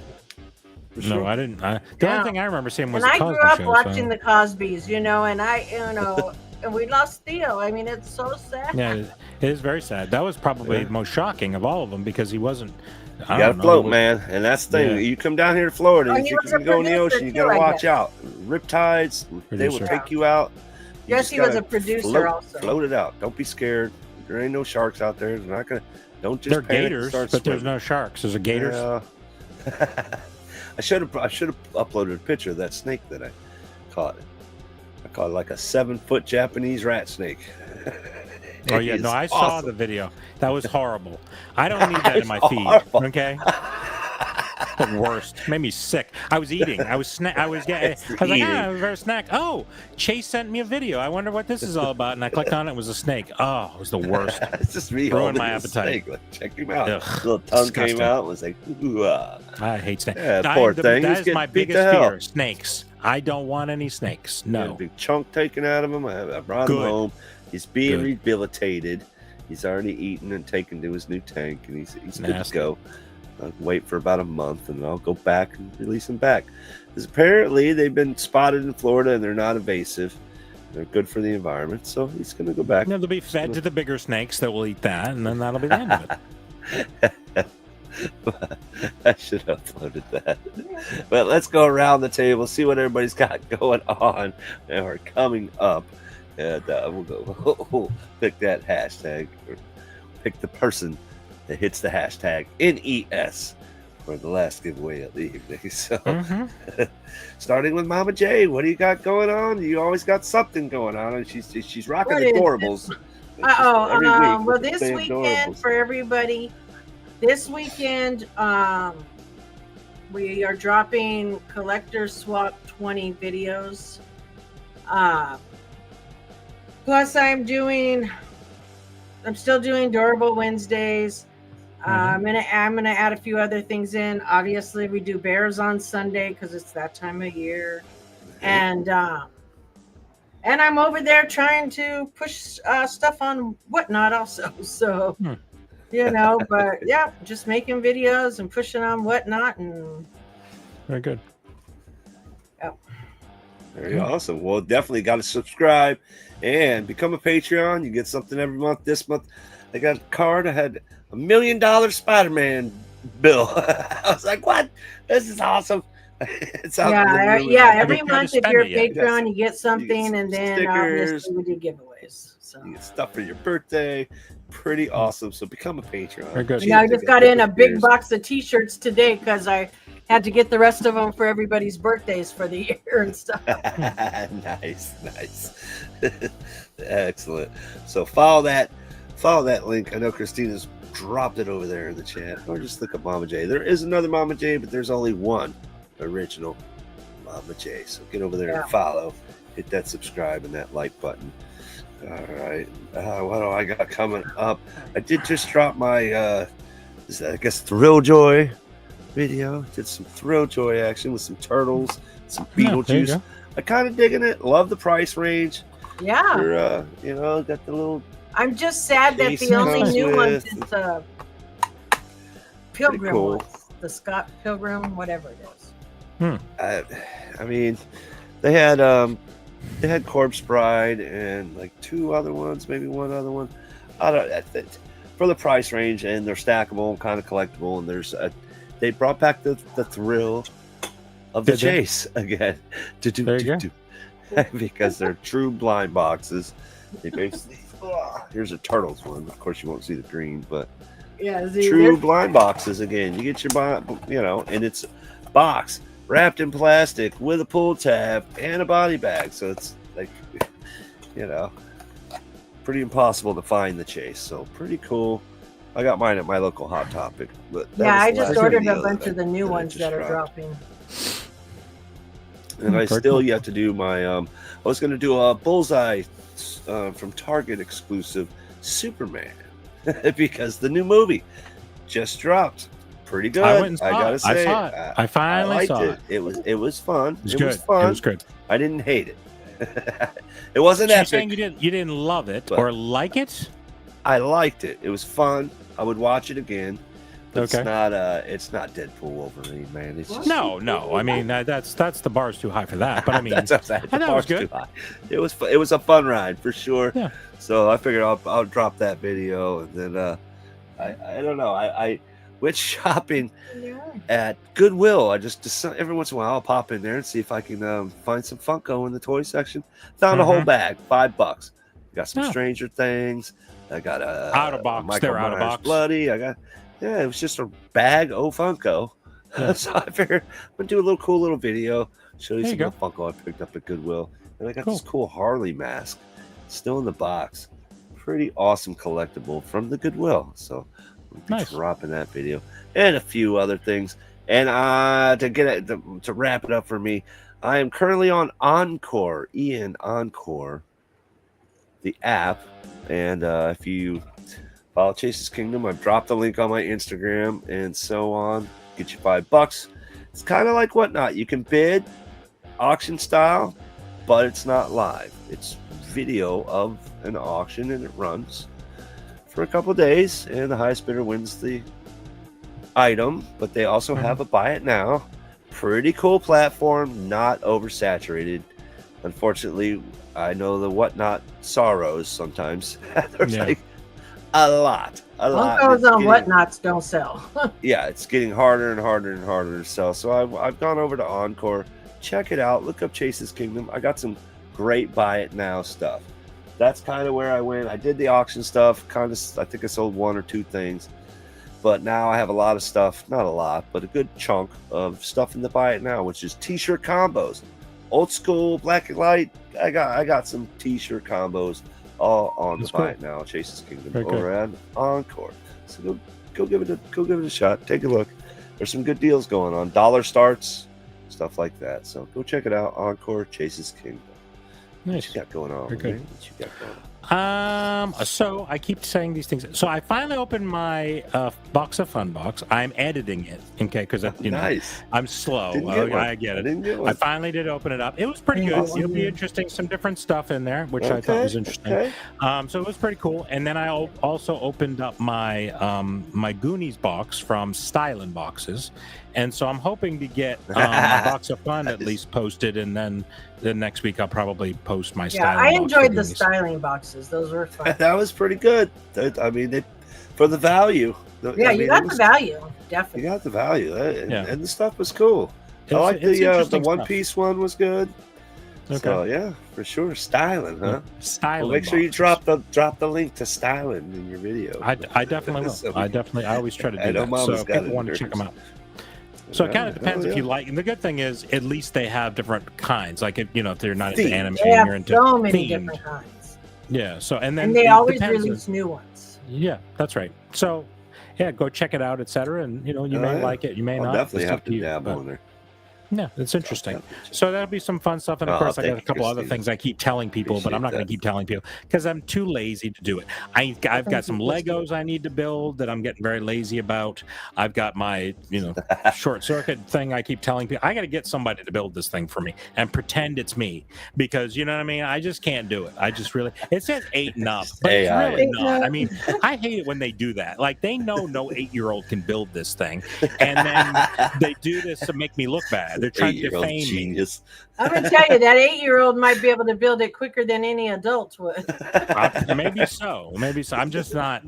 No, I didn't. The only thing I remember seeing was and the I Cosby grew up show, watching the Cosbys, and and we lost Theo. I mean, it's so sad. Yeah, it is very sad. That was probably the most shocking of all of them because he wasn't. You gotta float, man, and that's the thing. Yeah. You come down here to Florida, Oh, you think you can go in the ocean, you gotta watch out. Riptides, they will take you out. You Yes, he was a producer also. Float it out. Don't be scared. There ain't no sharks out there. They're not gonna. Don't just. They're panic and gators, start but there's swimming. no sharks. There's a gators. Yeah. I should have uploaded a picture of that snake that I caught. I caught like a 7-foot Japanese rat snake. Oh yeah, no, I saw the video. That was horrible. I don't need that in my feed. Horrible. Okay. The worst. Made me sick. I was eating. I was like, I was very snack. Oh, Chase sent me a video. I wonder what this is all about. And I clicked on it. It was a snake. Oh, it was the worst. It's just me Ruined holding my the appetite. snake. Like, check him out. Ugh, little tongue disgusting. came out. It was like, ooh, I hate snakes. Yeah, poor thing. That He's is my getting beat biggest to hell. fear. Snakes. I don't want any snakes. Had a No. big chunk taken out of him. I brought him Good. home. He's being Good. rehabilitated. He's already eaten and taken to his new tank, and he's good to Nasty. go. I'll wait for about a month, and I'll go back and release him back. Because apparently they've been spotted in Florida, and they're not invasive. They're good for the environment, so he's going to go back. They'll be fed to the bigger snakes that will eat that, and then that'll be the end of it. I should have uploaded that. But let's go around the table, see what everybody's got going on. And we're coming up, and we'll pick that hashtag, or pick the person that hits the hashtag NES for the last giveaway of the evening. So, starting with Mama J, what do you got going on? You always got something going on, and she's rocking Adorables. Well, this weekend for everybody. This weekend, we are dropping Collector Swap 20 videos. Plus, I'm still doing Durable Wednesdays. I'm gonna add a few other things in. Obviously, we do Bears on Sunday because it's that time of year, and I'm over there trying to push stuff on Whatnot also. So. But yeah, just making videos and pushing on Whatnot, and very good. Yeah. Very awesome. Well, definitely got to subscribe and become a Patreon. You get something every month. This month, I got a card. I had $1 million Spider-Man bill. I was like, what? This is awesome. It's out Yeah, really yeah. nice. Every Have you tried month, to if you're a spend it yet? Patreon, you get something, and then stickers. obviously we do giveaways. So. You get stuff for your birthday. Pretty awesome. So become a Patreon. Very good. And I just got in a big box of T-shirts today because I had to get the rest of them for everybody's birthdays for the year and stuff. Nice. Excellent. So follow that link. I know Christina's dropped it over there in the chat, or just look up Mama J. There is another Mama J, but there's only one original Mama J. So get over there and follow. Hit that subscribe and that like button. All right. What do I got coming up? I did just drop my I guess Thrill Joy video. Did some Thrill Joy action with some turtles, some Beetlejuice. I kind of digging it. Love the price range. Yeah. For, got the little. I'm just sad that the only new ones is Pilgrim cool. ones. The Scott Pilgrim, whatever it is. I mean, they had Corpse Bride and like two other ones, maybe one other one. I don't for the price range, and they're stackable and kind of collectible. And there's they brought back the thrill of the chase again. Because they're true blind boxes. They basically here's a turtles one. Of course, you won't see the green, but true blind boxes again. You get your and it's box wrapped in plastic with a pull tab and a body bag. So it's like, pretty impossible to find the chase. So pretty cool. I got mine at my local Hot Topic. But I just ordered a bunch of the new ones that are dropping. And I still yet to do my. I was going to do a Bullseye from Target exclusive Superman because the new movie just dropped. Pretty good. I gotta say, I saw it. I finally saw it. It was fun. It was fun. It was good. I didn't hate it. It wasn't epic. Saying you didn't love it or like it? I liked it. It was fun. I would watch it again. But it's not Deadpool Wolverine, man. It's just no. I mean, that's the bar's too high for that. But I mean, I thought it was good. It was a fun ride for sure. Yeah. So I figured I'll drop that video, and then I don't know. I went shopping at Goodwill. I just every once in a while I'll pop in there and see if I can find some Funko in the toy section. Found a whole bag, $5. Got some Stranger Things. I got a out of box. They're out of box. Bloody. I got it was just a bag of Funko. So I figured I'm gonna do a little cool little video, show you some of the Funko I picked up at Goodwill. And I got this cool Harley mask still in the box. Pretty awesome collectible from the Goodwill. So we'll be dropping that video and a few other things. And to wrap it up for me, I am currently on Encore, Encore, the app. And if you follow Chase's Kingdom, I've dropped the link on my Instagram and so on. Get you $5. It's kind of like Whatnot. You can bid auction style, but it's not live. It's video of an auction, and it runs for a couple of days, and the highest bidder wins the item. But they also have a buy it now. Pretty cool platform, not oversaturated. Unfortunately, I know the Whatnot sorrows sometimes. There's like a lot. Funkos on Whatnots don't sell. Yeah, it's getting harder and harder and harder to sell. So I've gone over to Encore. Check it out. Look up Chase's Kingdom. I got some great buy it now stuff. That's kind of where I went. I did the auction stuff. I think I sold one or two things. But now I have a lot of stuff. Not a lot, but a good chunk of stuff in the buy it now, which is t-shirt combos. Old school, black and light. I got some t-shirt combos all on the buy it now. Chase's Kingdom over at Encore. So go give it a shot. Take a look. There's some good deals going on. Dollar starts, stuff like that. So go check it out. Encore, Chase's Kingdom. Nice. What you got going on? Very good. What you got going on? So I keep saying these things. So I finally opened my box of Fun Box. I'm editing it, okay? Because nice. I'm slow. I get it. I finally did open it up. It was pretty good. It'll be interesting. Some different stuff in there, which I thought was interesting. Okay. So it was pretty cool. And then I also opened up my my Goonies box from Stylin' Boxes, and so I'm hoping to get a box of fun at least posted, and then the next week I'll probably post my styling. I enjoyed the styling boxes; those were fun. That was pretty good. I mean, for the value. You got the value, definitely. You got the value, and the stuff was cool. I like the interesting One stuff. Piece one was good. Okay. So yeah, for sure, styling, huh? Styling. Well, make sure you boxes. drop the link to styling in your video. I definitely will. So I always try to I do know that. Mama's So got people it want to in check them hers. out. So it kind Yeah. of depends Oh, if you yeah. like. And the good thing is, at least they have different kinds. Like if if they're not into Themes. anime, They have you're into so many themed. different kinds, Yeah. So and then and they it always depends release new ones. Yeah, that's right. So yeah, go check it out, etc. And you Oh, may yeah. like it, you may I'll not. definitely It's have up to you, dabble but- in there. Yeah, it's interesting. Definitely. So that'll be some fun stuff. And of Oh, course, I got a thank you, couple other Christine. things I keep telling people, but I'm not Appreciate going to that. keep telling people because I'm too lazy to do it. I've got some Legos I need to build that I'm getting very lazy about. I've got my short circuit thing I keep telling people. I got to get somebody to build this thing for me and pretend it's me because you know what I mean. I just can't do it. I just really. It says 8 and up, but it's AI. really not. I mean, I hate it when they do that. Like they know no 8-year-old can build this thing, and then they do this to make me look bad. They're trying to 8-year-old defame me. genius. I'm gonna tell you that 8-year-old might be able to build it quicker than any adult would. Maybe so. Maybe so. I'm just not.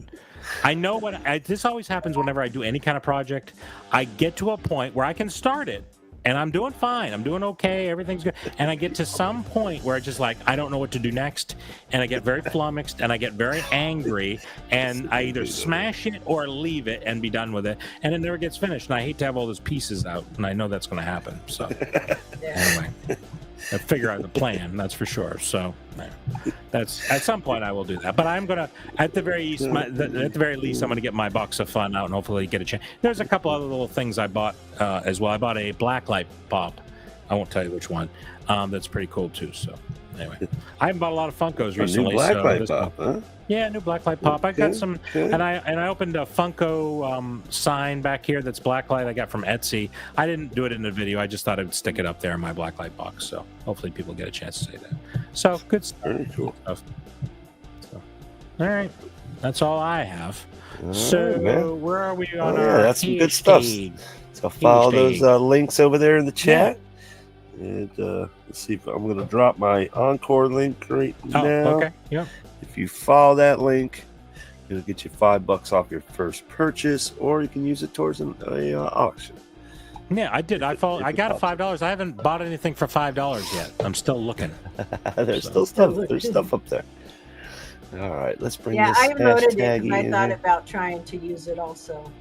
I know this always happens whenever I do any kind of project. I get to a point where I can start it and I'm doing fine. I'm doing okay. Everything's good. And I get to some point where it's just like, I don't know what to do next. And I get very flummoxed and I get very angry and I either smash it or leave it and be done with it. And it never gets finished. And I hate to have all those pieces out. And I know that's going to happen. So anyway, I figure out the plan. That's for sure. So that's at some point I will do that. But I'm going to, at the very least, I'm going to get my box of fun out and hopefully get a chance. There's a couple other little things I bought as well. I bought a blacklight pop. I won't tell you which one. That's pretty cool too. So anyway, I haven't bought a lot of Funkos recently. A new blacklight so pop, huh? Yeah, new blacklight pop. I got some, Okay. and I opened a Funko sign back here that's blacklight I got from Etsy. I didn't do it in the video. I just thought I would stick it up there in my blacklight box. So hopefully people get a chance to say that. So good stuff. Very cool. Stuff. So, all right, that's all I have. All So right, man. where are we Oh, on yeah, our that's some good stuff. hashtag? So follow those Hashtag. links over there in the chat. And let's see if I'm going to drop my Encore link right Oh, now. okay. Yeah. If you follow that link, it'll get you $5 off your first purchase, or you can use it towards an auction. Yeah, I did. I got a $5. I haven't bought anything for $5 yet. I'm still looking. There's still stuff. There's stuff up there. All right, let's bring Yeah, this I voted it hashtag because I in thought here. about trying to use it also.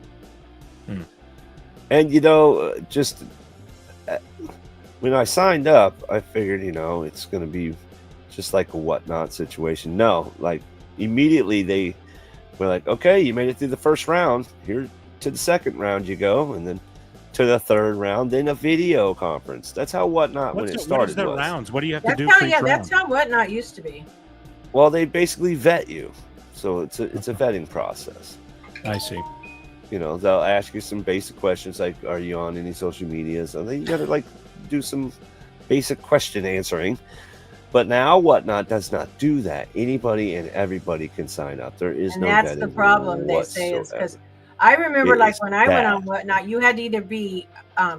And just when I signed up, I figured, it's going to be just like a whatnot situation. No, like immediately they were like, okay, you made it through the first round. Here to the second round you go, and then to the third round, then a video conference. That's how whatnot when it started What is the was. rounds? What do you have to That's do how, for each yeah, round? that's how whatnot used to be. Well, they basically vet you, so it's a vetting process. I see. They'll ask you some basic questions like, are you on any social medias? And then you got to do some basic question answering. But now whatnot does not do that. Anybody and everybody can sign up. There is And no that's vetting the problem they say is whatsoever. because I remember It like is when I went bad. on whatnot, you had to either be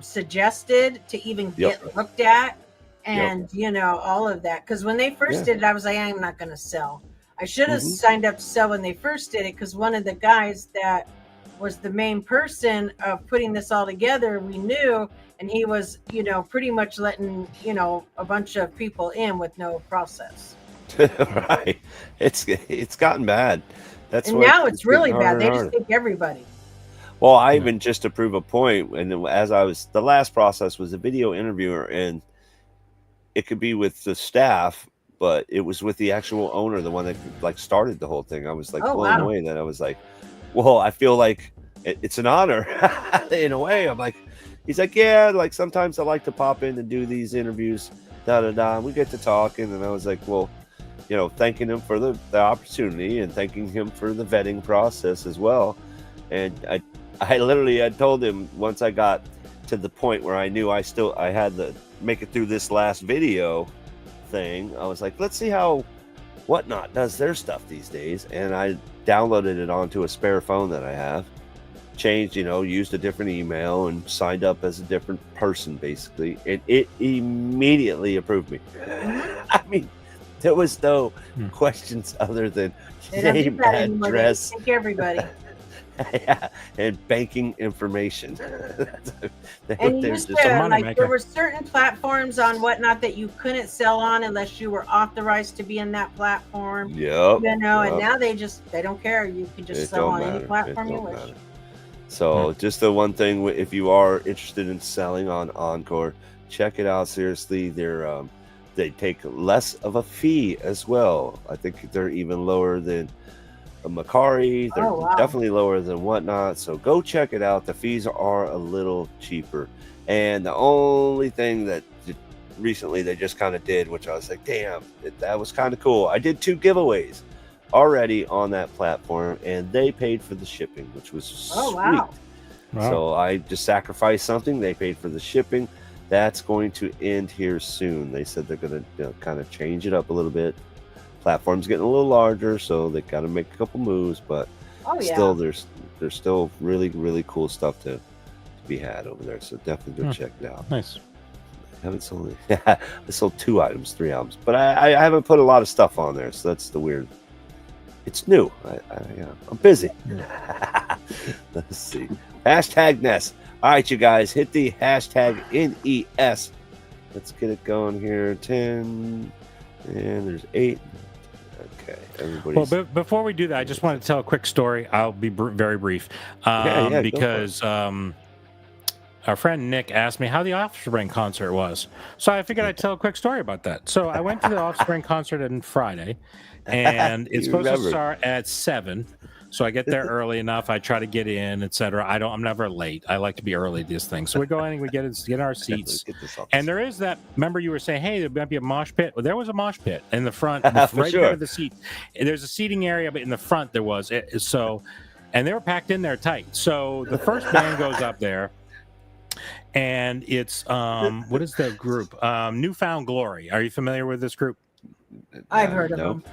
suggested to even Yep. get looked at and all of that. Because when they first Yeah. did it, I was like, I'm not going to sell. I should have Mhm. signed up to sell when they first did it because one of the guys that was the main person of putting this all together, we knew, and he was, pretty much letting, a bunch of people in with no process. Right. It's gotten bad. That's And what now it's really getting bad. harder They and just harder. take everybody. Well, I even just to prove a point, and the last process was a video interviewer, and it could be with the staff, but it was with the actual owner, the one that started the whole thing. I was Oh, blown wow. away that I was like, well, I feel like it's an honor in a way. I'm like, he's like, yeah, sometimes I like to pop in and do these interviews, and we get to talking, and I was like, well, thanking him for the opportunity and thanking him for the vetting process as well. And I literally had told him once I got to the point where I knew I had to make it through this last video thing. I was like, let's see how whatnot does their stuff these days. And I downloaded it onto a spare phone that I have, changed, used a different email and signed up as a different person basically. And it immediately approved me. I mean, there was no questions other than They don't do name, that anymore. They address. take everybody. Yeah, and banking information. And They're used just to, money like, maker. there were certain platforms on whatnot that you couldn't sell on unless you were authorized to be in that platform. Yep. You know, and yep. now they don't care. You can just It sell don't on any matter. platform It you don't wish. matter. So just the one thing, if you are interested in selling on Encore, check it out. Seriously, they take less of a fee as well. I think they're even lower than a Macari. They're Oh, wow. definitely lower than Whatnot. So go check it out. The fees are a little cheaper. And the only thing that recently they just kind of did, which I was like, damn, that was kind of cool. I did 2 giveaways already on that platform, and they paid for the shipping, which was sweet. Wow. Wow. So I just sacrificed something. They paid for the shipping. That's going to end here soon. They said they're going to kind of change it up a little bit. Platform's getting a little larger, so they got to make a couple moves, but still, there's still really, really cool stuff to be had over there. So definitely go check it out. Nice. I haven't sold it. I sold 2 items, 3 items, but I haven't put a lot of stuff on there. So that's the weird. It's new. I'm busy. Let's see. Hashtag Nest. All right, you guys, hit the hashtag NES. Let's get it going here. 10, and there's 8. Okay, everybody's. Well, before we do that, I just want to tell a quick story. I'll be very brief, because our friend Nick asked me how the Offspring concert was. So I figured I'd tell a quick story about that. So I went to the Offspring concert on Friday, and it's supposed to start at 7. So I get there early enough. I try to get in, etc. I'm never late. I like to be early to these things. So we go in and we get our seats. And there is that. Remember, you were saying, "Hey, there might be a mosh pit." Well, there was a mosh pit in the front, right near the seat. There's a seating area, but in the front there was. And they were packed in there tight. So the first band goes up there, and it's what is the group? Newfound Glory. Are you familiar with this group? I've heard of them.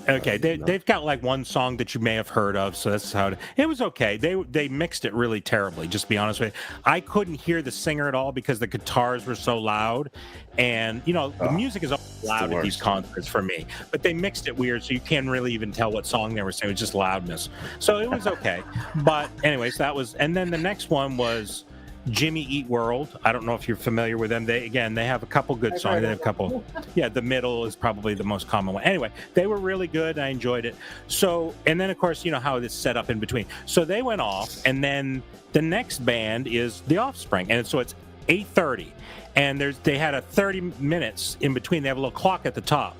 Okay, they've got like one song that you may have heard of, so that's how it was okay. They mixed it really terribly, just to be honest with you. I couldn't hear the singer at all because the guitars were so loud, and the music is always loud at these concerts for me, but they mixed it weird, so you can't really even tell what song they were saying. It was just loudness, so it was okay. But anyways, that was, and then the next one was Jimmy Eat World. I don't know if you're familiar with them. They have a couple good songs. They have a couple. Yeah, The Middle is probably the most common one. Anyway, they were really good. I enjoyed it. So, and then of course, you know how it's set up in between. So they went off, and then the next band is The Offspring, and so it's 8:30, and they had a 30 minutes in between. They have a little clock at the top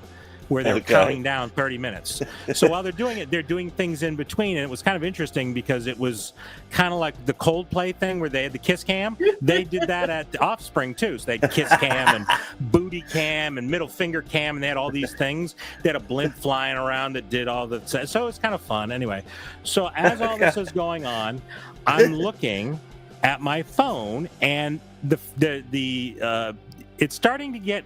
where they're counting down 30 minutes. So while they're doing it, they're doing things in between. And it was kind of interesting because it was kind of like the Coldplay thing where they had the kiss cam. They did that at the Offspring too. So they had kiss cam and booty cam and middle finger cam, and they had all these things. They had a blimp flying around that did all the, so it's kind of fun. Anyway, so as all this is going on, I'm looking at my phone, and it's starting to get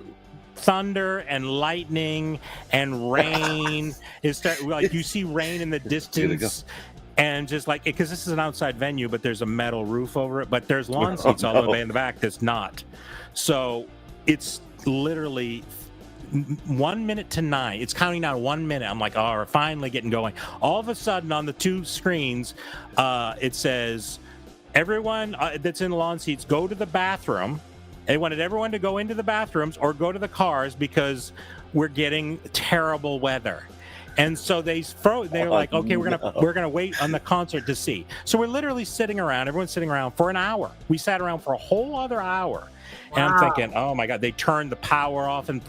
thunder and lightning and rain. Like you see rain in the distance, and just like, because this is an outside venue, but there's a metal roof over it, but there's lawn seats all the way in the back that's not. So it's literally 1 minute to 9. It's counting down 1 minute. I'm like, oh, we're finally getting going. All of a sudden on the 2 screens, it says, everyone that's in lawn seats, go to the bathroom. They wanted everyone to go into the bathrooms or go to the cars because we're getting terrible weather. And so they're like, okay, we're gonna wait on the concert to see. So we're literally sitting around, everyone's sitting around for an hour. We sat around for a whole other hour. Wow. And I'm thinking, oh my God, they turned the power off, and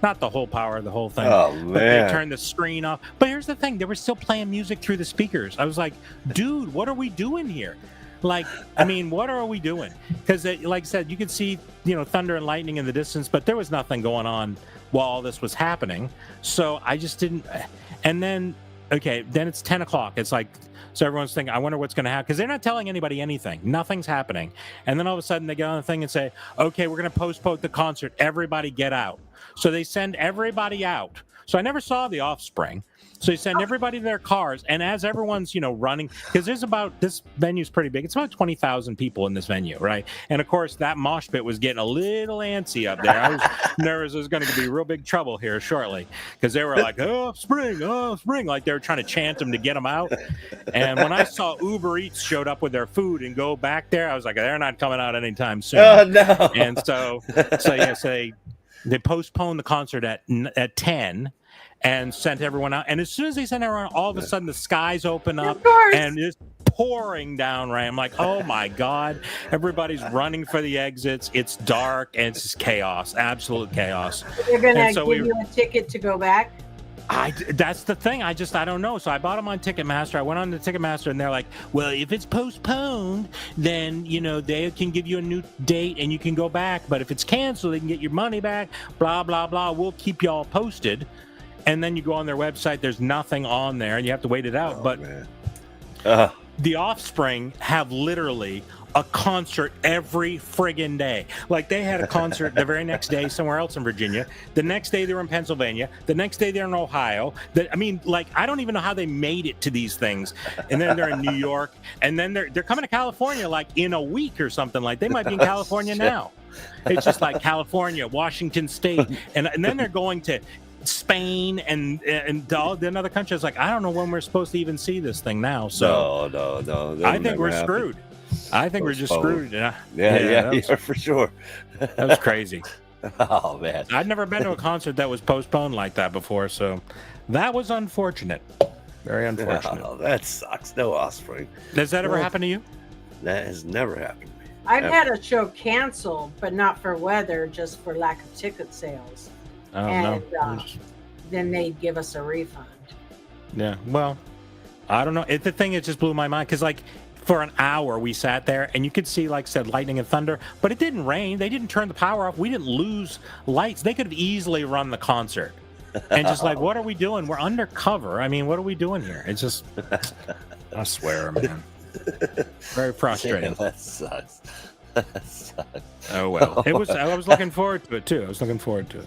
not the whole power, the whole thing. Oh, man. But they turned the screen off. But here's the thing, they were still playing music through the speakers. I was like, dude, what are we doing here? Like, I mean, what are we doing? Because, like I said, you could see, thunder and lightning in the distance, but there was nothing going on while all this was happening. So I just didn't. And then, then it's 10 o'clock. It's like, so everyone's thinking, I wonder what's going to happen. Because they're not telling anybody anything. Nothing's happening. And then all of a sudden they get on the thing and say, okay, we're going to postpone the concert. Everybody get out. So they send everybody out. So I never saw the Offspring. So you send everybody to their cars, and as everyone's, running, because this venue's pretty big. It's about 20,000 people in this venue, right? And of course, that mosh pit was getting a little antsy up there. I was nervous there was going to be real big trouble here shortly, because they were like, oh, spring, like they were trying to chant them to get them out. And when I saw Uber Eats showed up with their food and go back there, I was like, they're not coming out anytime soon. Oh no! And so they postponed the concert at 10 and sent everyone out. And as soon as they sent everyone, all of a sudden the skies open up and it's pouring down rain. I'm like, oh my God, everybody's running for the exits. It's dark and it's just chaos, absolute chaos. They're gonna give you a ticket to go back. That's the thing. I don't know. So I bought them on Ticketmaster. I went on the Ticketmaster and they're like, well, if it's postponed, then, they can give you a new date and you can go back. But if it's canceled, they can get your money back, blah, blah, blah. We'll keep you all posted. And then you go on their website. There's nothing on there and you have to wait it out. The Offspring have literally a concert every friggin' day. Like they had a concert the very next day somewhere else in Virginia. The next day they were in Pennsylvania. The next day they're in Ohio. I don't even know how they made it to these things. And then they're in New York. And then they're coming to California like in a week or something. Like they might be in California now. It's just like California, Washington State, and then they're going to Spain and all the other countries. Like I don't know when we're supposed to even see this thing now. So no. I think we're screwed. I think we're just screwed. Yeah, for sure. That was crazy. Oh man, I'd never been to a concert that was postponed like that before, so that was unfortunate. Very unfortunate. Oh, that sucks. No Offspring. Does that ever happen to you? That has never happened to me. I've had a show canceled, but not for weather, just for lack of ticket sales. Oh and no. Then they'd give us a refund. Yeah. Well, I don't know. The thing it just blew my mind because for an hour we sat there and you could see, like I said, lightning and thunder, but it didn't rain. They didn't turn the power off. We didn't lose lights. They could have easily run the concert. And just like, what are we doing? We're undercover. I mean, what are we doing here? It's just, I swear, man. Very frustrating. Yeah, that sucks. Oh, well. I was looking forward to it, too. I was looking forward to it.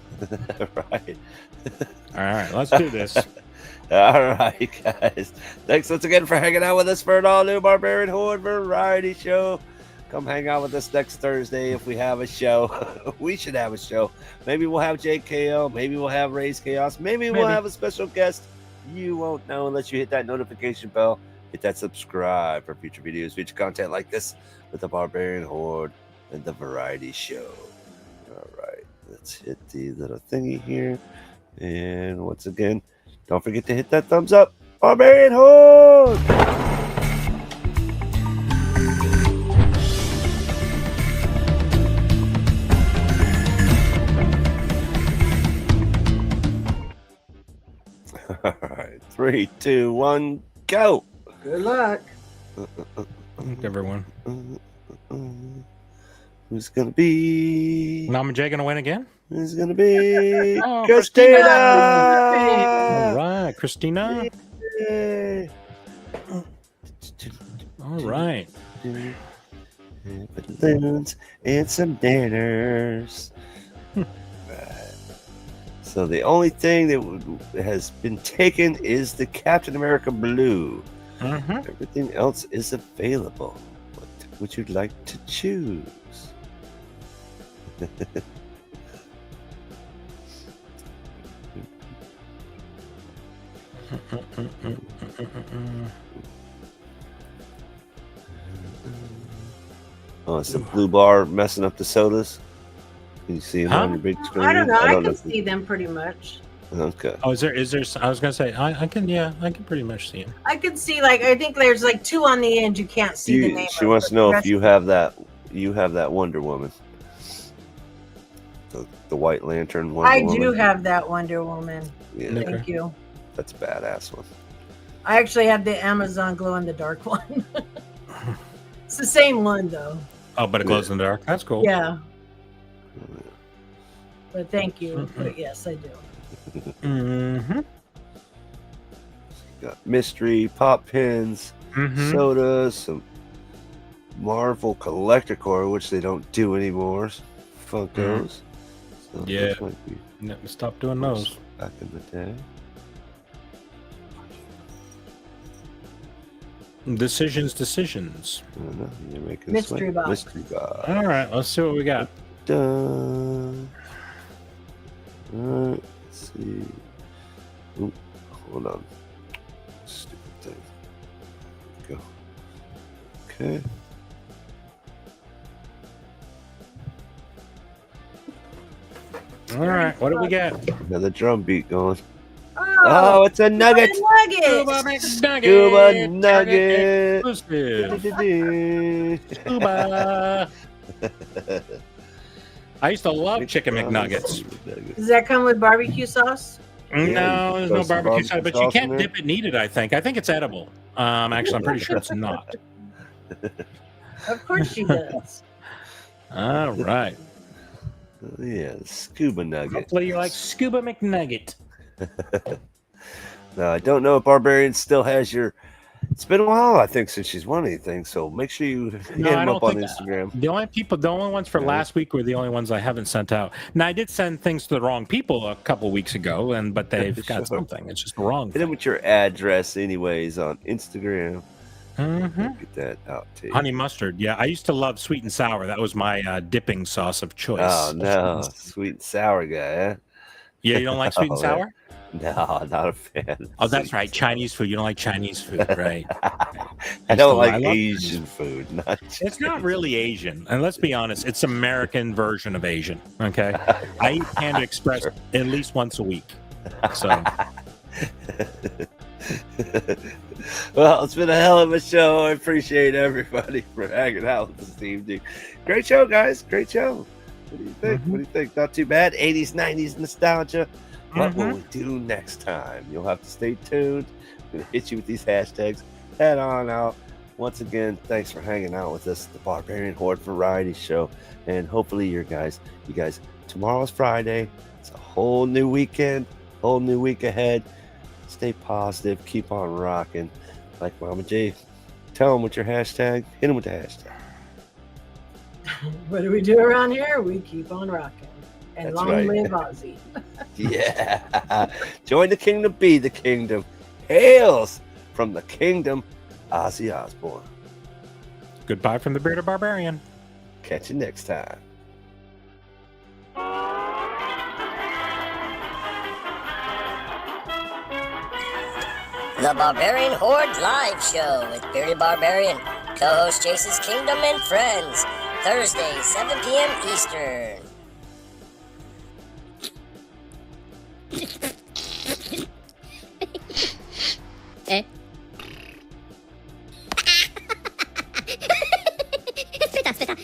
Right. All right, let's do this. All right, guys. Thanks once again for hanging out with us for an all-new Barbarian Horde Variety Show. Come hang out with us next Thursday if we have a show. We should have a show. Maybe we'll have JKO. Maybe we'll have Ray's Chaos. Maybe we'll have a special guest. You won't know unless you hit that notification bell. Hit that subscribe for future videos, future content like this with the Barbarian Horde and the Variety Show. All right. Let's hit the little thingy here. And once again, don't forget to hit that thumbs up. Barbarian Horde! All right. 3, 2, 1, go! Good luck. Everyone. Who's going to be? Mama J going to win again? Who's going to be? Oh, Christina! All right, Christina. Yay. All right. Balloons and some dinners. Right. So the only thing that has been taken is the Captain America blue. Everything else is available. What would you like to choose? Oh, it's the blue bar messing up the sodas. Can you see them on your big screen? I don't know. I can see them pretty much. Okay. Oh, is there? I was gonna say I can pretty much see him. I can see I think there's like 2 on the end. You can't see the name. She wants to know if you have that. You have that Wonder Woman. The White Lantern Wonder Woman. I do have that Wonder Woman. Yeah. Thank you. That's a badass one. I actually have the Amazon glow in the dark one. It's the same one though. Oh, but it glows in the dark. That's cool. Yeah. But thank you. But yes, I do. Got mystery pop pins, sodas, some Marvel collector core, which they don't do anymore. Funkos. So Yeah. might be Stop doing those. back in the day. Decisions. I don't know. You're making Mystery box. Mystery box. All right, let's see what we got. Done. All right. Let's see. Oop, hold on. Stupid thing. Go. Okay. All right, what do we get? Another drum beat going. Oh, Oh, it's a nugget. Scuba Nugget. Scuba Nugget. nugget. Scuba. I used to love chicken McNuggets. Does that come with barbecue sauce? No, there's no throw some barbecue sauce, but you sauce in can't there. dip it and eat it, I think. I think it's edible. Actually, I'm pretty sure it's not. Of course she does. All right. Yeah, scuba nugget. Hopefully you like Scuba McNugget. Now, I don't know if Barbarian still has your. It's been a while, I think, since she's won anything. So make sure you hit No, I him up don't on think Instagram. the only ones for Yeah. last week were the only ones I haven't sent out. Now I did send things to the wrong people a couple weeks ago, but they've got Sure. something. It's just the wrong Hit him thing. with your address, anyways, on Instagram. Mhm. Get that out to you. Honey mustard. Yeah, I used to love sweet and sour. That was my dipping sauce of choice. Oh no, sweet and sour guy, huh? Yeah, you don't like sweet and Oh, man. sour? No, not a fan. Oh, that's right. Chinese food. You don't like Chinese food, right? I don't I like love Asian food. Not It's not really Asian. And let's be honest, it's American version of Asian. Okay. I eat Panda Express at least once a week. So Well, it's been a hell of a show. I appreciate everybody for hanging out with us this evening. Great show, guys. Great show. What do you think? What do you think? Not too bad. 80s, 90s nostalgia. What will we do next time? You'll have to stay tuned. I'm going to hit you with these hashtags. Head on out. Once again, thanks for hanging out with us, the Barbarian Horde Variety Show. And hopefully you guys, tomorrow's Friday. It's a whole new weekend, whole new week ahead. Stay positive. Keep on rocking. Like Mama J, tell them with your hashtag. Hit them with the hashtag. What do we do around here? We keep on rocking. And That's long right. live Ozzy. Yeah. Join the kingdom, be the kingdom. Hails from the kingdom, Ozzy Osbourne. goodbye from the Bearded Barbarian. Catch you next time. The Barbarian Horde Live Show with Bearded Barbarian, co-host Chase's Kingdom and Friends, Thursday, 7 p.m. Eastern. Eh? Aspetta.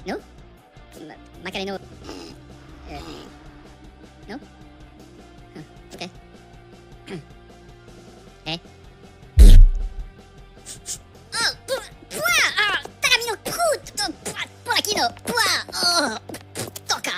No? Magari no. No? Huh, okay. Eh? Oh, tagamino, porachino, toca.